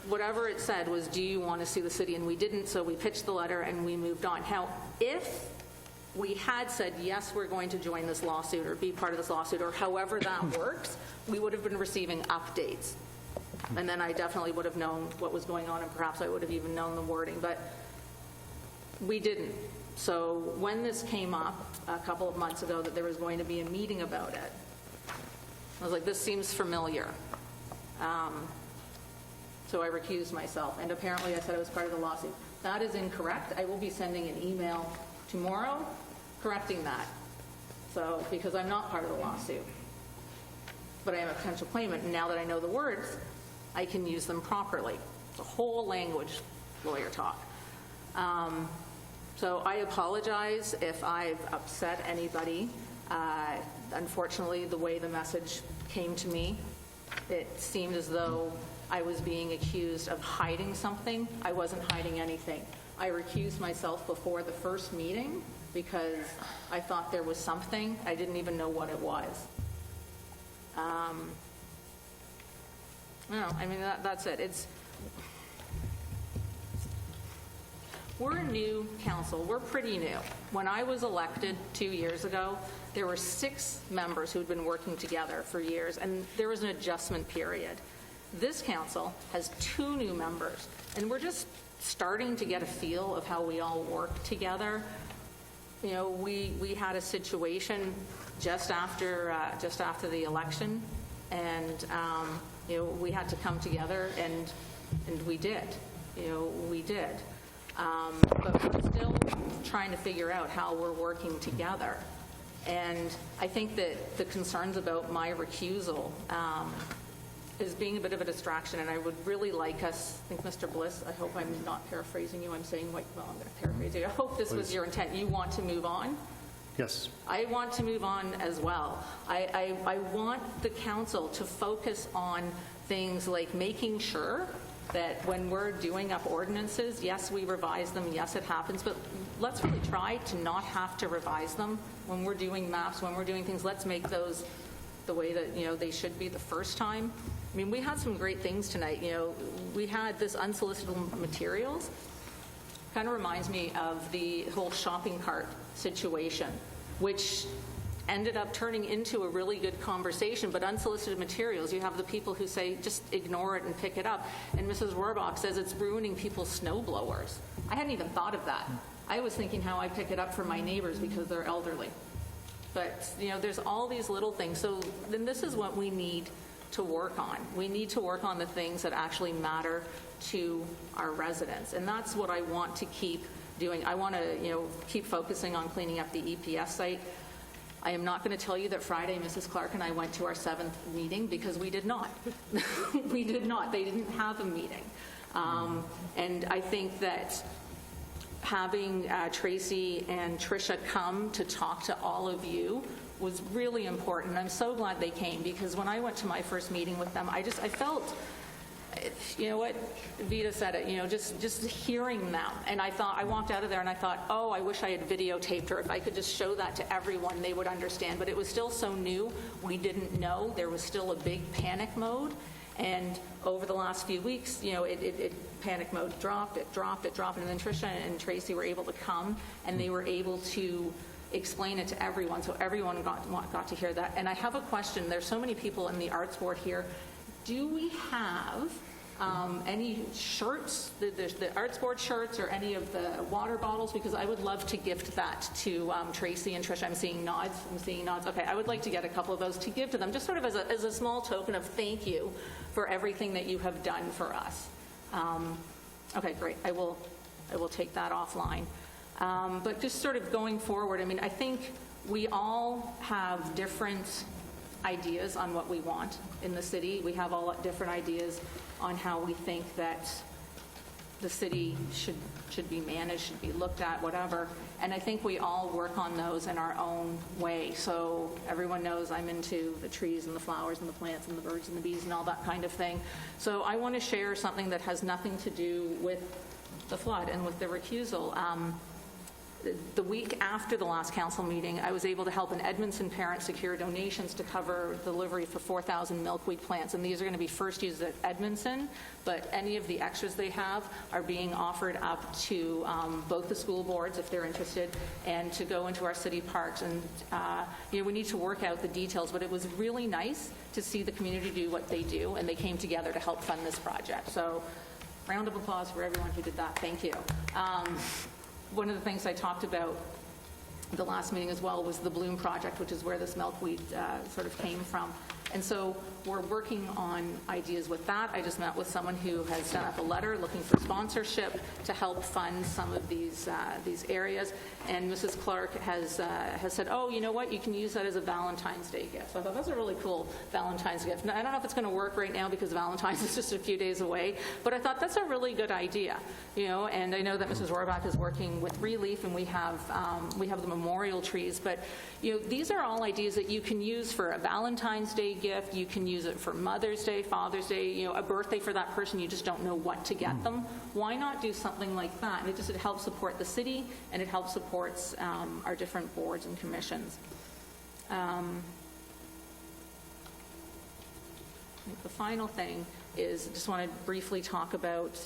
whatever it said was, do you want to sue the city? And we didn't, so we pitched the letter and we moved on. Now, if we had said, yes, we're going to join this lawsuit or be part of this lawsuit, or however that works, we would have been receiving updates. And then I definitely would have known what was going on, and perhaps I would have even known the wording, but we didn't. So when this came up a couple of months ago that there was going to be a meeting about it, I was like, this seems familiar. So I recused myself, and apparently I said I was part of the lawsuit. That is incorrect. I will be sending an email tomorrow correcting that. So, because I'm not part of the lawsuit, but I am a potential claimant, and now that I know the words, I can use them properly. It's a whole language, lawyer talk. So I apologize if I've upset anybody. Unfortunately, the way the message came to me, it seemed as though I was being accused of hiding something. I wasn't hiding anything. I recused myself before the first meeting because I thought there was something. I didn't even know what it was. No, I mean, that's it. We're a new council. We're pretty new. When I was elected 2 years ago, there were 6 members who had been working together for years, and there was an adjustment period. This council has 2 new members, and we're just starting to get a feel of how we all work together. You know, we had a situation just after the election, and you know, we had to come together, and we did. You know, we did. But we're still trying to figure out how we're working together. And I think that the concerns about my recusal is being a bit of a distraction, and I would really like us, I think, Mr. Bliss, I hope I'm not paraphrasing you, I'm saying, well, I'm going to paraphrase you. I hope this was your intent. You want to move on? Yes. I want to move on as well. I want the council to focus on things like making sure that when we're doing up ordinances, yes, we revise them, yes, it happens, but let's really try to not have to revise them. When we're doing maps, when we're doing things, let's make those the way that, you know, they should be the first time. I mean, we had some great things tonight. You know, we had this unsolicited materials. Kind of reminds me of the whole shopping cart situation, which ended up turning into a really good conversation. But unsolicited materials, you have the people who say, just ignore it and pick it up. And Mrs. Rohrbach says it's ruining people's snow blowers. I hadn't even thought of that. I was thinking how I pick it up for my neighbors because they're elderly. But, you know, there's all these little things. So then this is what we need to work on. We need to work on the things that actually matter to our residents. And that's what I want to keep doing. I want to, you know, keep focusing on cleaning up the EPS site. I am not going to tell you that Friday Mrs. Clark and I went to our 7th meeting, because we did not. We did not. They didn't have a meeting. And I think that having Tracy and Tricia come to talk to all of you was really important. I'm so glad they came, because when I went to my first meeting with them, I felt, you know what, Vita said it, you know, just hearing them. And I thought, I walked out of there and I thought, oh, I wish I had videotaped her. If I could just show that to everyone, they would understand. But it was still so new, we didn't know. There was still a big panic mode. And over the last few weeks, you know, it panic mode dropped, and then Tricia and Tracy were able to come, and they were able to explain it to everyone, so everyone got to hear that. And I have a question. There's so many people in the Arts Board here. Do we have any shirts, the Arts Board shirts, or any of the water bottles? Because I would love to gift that to Tracy and Tricia. I'm seeing nods. Okay, I would like to get a couple of those to give to them, just sort of as a small token of thank you for everything that you have done for us. Okay, great. I will take that offline. But just sort of going forward, I mean, I think we all have different ideas on what we want in the city. We have all different ideas on how we think that the city should be managed, should be looked at, whatever. And I think we all work on those in our own way. So everyone knows I'm into the trees and the flowers and the plants and the birds and the bees and all that kind of thing. So I want to share something that has nothing to do with the flood and with the recusal. The week after the last council meeting, I was able to help an Edmondson parent secure donations to cover delivery for 4,000 milkweed plants. And these are going to be first used at Edmondson, but any of the extras they have are being offered up to both the school boards, if they're interested, and to go into our city parks. And we need to work out the details, but it was really nice to see the community do what they do, and they came together to help fund this project. So round of applause for everyone who did that. Thank you. One of the things I talked about the last meeting as well was the Bloom Project, which is where this milkweed sort of came from. And so we're working on ideas with that. I just met with someone who has done up a letter looking for sponsorship to help fund some of these areas. And Mrs. Clark has said, oh, you know what, you can use that as a Valentine's Day gift. So I thought that's a really cool Valentine's gift. Now, I don't know if it's going to work right now because Valentine's is just a few days away, but I thought that's a really good idea. And I know that Mrs. Rohrbach is working with Relief, and we have the memorial trees. But these are all ideas that you can use for a Valentine's Day gift. You can use it for Mother's Day, Father's Day, a birthday for that person. You just don't know what to get them. Why not do something like that? And it helps support the city, and it helps support our different boards and commissions. I think the final thing is just want to briefly talk about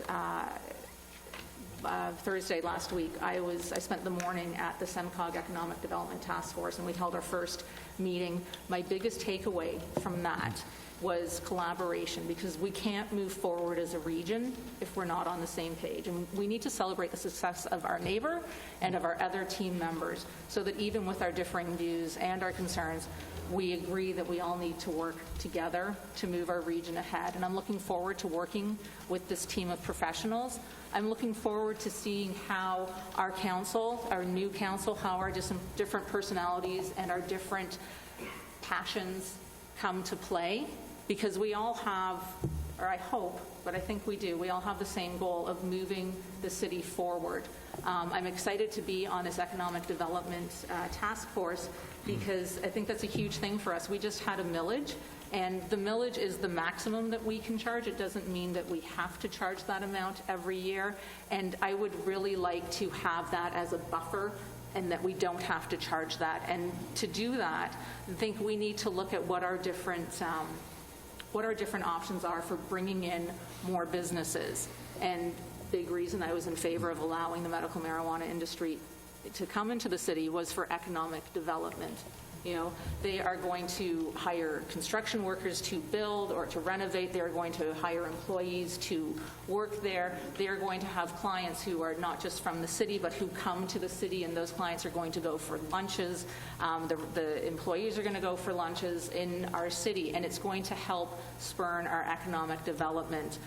Thursday last week. I spent the morning at the SEMCOG Economic Development Task Force, and we held our first meeting. My biggest takeaway from that was collaboration, because we can't move forward as a region if we're not on the same page. And we need to celebrate the success of our neighbor and of our other team members, so that even with our differing views and our concerns, we agree that we all need to work together to move our region ahead. And I'm looking forward to working with this team of professionals. I'm looking forward to seeing how our council, our new council, how our different personalities and our different passions come to play, because we all have, or I hope, but I think we do, we all have the same goal of moving the city forward. I'm excited to be on this economic development task force, because I think that's a huge thing for us. We just had a millage, and the millage is the maximum that we can charge. It doesn't mean that we have to charge that amount every year, and I would really like to have that as a buffer, and that we don't have to charge that. And to do that, I think we need to look at what our different options are for bringing in more businesses. And big reason I was in favor of allowing the medical marijuana industry to come into the city was for economic development. They are going to hire construction workers to build or to renovate. They are going to hire employees to work there. They are going to have clients who are not just from the city, but who come to the city, and those clients are going to go for lunches. The employees are going to go for lunches in our city, and it's going to help spur our economic development.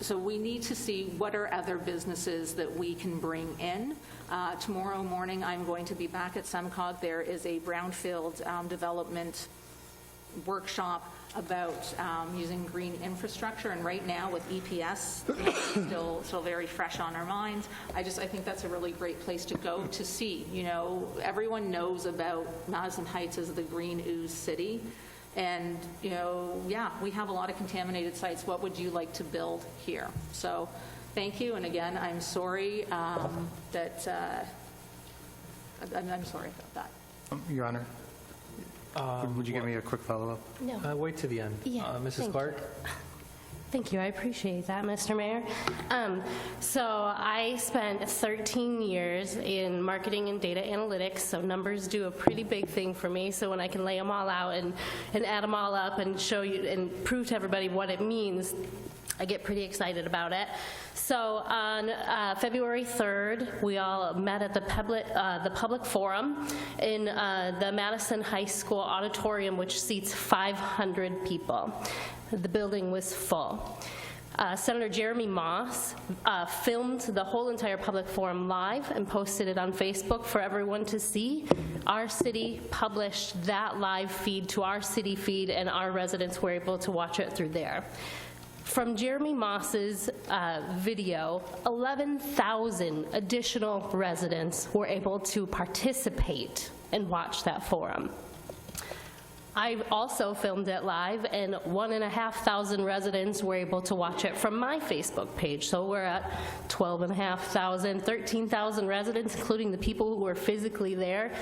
So we need to see what are other businesses that we can bring in. Tomorrow morning, I'm going to be back at SEMCOG. There is a brownfield development workshop about using green infrastructure. And right now with EPS, still very fresh on our minds, I think that's a really great place to go to see. Everyone knows about Madison Heights as the green ooze city. And, we have a lot of contaminated sites. What would you like to build here? So thank you. And again, I'm sorry I'm sorry about that. Your Honor, would you give me a quick follow-up? No. Wait to the end. Yeah, Mrs. Clark? Thank you. I appreciate that, Mr. Mayor. So I spent 13 years in marketing and data analytics, so numbers do a pretty big thing for me. So when I can lay them all out and add them all up and show you and prove to everybody what it means, I get pretty excited about it. So on February 3rd, we all met at the public forum in the Madison High School auditorium, which seats 500 people. The building was full. Senator Jeremy Moss filmed the whole entire public forum live and posted it on Facebook for everyone to see. Our city published that live feed to our city feed, and our residents were able to watch it through there. From Jeremy Moss's video, 11,000 additional residents were able to participate and watch that forum. I also filmed it live, and 1,500 residents were able to watch it from my Facebook page. So we're at 12,500, 13,000 residents, including the people who were physically there,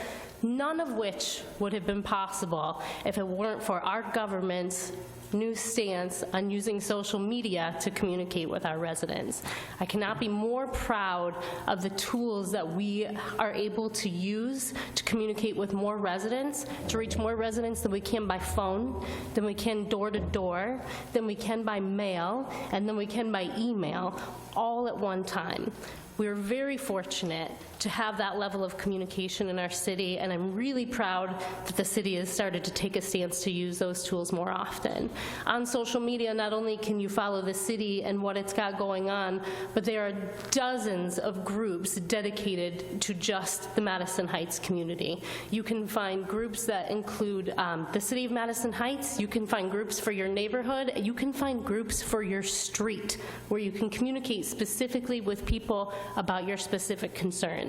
none of which would have been possible if it weren't for our government's new stance on using social media to communicate with our residents. I cannot be more proud of the tools that we are able to use to communicate with more residents, to reach more residents than we can by phone, than we can door to door, than we can by mail, and than we can by email, all at one time. We're very fortunate to have that level of communication in our city, and I'm really proud that the city has started to take a stance to use those tools more often. On social media, not only can you follow the city and what it's got going on, but there are dozens of groups dedicated to just the Madison Heights community. You can find groups that include the city of Madison Heights, you can find groups for your neighborhood, you can find groups for your street, where you can communicate specifically with people about your specific concerns.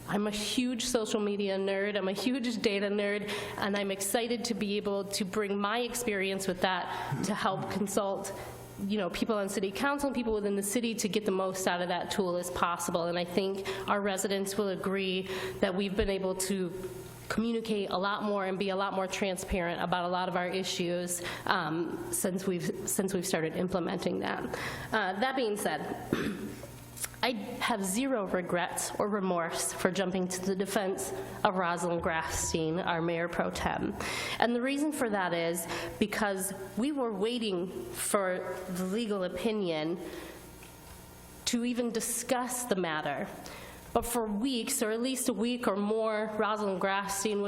I'm a huge social media nerd, I'm a huge data nerd, and I'm excited to be able to bring my experience with that to help consult people on city council and people within the city to get the most out of that tool as possible. And I think our residents will agree that we've been able to communicate a lot more and be a lot more transparent about a lot of our issues since we've started implementing that. That being said, I have zero regrets or remorse for jumping to the defense of Rosalind Grafstein, our mayor pro tem. And the reason for that is because we were waiting for the legal opinion to even discuss the matter. But for weeks, or at least a week or more, Rosalind Grafstein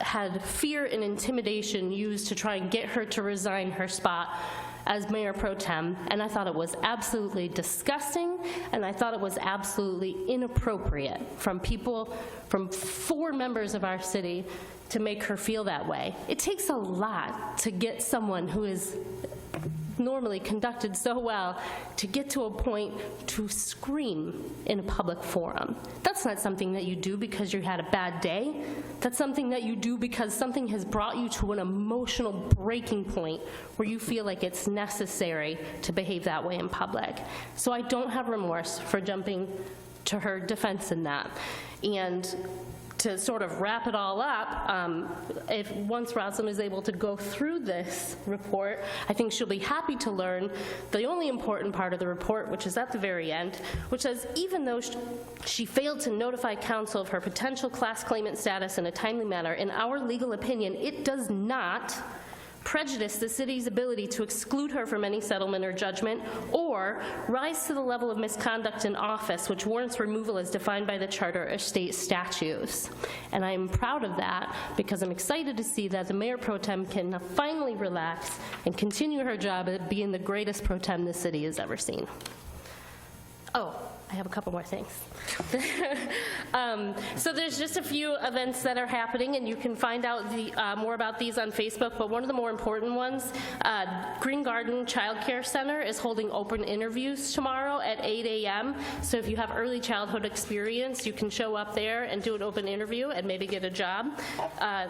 had fear and intimidation used to try and get her to resign her spot as mayor pro tem, and I thought it was absolutely disgusting, and I thought it was absolutely inappropriate from 4 members of our city to make her feel that way. It takes a lot to get someone who is normally conducted so well to get to a point to scream in a public forum. That's not something that you do because you had a bad day. That's something that you do because something has brought you to an emotional breaking point where you feel like it's necessary to behave that way in public. So I don't have remorse for jumping to her defense in that. And to sort of wrap it all up, once Rosalind is able to go through this report, I think she'll be happy to learn the only important part of the report, which is at the very end, which says even though she failed to notify council of her potential class claimant status in a timely manner, in our legal opinion, it does not prejudice the city's ability to exclude her from any settlement or judgment, or rise to the level of misconduct in office which warrants removal as defined by the charter or state statutes. And I'm proud of that because I'm excited to see that the mayor pro tem can finally relax and continue her job at being the greatest pro tem this city has ever seen. Oh, I have a couple more things. So there's just a few events that are happening, and you can find out more about these on Facebook, but one of the more important ones, Green Garden Child Care Center is holding open interviews tomorrow at 8 a.m. So if you have early childhood experience, you can show up there and do an open interview and maybe get a job.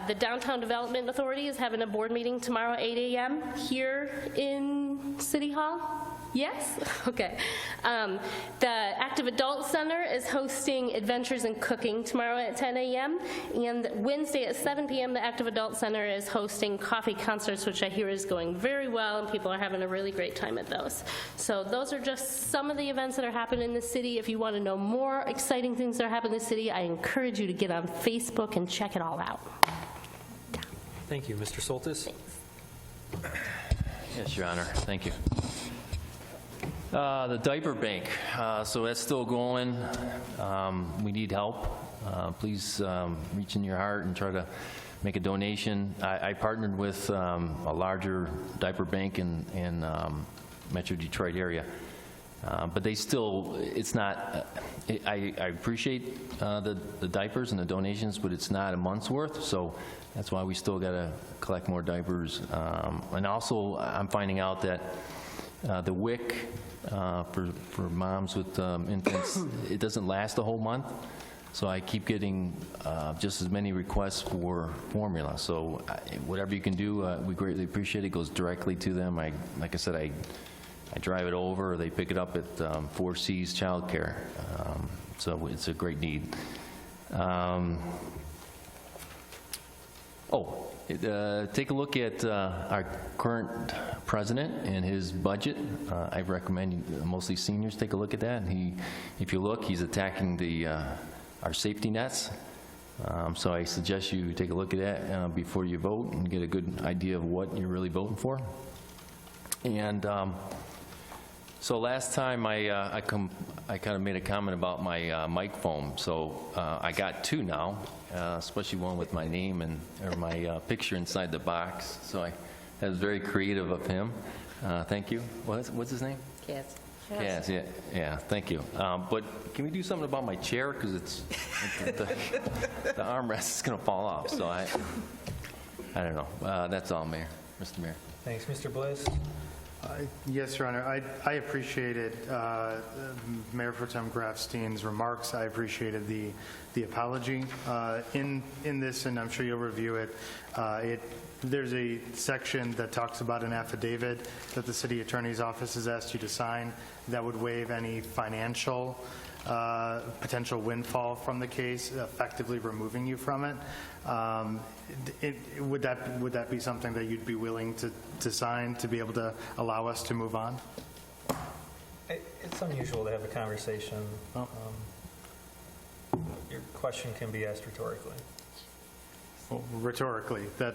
The Downtown Development Authority is having a board meeting tomorrow at 8 a.m. here in City Hall. Yes? Okay. The Active Adult Center is hosting Adventures in Cooking tomorrow at 10 a.m. And Wednesday at 7 p.m., the Active Adult Center is hosting coffee concerts, which I hear is going very well, and people are having a really great time at those. So those are just some of the events that are happening in the city. If you want to know more exciting things that are happening in the city, I encourage you to get on Facebook and check it all out. Thank you. Mr. Soltis? Yes, Your Honor. Thank you. The diaper bank, so that's still going. We need help. Please reach in your heart and try to make a donation. I partnered with a larger diaper bank in Metro Detroit area, but they still, it's not, I appreciate the diapers and the donations, but it's not a month's worth, so that's why we still got to collect more diapers. And also, I'm finding out that the WIC for moms with infants, it doesn't last a whole month. So I keep getting just as many requests for formula. So whatever you can do, we greatly appreciate it. It goes directly to them. Like I said, I drive it over, or they pick it up at 4 C's Child Care. So it's a great need. Take a look at our current president and his budget. I recommend mostly seniors take a look at that. And if you look, he's attacking our safety nets. So I suggest you take a look at that before you vote and get a good idea of what you're really voting for. And so last time I kind of made a comment about my mic foam. So I got 2 now, especially one with my name or my picture inside the box. So that was very creative of him. Thank you. What's his name? Yes. Yes, yeah, thank you. But can we do something about my chair? Because the armrest is going to fall off. So I don't know. That's all, Mayor. Mr. Mayor. Thanks. Mr. Bliss? Yes, Your Honor. I appreciated Mayor Pro Tem Grafstein's remarks. I appreciated the apology in this, and I'm sure you'll review it. There's a section that talks about an affidavit that the city attorney's office has asked you to sign that would waive any financial potential windfall from the case, effectively removing you from it. Would that be something that you'd be willing to sign to be able to allow us to move on? It's unusual to have a conversation. Your question can be asked rhetorically. Well, rhetorically, that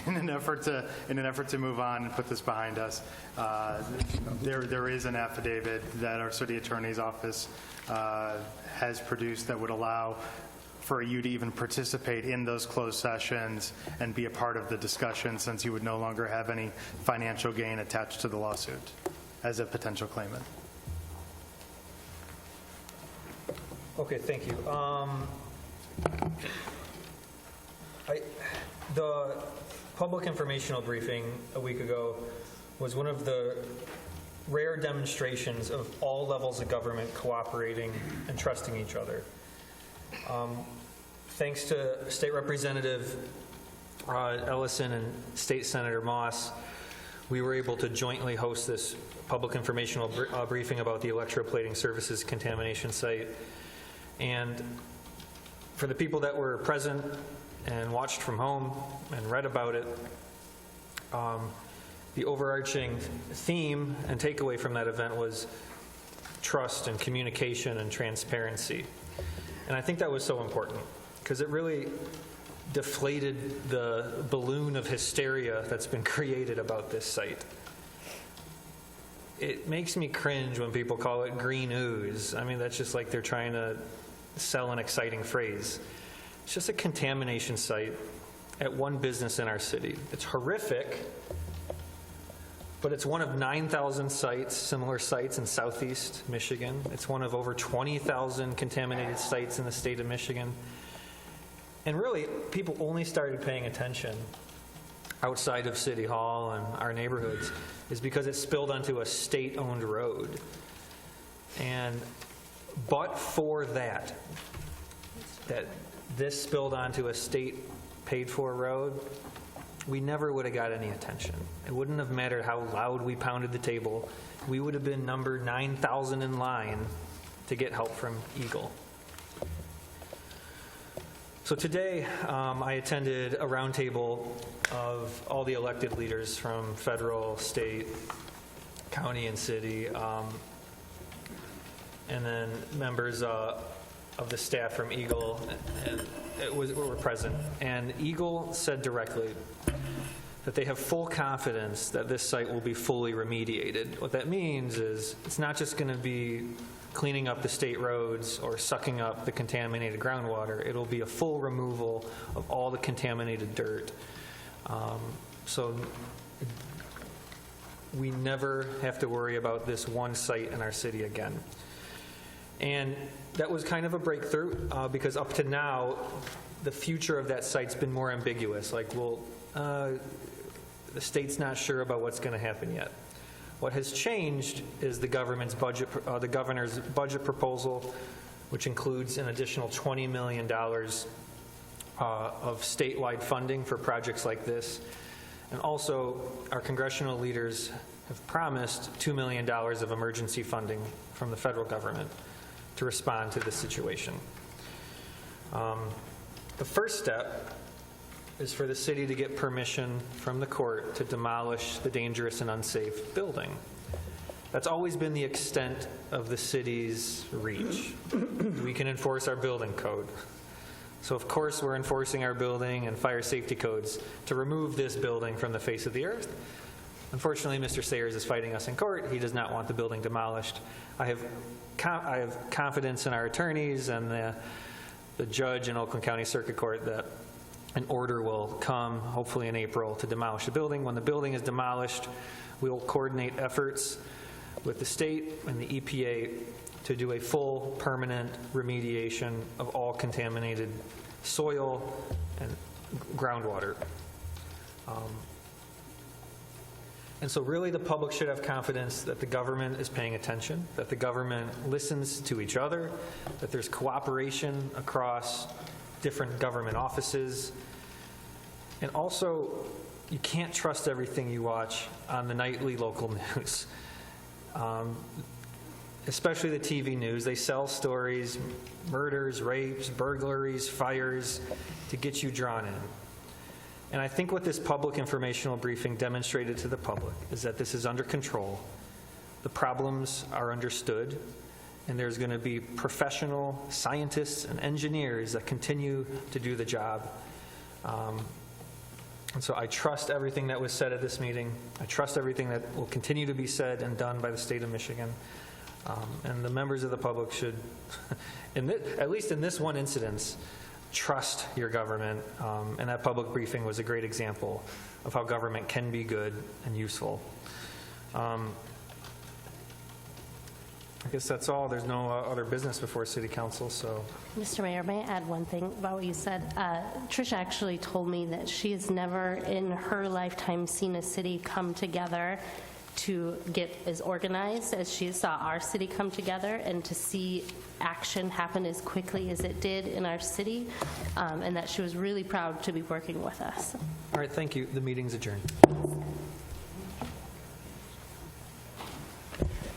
in an effort to move on and put this behind us, there is an affidavit that our city attorney's office has produced that would allow for you to even participate in those closed sessions and be a part of the discussion, since you would no longer have any financial gain attached to the lawsuit as a potential claimant. Okay, thank you. The public informational briefing a week ago was one of the rare demonstrations of all levels of government cooperating and trusting each other. Thanks to State Representative Ellison and State Senator Moss, we were able to jointly host this public informational briefing about the electroplating services contamination site. And for the people that were present and watched from home and read about it, the overarching theme and takeaway from that event was trust and communication and transparency. And I think that was so important because it really deflated the balloon of hysteria that's been created about this site. It makes me cringe when people call it green ooze. I mean, that's just like they're trying to sell an exciting phrase. It's just a contamination site at one business in our city. It's horrific, but it's one of 9,000 sites, similar sites in southeast Michigan. It's one of over 20,000 contaminated sites in the state of Michigan. And really, people only started paying attention outside of City Hall and our neighborhoods is because it spilled onto a state-owned road. And but for that this spilled onto a state-paid-for road, we never would have got any attention. It wouldn't have mattered how loud we pounded the table. We would have been number 9,000 in line to get help from Eagle. So today, I attended a roundtable of all the elected leaders from federal, state, county, and city, and then members of the staff from Eagle were present. And Eagle said directly that they have full confidence that this site will be fully remediated. What that means is it's not just going to be cleaning up the state roads or sucking up the contaminated groundwater. It'll be a full removal of all the contaminated dirt. So we never have to worry about this one site in our city again. And that was kind of a breakthrough because up to now, the future of that site's been more ambiguous. Like, well, the state's not sure about what's going to happen yet. What has changed is the governor's budget proposal, which includes an additional $20 million of statewide funding for projects like this. And also, our congressional leaders have promised $2 million of emergency funding from the federal government to respond to this situation. The first step is for the city to get permission from the court to demolish the dangerous and unsafe building. That's always been the extent of the city's reach. We can enforce our building code. So of course we're enforcing our building and fire safety codes to remove this building from the face of the earth. Unfortunately, Mr. Sayers is fighting us in court. He does not want the building demolished. I have confidence in our attorneys and the judge in Oakland County Circuit Court that an order will come, hopefully in April, to demolish the building. When the building is demolished, we will coordinate efforts with the state and the EPA to do a full permanent remediation of all contaminated soil and groundwater. And so really the public should have confidence that the government is paying attention, that the government listens to each other, that there's cooperation across different government offices. And also, you can't trust everything you watch on the nightly local news, especially the TV news. They sell stories, murders, rapes, burglaries, fires, to get you drawn in. And I think what this public informational briefing demonstrated to the public is that this is under control, the problems are understood, and there's going to be professional scientists and engineers that continue to do the job. And so I trust everything that was said at this meeting. I trust everything that will continue to be said and done by the state of Michigan. And the members of the public should, at least in this one incident, trust your government. And that public briefing was a great example of how government can be good and useful. I guess that's all. There's no other business before City Council, so. Mr. Mayor, may I add one thing about what you said? Tricia actually told me that she has never in her lifetime seen a city come together to get as organized as she saw our city come together and to see action happen as quickly as it did in our city, and that she was really proud to be working with us. All right, thank you. The meeting's adjourned.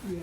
Yeah.